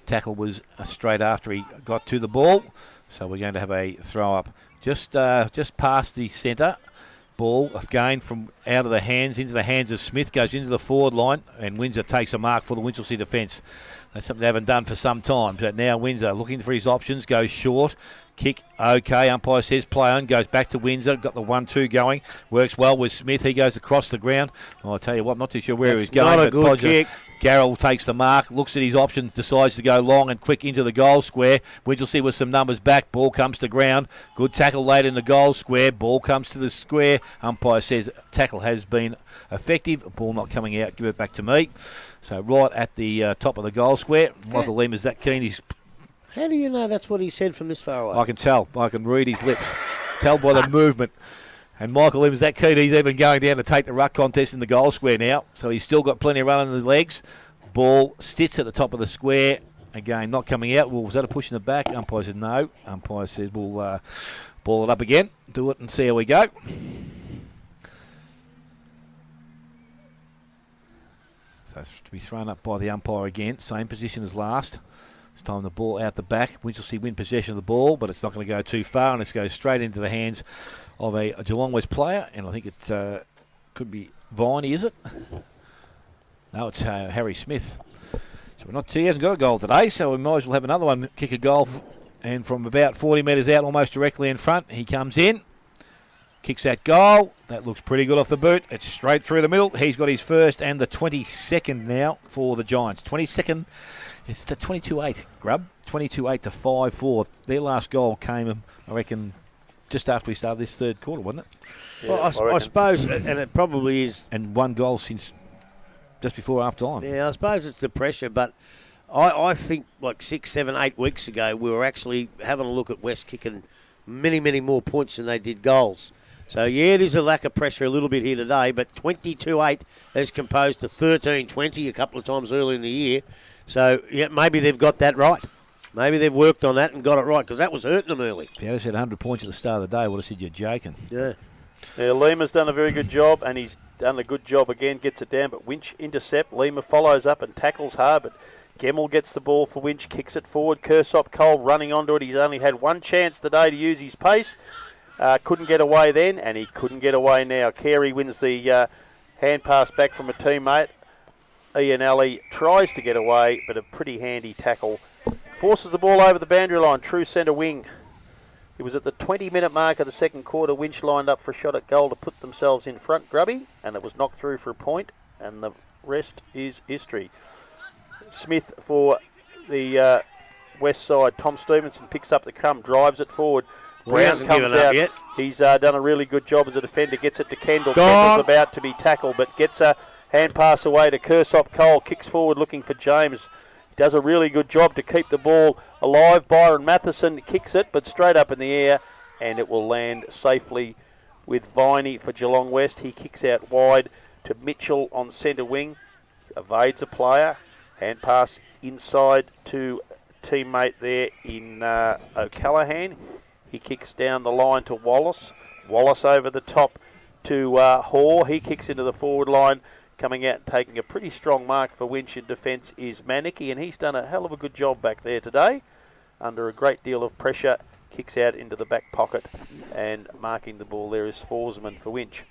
[SPEAKER 6] Tackle was straight after he got to the ball, so we're going to have a throw up just past the centre. Ball again from out of the hands into the hands of Smith, goes into the forward line, and Windsor takes a mark for the Winchelsea defence. That's something they haven't done for some time. But now Windsor looking for his options, goes short. Kick, okay. Umpire says play on. Goes back to Windsor. Got the 1-2 going. Works well with Smith. He goes across the ground. I'll tell you what, I'm not too sure where he was going.
[SPEAKER 2] Not a good kick.
[SPEAKER 6] Garrell takes the mark, looks at his options, decides to go long and quick into the goal square. Winchelsea with some numbers back. Ball comes to ground. Good tackle late in the goal square. Ball comes to the square. Umpire says tackle has been effective. Ball not coming out. Give it back to me. So right at the top of the goal square. Michael Lima's that keen. He's
[SPEAKER 2] How do you know that's what he said from this far away?
[SPEAKER 6] I can tell. I can read his lips. Tell by the movement. And Michael Lima's that keen. He's even going down to take the ruck contest in the goal square now. So he's still got plenty of run in the legs. Ball sits at the top of the square. Again, not coming out. Well, was that a push in the back? Umpire said no. Umpire says we'll ball it up again. Do it and see how we go. So it's to be thrown up by the umpire again. Same position as last. This time the ball out the back. Winchelsea win possession of the ball, but it's not going to go too far, and it's goes straight into the hands of a Geelong West player, and I think it could be Viney, is it? No, it's Harry Smith. So he hasn't got a goal today, so we might as well have another one kick a goal. And from about 40 metres out, almost directly in front, he comes in. Kicks that goal. That looks pretty good off the boot. It's straight through the middle. He's got his first and the 22nd now for the Giants. 22nd. It's the 22-8, Grub. 22-8 to 5-4. Their last goal came, I reckon, just after we started this third quarter, wasn't it?
[SPEAKER 2] Yeah, well, I suppose, and it probably is.
[SPEAKER 6] And one goal since just before half time.
[SPEAKER 2] Yeah, I suppose it's the pressure, but I think like 6, 7, 8 weeks ago, we were actually having a look at West kicking many, many more points than they did goals. So, yeah, it is a lack of pressure a little bit here today, but 22-8 as composed to 13-20 a couple of times early in the year. So, yeah, maybe they've got that right. Maybe they've worked on that and got it right, because that was hurting them early.
[SPEAKER 6] If you had said 100 points at the start of the day, I would have said you're joking.
[SPEAKER 2] Yeah.
[SPEAKER 3] Yeah, Lima's done a very good job, and he's done a good job again, gets it down, but Winch intercept. Lima follows up and tackles hard, but Gemmell gets the ball for Winch, kicks it forward. Kersop Cole running onto it. He's only had one chance today to use his pace. Couldn't get away then, and he couldn't get away now. Carey wins the hand pass back from a teammate. Ian Alley tries to get away, but a pretty handy tackle. Forces the ball over the boundary line, true centre wing. It was at the 20-minute mark of the second quarter. Winch lined up for a shot at goal to put themselves in front, Grubby, and it was knocked through for a point, and the rest is history. Smith for the west side. Tom Stevenson picks up the crumb, drives it forward. Brown comes out. Yet. He's done a really good job as a defender. Gets it to Kendall. Kendall's about to be tackled, but gets a hand pass away to Kersop Cole. Kicks forward looking for James. Does a really good job to keep the ball alive. Byron Matheson kicks it, but straight up in the air, and it will land safely with Viney for Geelong West. He kicks out wide to Mitchell on centre wing. Evades a player. Hand pass inside to teammate there in O'Callaghan. He kicks down the line to Wallace. Wallace over the top to Hoare. He kicks into the forward line. Coming out and taking a pretty strong mark for Winch in defence is Manicki, and he's done a hell of a good job back there today. Under a great deal of pressure, kicks out into the back pocket, and marking the ball there is Forsman for Winch.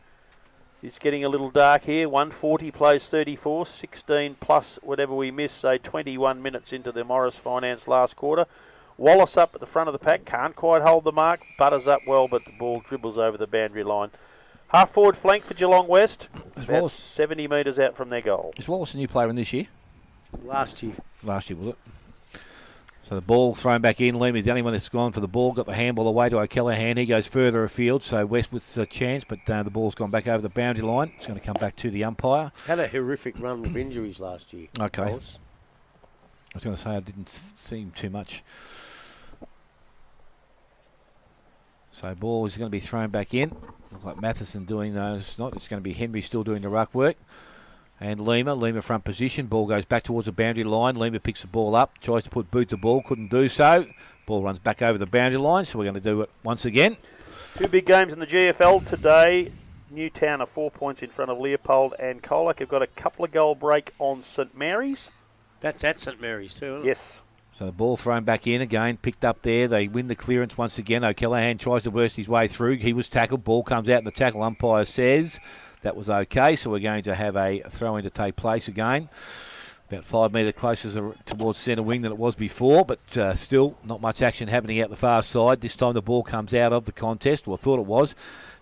[SPEAKER 3] It's getting a little dark here. 140 plays 34, 16 plus whatever we miss, say 21 minutes into the Morris Finance last quarter. Wallace up at the front of the pack, can't quite hold the mark, butters up well, but the ball dribbles over the boundary line. Half forward flank for Geelong West, about 70 metres out from their goal.
[SPEAKER 6] Is Wallace a new player in this year?
[SPEAKER 2] Last year.
[SPEAKER 6] Last year, was it? So the ball thrown back in. Lima's the only one that's gone for the ball. Got the handball away to O'Callaghan. He goes further afield, so West with a chance, but the ball's gone back over the boundary line. It's going to come back to the umpire.
[SPEAKER 2] Had a horrific run with injuries last year.
[SPEAKER 6] Okay. I was going to say I didn't see him too much. So ball is going to be thrown back in. Looks like Matheson doing those. Not. It's going to be Henry still doing the ruck work. And Lima front position. Ball goes back towards the boundary line. Lima picks the ball up. Tries to put boot the ball. Couldn't do so. Ball runs back over the boundary line. So we're going to do it once again.
[SPEAKER 3] Two big games in the GFL today. Newtown are 4 points in front of Leopold, and Colac have got a couple of goal break on St Mary's.
[SPEAKER 2] That's at St Mary's too, isn't it?
[SPEAKER 3] Yes.
[SPEAKER 6] So the ball thrown back in again, picked up there. They win the clearance once again. O'Callaghan tries to burst his way through. He was tackled. Ball comes out and the tackle umpire says that was okay. So we're going to have a throw-in to take place again. About 5 metre closer towards centre wing than it was before, but still not much action happening out the far side. This time the ball comes out of the contest. Well, I thought it was.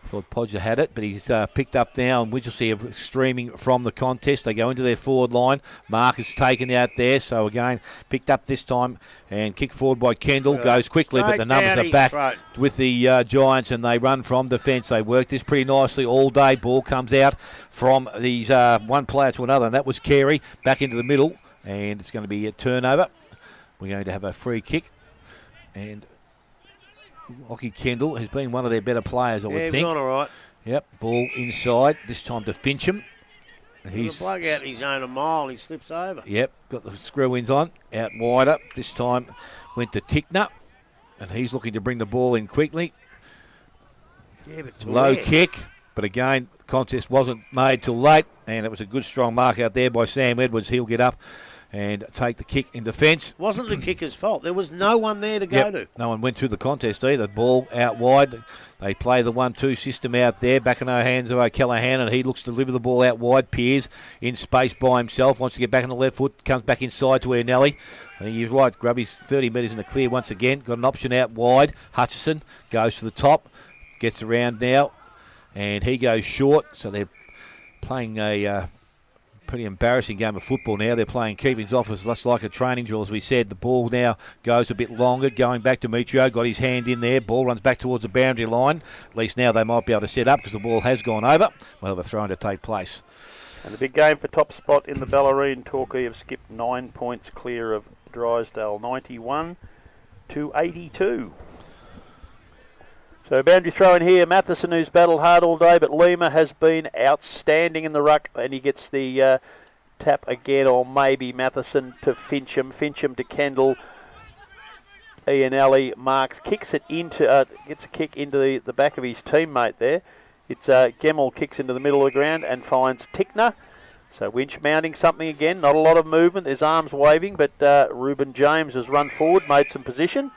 [SPEAKER 6] Thought Podger had it, but he's picked up now, and Winchelsea are streaming from the contest. They go into their forward line. Mark is taken out there, so again, picked up this time and kicked forward by Kendall. Goes quickly, but the numbers are back with the Giants, and they run from defence. They work this pretty nicely all day. Ball comes out from these one player to another, and that was Carey back into the middle, and it's going to be a turnover. We're going to have a free kick, and Lockie Kendall has been one of their better players, I would think.
[SPEAKER 2] He's gone all right.
[SPEAKER 6] Yep, ball inside, this time to Fincham.
[SPEAKER 2] He's the plug out his own a mile, he slips over.
[SPEAKER 6] Yep, got the screw-ins on, out wider. This time went to Tickner, and he's looking to bring the ball in quickly.
[SPEAKER 2] Yeah, but
[SPEAKER 6] low kick, but again, the contest wasn't made till late, and it was a good strong mark out there by Sam Edwards. He'll get up and take the kick in defence.
[SPEAKER 2] Wasn't the kicker's fault. There was no one there to go to.
[SPEAKER 6] No one went through the contest either. Ball out wide. They play the 1-2 system out there. Back in our hands of O'Callaghan, and he looks to deliver the ball out wide. Pears in space by himself. Wants to get back on the left foot. Comes back inside to Nelly. I think he's right. Grubby's 30 metres in the clear once again. Got an option out wide. Hutchison goes to the top. Gets around now. And he goes short. So they're playing a pretty embarrassing game of football now. They're playing keepings off as less like a training drill, as we said. The ball now goes a bit longer, going back to Demetrio. Got his hand in there. Ball runs back towards the boundary line. At least now they might be able to set up because the ball has gone over. We'll have a throw-in to take place.
[SPEAKER 3] And the big game for top spot in the Bellarine. Torquay have skipped 9 points clear of Drysdale, 91 to 82. So boundary throw in here. Matheson, who's battled hard all day, but Lima has been outstanding in the ruck, and he gets the tap again, or maybe Matheson to Fincham. Fincham to Kendall. Ianelli marks, kicks it into, gets a kick into the back of his teammate there. It's Gemmell kicks into the middle of the ground and finds Tickner. So Winch mounting something again. Not a lot of movement. There's arms waving, but Reuben James has run forward, made some position.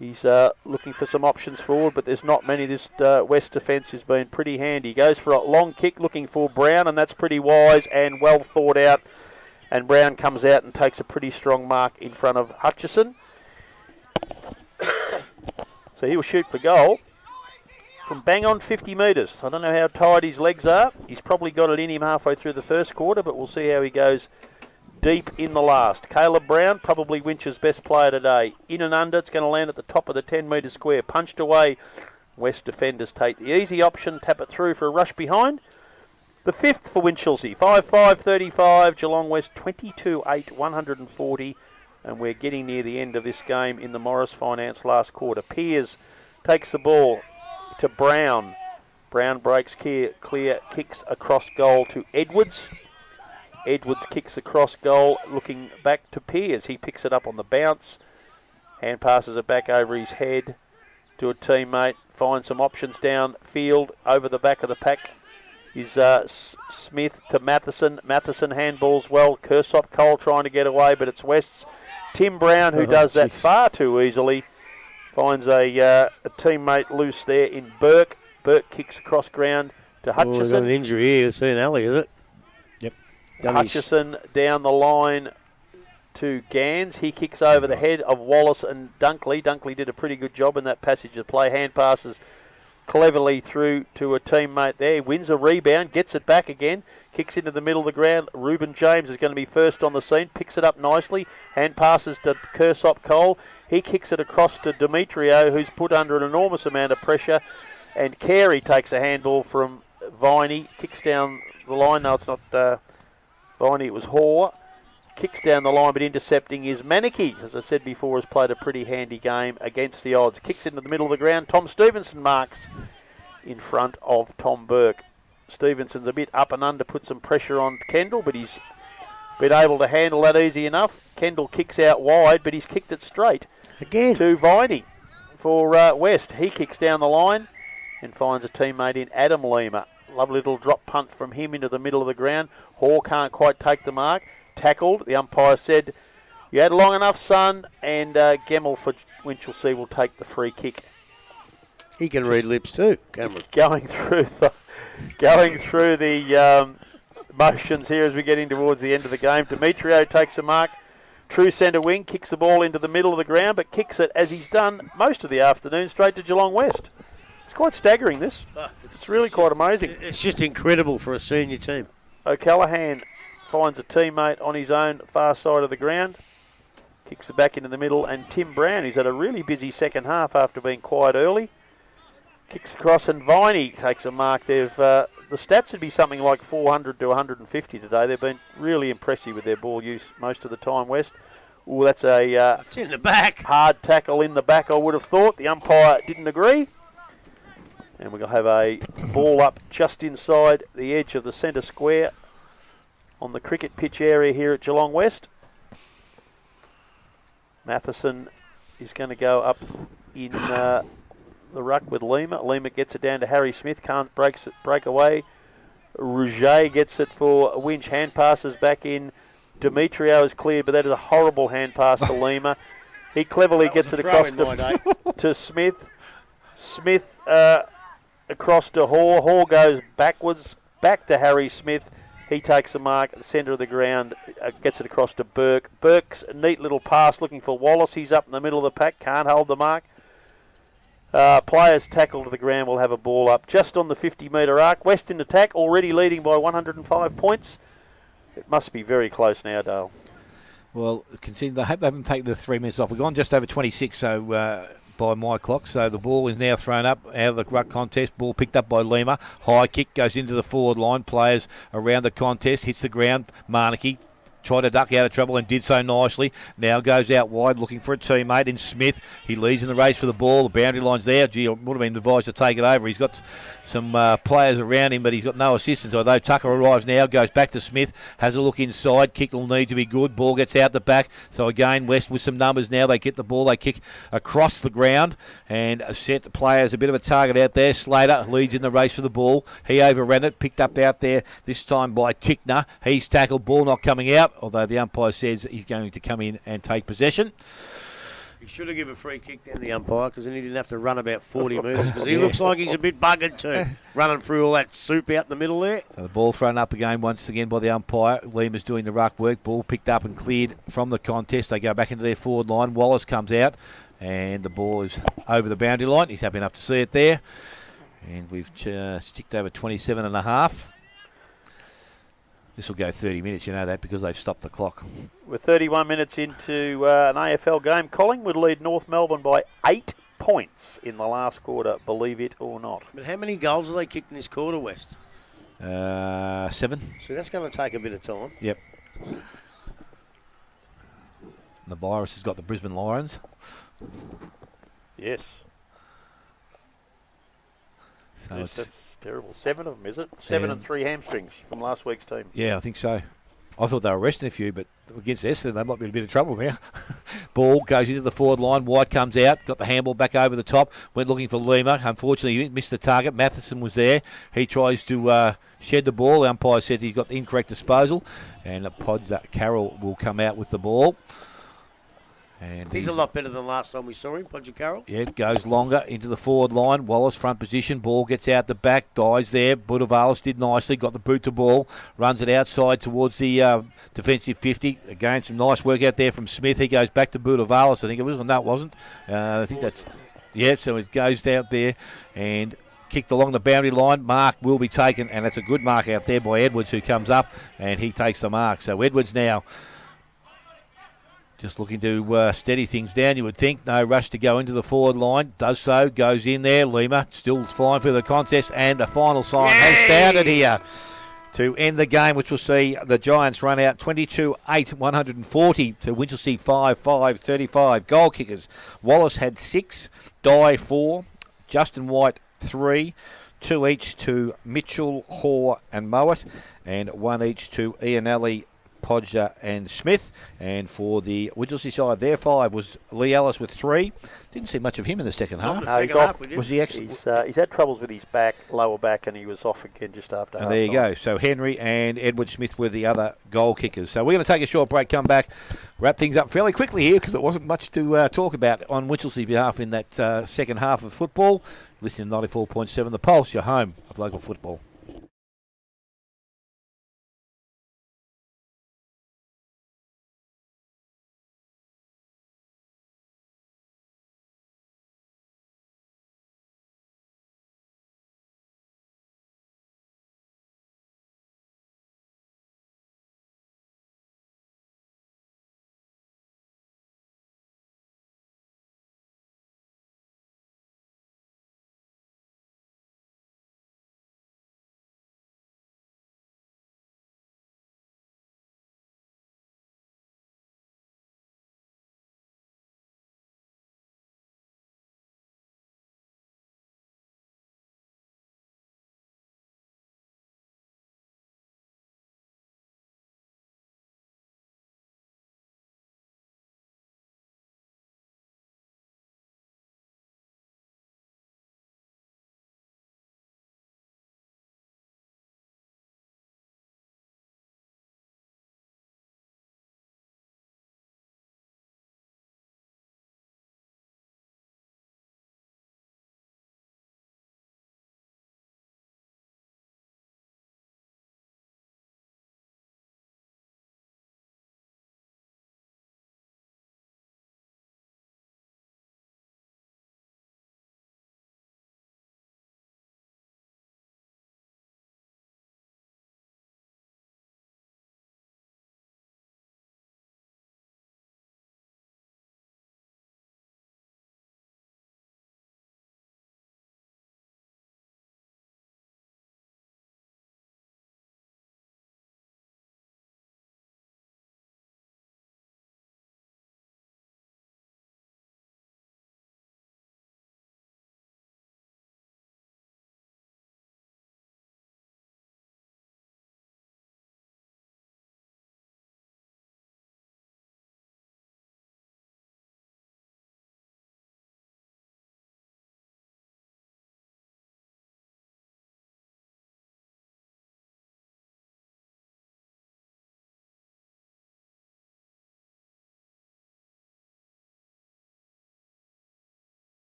[SPEAKER 3] He's looking for some options forward, but there's not many. This West defence has been pretty handy. He goes for a long kick looking for Brown, and that's pretty wise and well thought out. And Brown comes out and takes a pretty strong mark in front of Hutchison. So he'll shoot for goal from bang on 50 metres. I don't know how tired his legs are. He's probably got it in him halfway through the first quarter, but we'll see how he goes deep in the last. Caleb Brown, probably Winch's best player today. In and under, it's going to land at the top of the 10-metre square. Punched away. West defenders take the easy option, tap it through for a rush behind. The fifth for Winchelsea, 5-5-35. Geelong West 22-8, 140. And we're getting near the end of this game in the Morris Finance last quarter. Pears takes the ball to Brown. Brown breaks clear, kicks across goal to Edwards. Edwards kicks across goal, looking back to Pears. He picks it up on the bounce and passes it back over his head to a teammate. Finds some options downfield over the back of the pack. Is Smith to Matheson. Matheson handballs well. Kersop Cole trying to get away, but it's West's. Tim Brown, who does that far too easily, finds a teammate loose there in Burke. Burke kicks across ground to Hutchison.
[SPEAKER 2] We've got an injury here. It's in Alley, is it?
[SPEAKER 6] Yep.
[SPEAKER 3] Hutchison down the line to Gans. He kicks over the head of Wallace and Dunkley. Dunkley did a pretty good job in that passage of play. Hand passes cleverly through to a teammate there. He wins a rebound, gets it back again, kicks into the middle of the ground. Reuben James is going to be first on the scene, picks it up nicely. Hand passes to Kersop Cole. He kicks it across to Demetrio, who's put under an enormous amount of pressure. And Carey takes a handball from Viney, kicks down the line. No, it's not Viney, it was Hoare. Kicks down the line, but intercepting is Manicky. As I said before, has played a pretty handy game against the odds. Kicks into the middle of the ground. Tom Stevenson marks in front of Tom Burke. Stevenson's a bit up and under, put some pressure on Kendall, but he's been able to handle that easy enough. Kendall kicks out wide, but he's kicked it straight
[SPEAKER 2] again
[SPEAKER 3] to Viney for West. He kicks down the line and finds a teammate in Adam Lima. Lovely little drop punt from him into the middle of the ground. Hoare can't quite take the mark. Tackled. The umpire said, "You had long enough, son," and Gemmell for Winchelsea will take the free kick.
[SPEAKER 2] He can read lips too, Cameron.
[SPEAKER 3] Going through the motions here as we're getting towards the end of the game. Demetrio takes a mark. True centre wing, kicks the ball into the middle of the ground, but kicks it, as he's done most of the afternoon, straight to Geelong West. It's quite staggering, this. It's really quite amazing.
[SPEAKER 2] It's just incredible for a senior team.
[SPEAKER 3] O'Callaghan finds a teammate on his own far side of the ground. Kicks it back into the middle, and Tim Brown, who's had a really busy second half after being quiet early, kicks across, and Viney takes a mark. The stats would be something like 400 to 150 today. They've been really impressive with their ball use most of the time, West. Oh, that's a
[SPEAKER 2] it's in the back.
[SPEAKER 3] Hard tackle in the back, I would have thought. The umpire didn't agree. And we're going to have a ball up just inside the edge of the centre square on the cricket pitch area here at Geelong West. Matheson is going to go up in the ruck with Lima. Lima gets it down to Harry Smith, can't break away. Rouget gets it for Winch, hand passes back in Demetrio is cleared, but that is a horrible hand pass to Lima. He cleverly gets it across to Smith. Smith across to Hoare. Hoare goes backwards, back to Harry Smith. He takes the mark at the centre of the ground, gets it across to Burke. Burke's a neat little pass looking for Wallace. He's up in the middle of the pack, can't hold the mark. Players tackle to the ground will have a ball up just on the 50-metre arc. West in attack, already leading by 105 points. It must be very close now, Dale.
[SPEAKER 6] Well, I hope they haven't taken the 3 minutes off. We've gone just over 26, so by my clock. So the ball is now thrown up out of the ruck contest. Ball picked up by Lima. High kick goes into the forward line. Players around the contest. Hits the ground. Marnicky tried to duck out of trouble and did so nicely. Now goes out wide looking for a teammate in Smith. He leads in the race for the ball. The boundary line's there. Gee, I would have been advised to take it over. He's got some players around him, but he's got no assistance. Although Tucker arrives now, goes back to Smith, has a look inside. Kick will need to be good. Ball gets out the back. So again, West with some numbers now. They get the ball. They kick across the ground and set the players a bit of a target out there. Slater leads in the race for the ball. He overran it. Picked up out there this time by Tickner. He's tackled. Ball not coming out, although the umpire says he's going to come in and take possession.
[SPEAKER 2] He should have given a free kick down the umpire because then he didn't have to run about 40 metres because he looks like he's a bit buggered too, running through all that soup out the middle there.
[SPEAKER 6] So the ball thrown up again once again by the umpire. Lima's doing the ruck work. Ball picked up and cleared from the contest. They go back into their forward line. Wallace comes out and the ball is over the boundary line. He's happy enough to see it there. And we've sticked over 27 and a half. This will go 30 minutes, you know that, because they've stopped the clock.
[SPEAKER 3] We're 31 minutes into an AFL game. Collingwood lead North Melbourne by 8 points in the last quarter, believe it or not.
[SPEAKER 2] But how many goals have they kicked in this quarter, West?
[SPEAKER 6] 7.
[SPEAKER 2] So that's going to take a bit of time.
[SPEAKER 6] Yep. The virus has got the Brisbane Lions.
[SPEAKER 3] Yes.
[SPEAKER 6] So
[SPEAKER 3] yes,
[SPEAKER 6] it's
[SPEAKER 3] that's terrible. 7 of them, is it? 7 and 3 hamstrings from last week's team.
[SPEAKER 6] Yeah, I think so. I thought they were resting a few, but against Essendon, they might be in a bit of trouble now. Ball goes into the forward line. White comes out. Got the handball back over the top. Went looking for Lima. Unfortunately, he missed the target. Matheson was there. He tries to shed the ball. The umpire says he's got the incorrect disposal. And Carroll will come out with the ball. And
[SPEAKER 2] he's a lot better than last time we saw him, Podger Carroll.
[SPEAKER 6] Yeah, goes longer into the forward line. Wallace front position. Ball gets out the back. Dies there. Budavalis did nicely. Got the boot to ball. Runs it outside towards the defensive 50. Again, some nice work out there from Smith. He goes back to Budavalis. I think it was. No, it wasn't. I think that's... Yeah, so it goes out there and kicked along the boundary line. Mark will be taken, and that's a good mark out there by Edwards, who comes up, and he takes the mark. So Edwards now... just looking to steady things down, you would think. No rush to go into the forward line. Does so. Goes in there. Lima still flying for the contest. And the final sign has sounded here to end the game, which will see the Giants run out 22-8, 140 to Winchelsea 5-5, 35. Goal kickers. Wallace had 6. Dye 4. Justin White 3. 2 each to Mitchell, Hoare and Mowat. And 1 each to Ian Alley, Podger and Smith. And for the Winchelsea side, their 5 was Lee Ellis with 3. Didn't see much of him in the second half.
[SPEAKER 3] No, he's off.
[SPEAKER 6] Was he actually?
[SPEAKER 3] He's had troubles with his back, lower back, and he was off again just after.
[SPEAKER 6] And there you go. So Henry and Edward Smith were the other goal kickers. So we're going to take a short break, come back, wrap things up fairly quickly here because there wasn't much to talk about on Winchelsea's behalf in that second half of football. Listening to 94.7 The Pulse, your home of local football.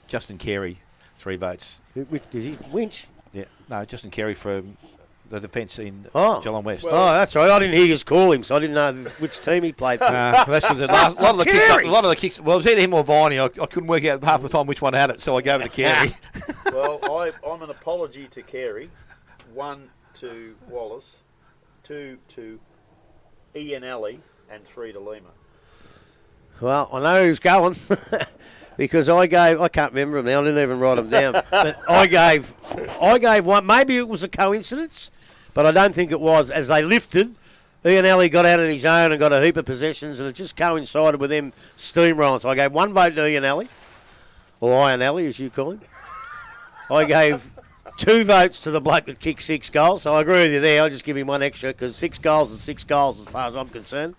[SPEAKER 6] Justin Carey, 3 votes.
[SPEAKER 2] Is he Winch?
[SPEAKER 6] Yeah, no, Justin Carey from the defence in
[SPEAKER 2] Oh.
[SPEAKER 6] Geelong West.
[SPEAKER 2] Oh, that's right. I didn't hear you call him, so I didn't know which team he played for.
[SPEAKER 6] That's because a lot of the kicks. A lot of the kicks. Well, it was either him or Viney. I couldn't work out half the time which one had it, so I gave it to Carey.
[SPEAKER 3] Well, I'm an apology to Carey. 1 to Wallace, 2 to Ian Alley, and 3 to Lima.
[SPEAKER 2] Well, I know who's going because I can't remember them now. I didn't even write them down. But I gave one. Maybe it was a coincidence, but I don't think it was. As they lifted, Ian Alley got out on his own and got a heap of possessions, and it just coincided with them steamrolling. So I gave 1 vote to Ian Alley, or Ian Alley as you call him. I gave 2 votes to the bloke that kicked 6 goals. So I agree with you there. I'll just give him 1 extra because 6 goals is 6 goals as far as I'm concerned.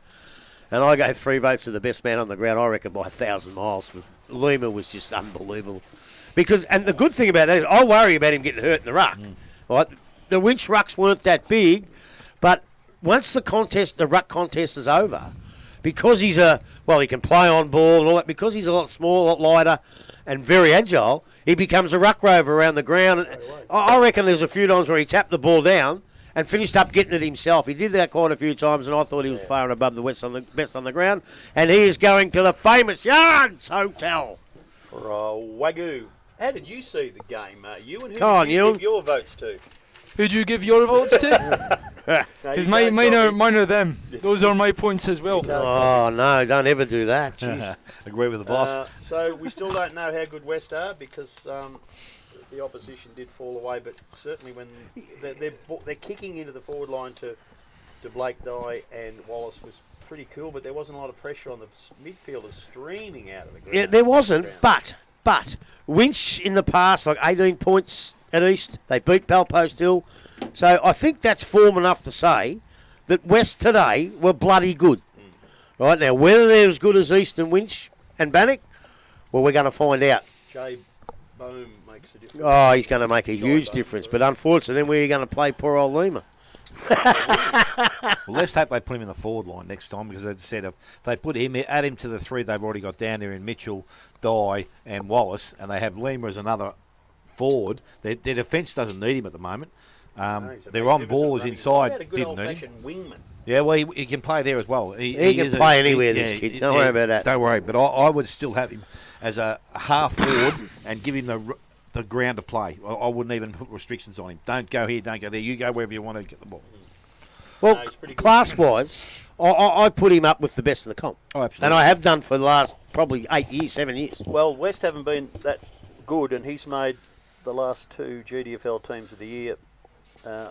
[SPEAKER 2] And I gave 3 votes to the best man on the ground, I reckon, by 1,000 miles. Lima was just unbelievable. And the good thing about that is I worry about him getting hurt in the ruck. Right? The winch rucks weren't that big, but once the ruck contest is over, because he can play on ball and all that, because he's a lot smaller, a lot lighter, and very agile, he becomes a ruck rover around the ground. I reckon there's a few times where he tapped the ball down and finished up getting it himself. He did that quite a few times, and I thought he was far and above the best on the ground. And he is going to the famous Yarns Hotel.
[SPEAKER 3] Wagyu. How did you see the game, you? And who
[SPEAKER 2] Come on,
[SPEAKER 3] did you
[SPEAKER 2] Ewan.
[SPEAKER 3] give your votes to?
[SPEAKER 7] Who'd you give your votes to? Because mine are them. Those are my points as well.
[SPEAKER 2] Oh, no, don't ever do that. Jeez.
[SPEAKER 6] Agree with the boss.
[SPEAKER 3] So we still don't know how good West are because the opposition did fall away, but certainly when they're kicking into the forward line to Blake Dye and Wallace was pretty cool, but there wasn't a lot of pressure on the midfielders streaming out of the ground.
[SPEAKER 2] Yeah, there wasn't, but Winch in the past, like 18 points at East, they beat Belpost Hill. So I think that's form enough to say that West today were bloody good. Right now, whether they're as good as East and Winch and Bannock, well, we're going to find out.
[SPEAKER 3] Jay Boom makes a difference.
[SPEAKER 2] Oh, he's going to make a huge difference. But unfortunately, then we're going to play poor old Lima.
[SPEAKER 6] Well, let's hope they put him in the forward line next time because they said if they put him, add him to the 3 they've already got down there in Mitchell, Dye and Wallace, and they have Lima as another forward. Their defence doesn't need him at the moment. They're on balls inside. Didn't need him.
[SPEAKER 3] Wingman.
[SPEAKER 6] Yeah, well, he can play there as well. He
[SPEAKER 2] can play anywhere, this kid. Don't worry about that.
[SPEAKER 6] Don't worry, but I would still have him as a half forward and give him the ground to play. I wouldn't even put restrictions on him. Don't go here, don't go there. You go wherever you want to get the ball.
[SPEAKER 2] Well, class-wise, I put him up with the best of the comp.
[SPEAKER 6] Oh, absolutely.
[SPEAKER 2] And I have done for the last probably 7 years.
[SPEAKER 3] Well, West haven't been that good, and he's made the last 2 GDFL teams of the year.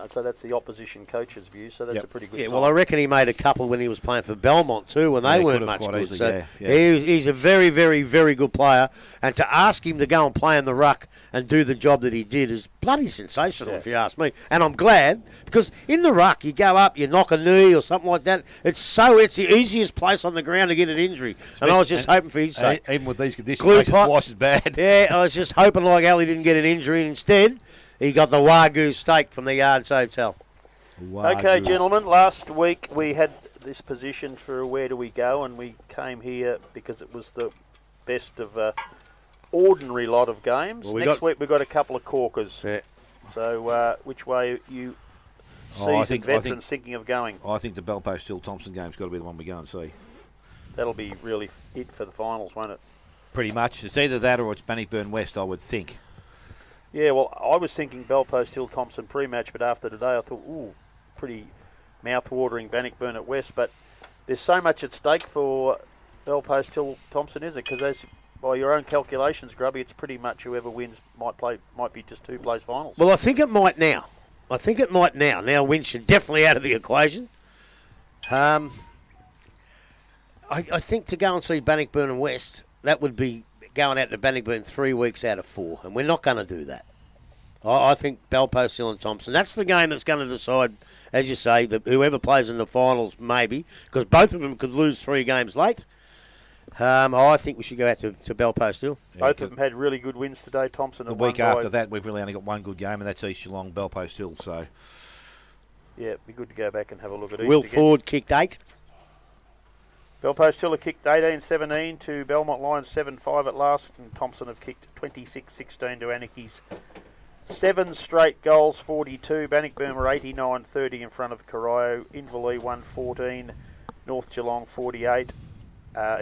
[SPEAKER 3] So that's the opposition coach's view, so that's a pretty good sign.
[SPEAKER 2] Well, I reckon he made a couple when he was playing for Belmont too, when they weren't much good.
[SPEAKER 6] Easily,
[SPEAKER 2] so he's a very, very, very good player. And to ask him to go and play in the ruck and do the job that he did is bloody sensational, if you ask me. And I'm glad, because in the ruck, you go up, you knock a knee or something like that. It's the easiest place on the ground to get an injury. And I was just hoping for his sake.
[SPEAKER 6] Even with these conditions, it makes it twice as bad.
[SPEAKER 2] Yeah, I was just hoping like Ali didn't get an injury. And instead, he got the Wagyu steak from the Yards Hotel.
[SPEAKER 3] Okay, gentlemen, last week we had this position for where do we go, and we came here because it was the best of ordinary lot of games.
[SPEAKER 2] Well,
[SPEAKER 3] Next week we've got a couple of corkers.
[SPEAKER 2] Yeah.
[SPEAKER 3] So which way you veterans thinking of going?
[SPEAKER 6] I think the Belpost Hill Thompson game's got to be the one we go and see.
[SPEAKER 3] That'll be really it for the finals, won't it?
[SPEAKER 6] Pretty much. It's either that or it's Bannockburn West, I would think.
[SPEAKER 3] Yeah, well, I was thinking Belpost Hill Thompson pre-match, but after today I thought, pretty mouth-watering Bannockburn at West. But there's so much at stake for Belpost Hill Thompson, is it? Because by your own calculations, Grubby, it's pretty much whoever wins might be just 2 place finals.
[SPEAKER 2] Well, I think it might now. Now Winch is definitely out of the equation. I think to go and see Bannockburn and West, that would be going out to Bannockburn 3 weeks out of 4, and we're not going to do that. I think Belpost Hill and Thompson, that's the game that's going to decide, as you say, that whoever plays in the finals, maybe, because both of them could lose 3 games late. I think we should go out to Belpost Hill.
[SPEAKER 3] Both of them had really good wins today, Thompson.
[SPEAKER 6] The week after that, we've really only got 1 good game, and that's East Geelong, Belpost Hill. So,
[SPEAKER 3] yeah, it'd be good to go back and have a look at East
[SPEAKER 2] Will
[SPEAKER 3] again.
[SPEAKER 2] Ford kicked 8.
[SPEAKER 3] Belpost Hill have kicked 18-17 to Belmont Lions 7-5 at last, and Thompson have kicked 26-16 to Anarchy's 7 straight goals, 42. Bannockburn were 89-30 in front of Corio. Inverleigh 114, North Geelong 48,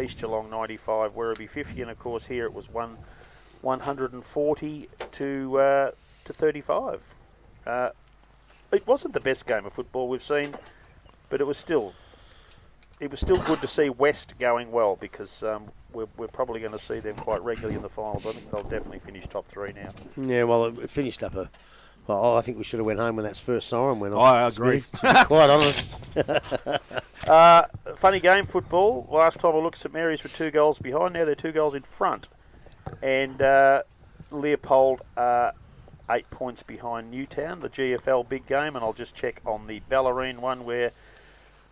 [SPEAKER 3] East Geelong 95, Werribee 50, and of course here it was 140 to 35. It wasn't the best game of football we've seen, but it was still good to see West going well, because we're probably going to see them quite regularly in the finals. I think they'll definitely finish top 3 now.
[SPEAKER 2] Yeah, well, it finished up I think we should have went home when that first siren went off.
[SPEAKER 6] I agree.
[SPEAKER 2] To be quite honest.
[SPEAKER 3] Funny game, football. Last time I looked, St Mary's were 2 goals behind. Now they're 2 goals in front. And Leopold 8 points behind Newtown, the GFL big game. And I'll just check on the Bellarine one, where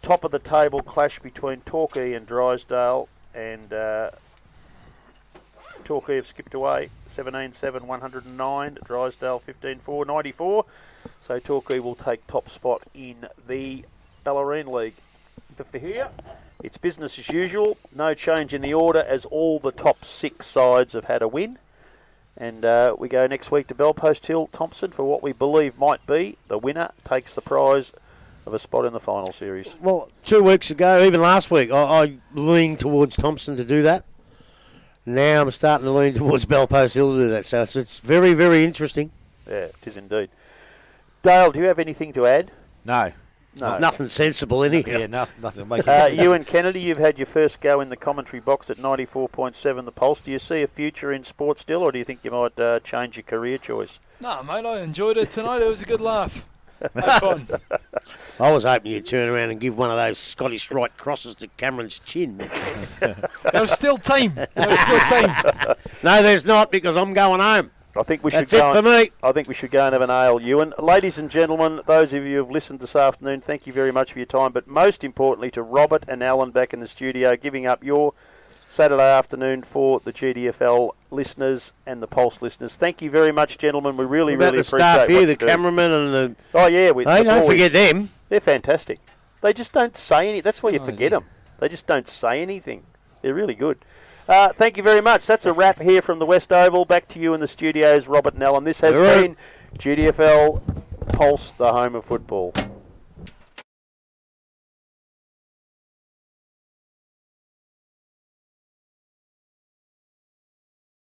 [SPEAKER 3] top of the table clash between Torquay and Drysdale, and Torquay have skipped away 17-7, 109, Drysdale 15-4, 94. So Torquay will take top spot in the Bellarine League. But for here, it's business as usual. No change in the order, as all the top 6 sides have had a win. And we go next week to Belpost Hill, Thompson, for what we believe might be the winner takes the prize of a spot in the final series.
[SPEAKER 2] Well, 2 weeks ago, even last week, I leaned towards Thompson to do that. Now I'm starting to lean towards Belpost Hill to do that. So it's very, very interesting.
[SPEAKER 3] Yeah, it is indeed. Dale, do you have anything to add?
[SPEAKER 6] No.
[SPEAKER 3] No.
[SPEAKER 2] Nothing sensible in here.
[SPEAKER 6] Yeah, nothing. Make
[SPEAKER 3] You and Kennedy, you've had your first go in the commentary box at 94.7 The Pulse. Do you see a future in sport still, or do you think you might change your career choice?
[SPEAKER 7] Nah, mate, I enjoyed it tonight. It was a good laugh. Had fun.
[SPEAKER 2] I was hoping you'd turn around and give one of those Scottish Rite crosses to Cameron's chin.
[SPEAKER 7] There's still time.
[SPEAKER 2] No, there's not, because I'm going home.
[SPEAKER 3] I think we should
[SPEAKER 2] That's it for me.
[SPEAKER 3] I think we should go and have an ale, Ewan. Ladies and gentlemen, those of you who have listened this afternoon, thank you very much for your time. But most importantly, to Robert and Alan back in the studio, giving up your Saturday afternoon for the GDFL listeners and the Pulse listeners. Thank you very much, gentlemen. We really
[SPEAKER 2] the
[SPEAKER 3] appreciate
[SPEAKER 2] staff here,
[SPEAKER 3] what
[SPEAKER 2] the
[SPEAKER 3] you do.
[SPEAKER 2] cameraman and the...
[SPEAKER 3] Oh, yeah.
[SPEAKER 2] Hey, don't forget them.
[SPEAKER 3] They're fantastic. They just don't say anything. That's why you forget them. They just don't say anything. They're really good. Thank you very much. That's a wrap here from the West Oval. Back to you in the studios, Robert and Alan. This has been GDFL Pulse, the home of football.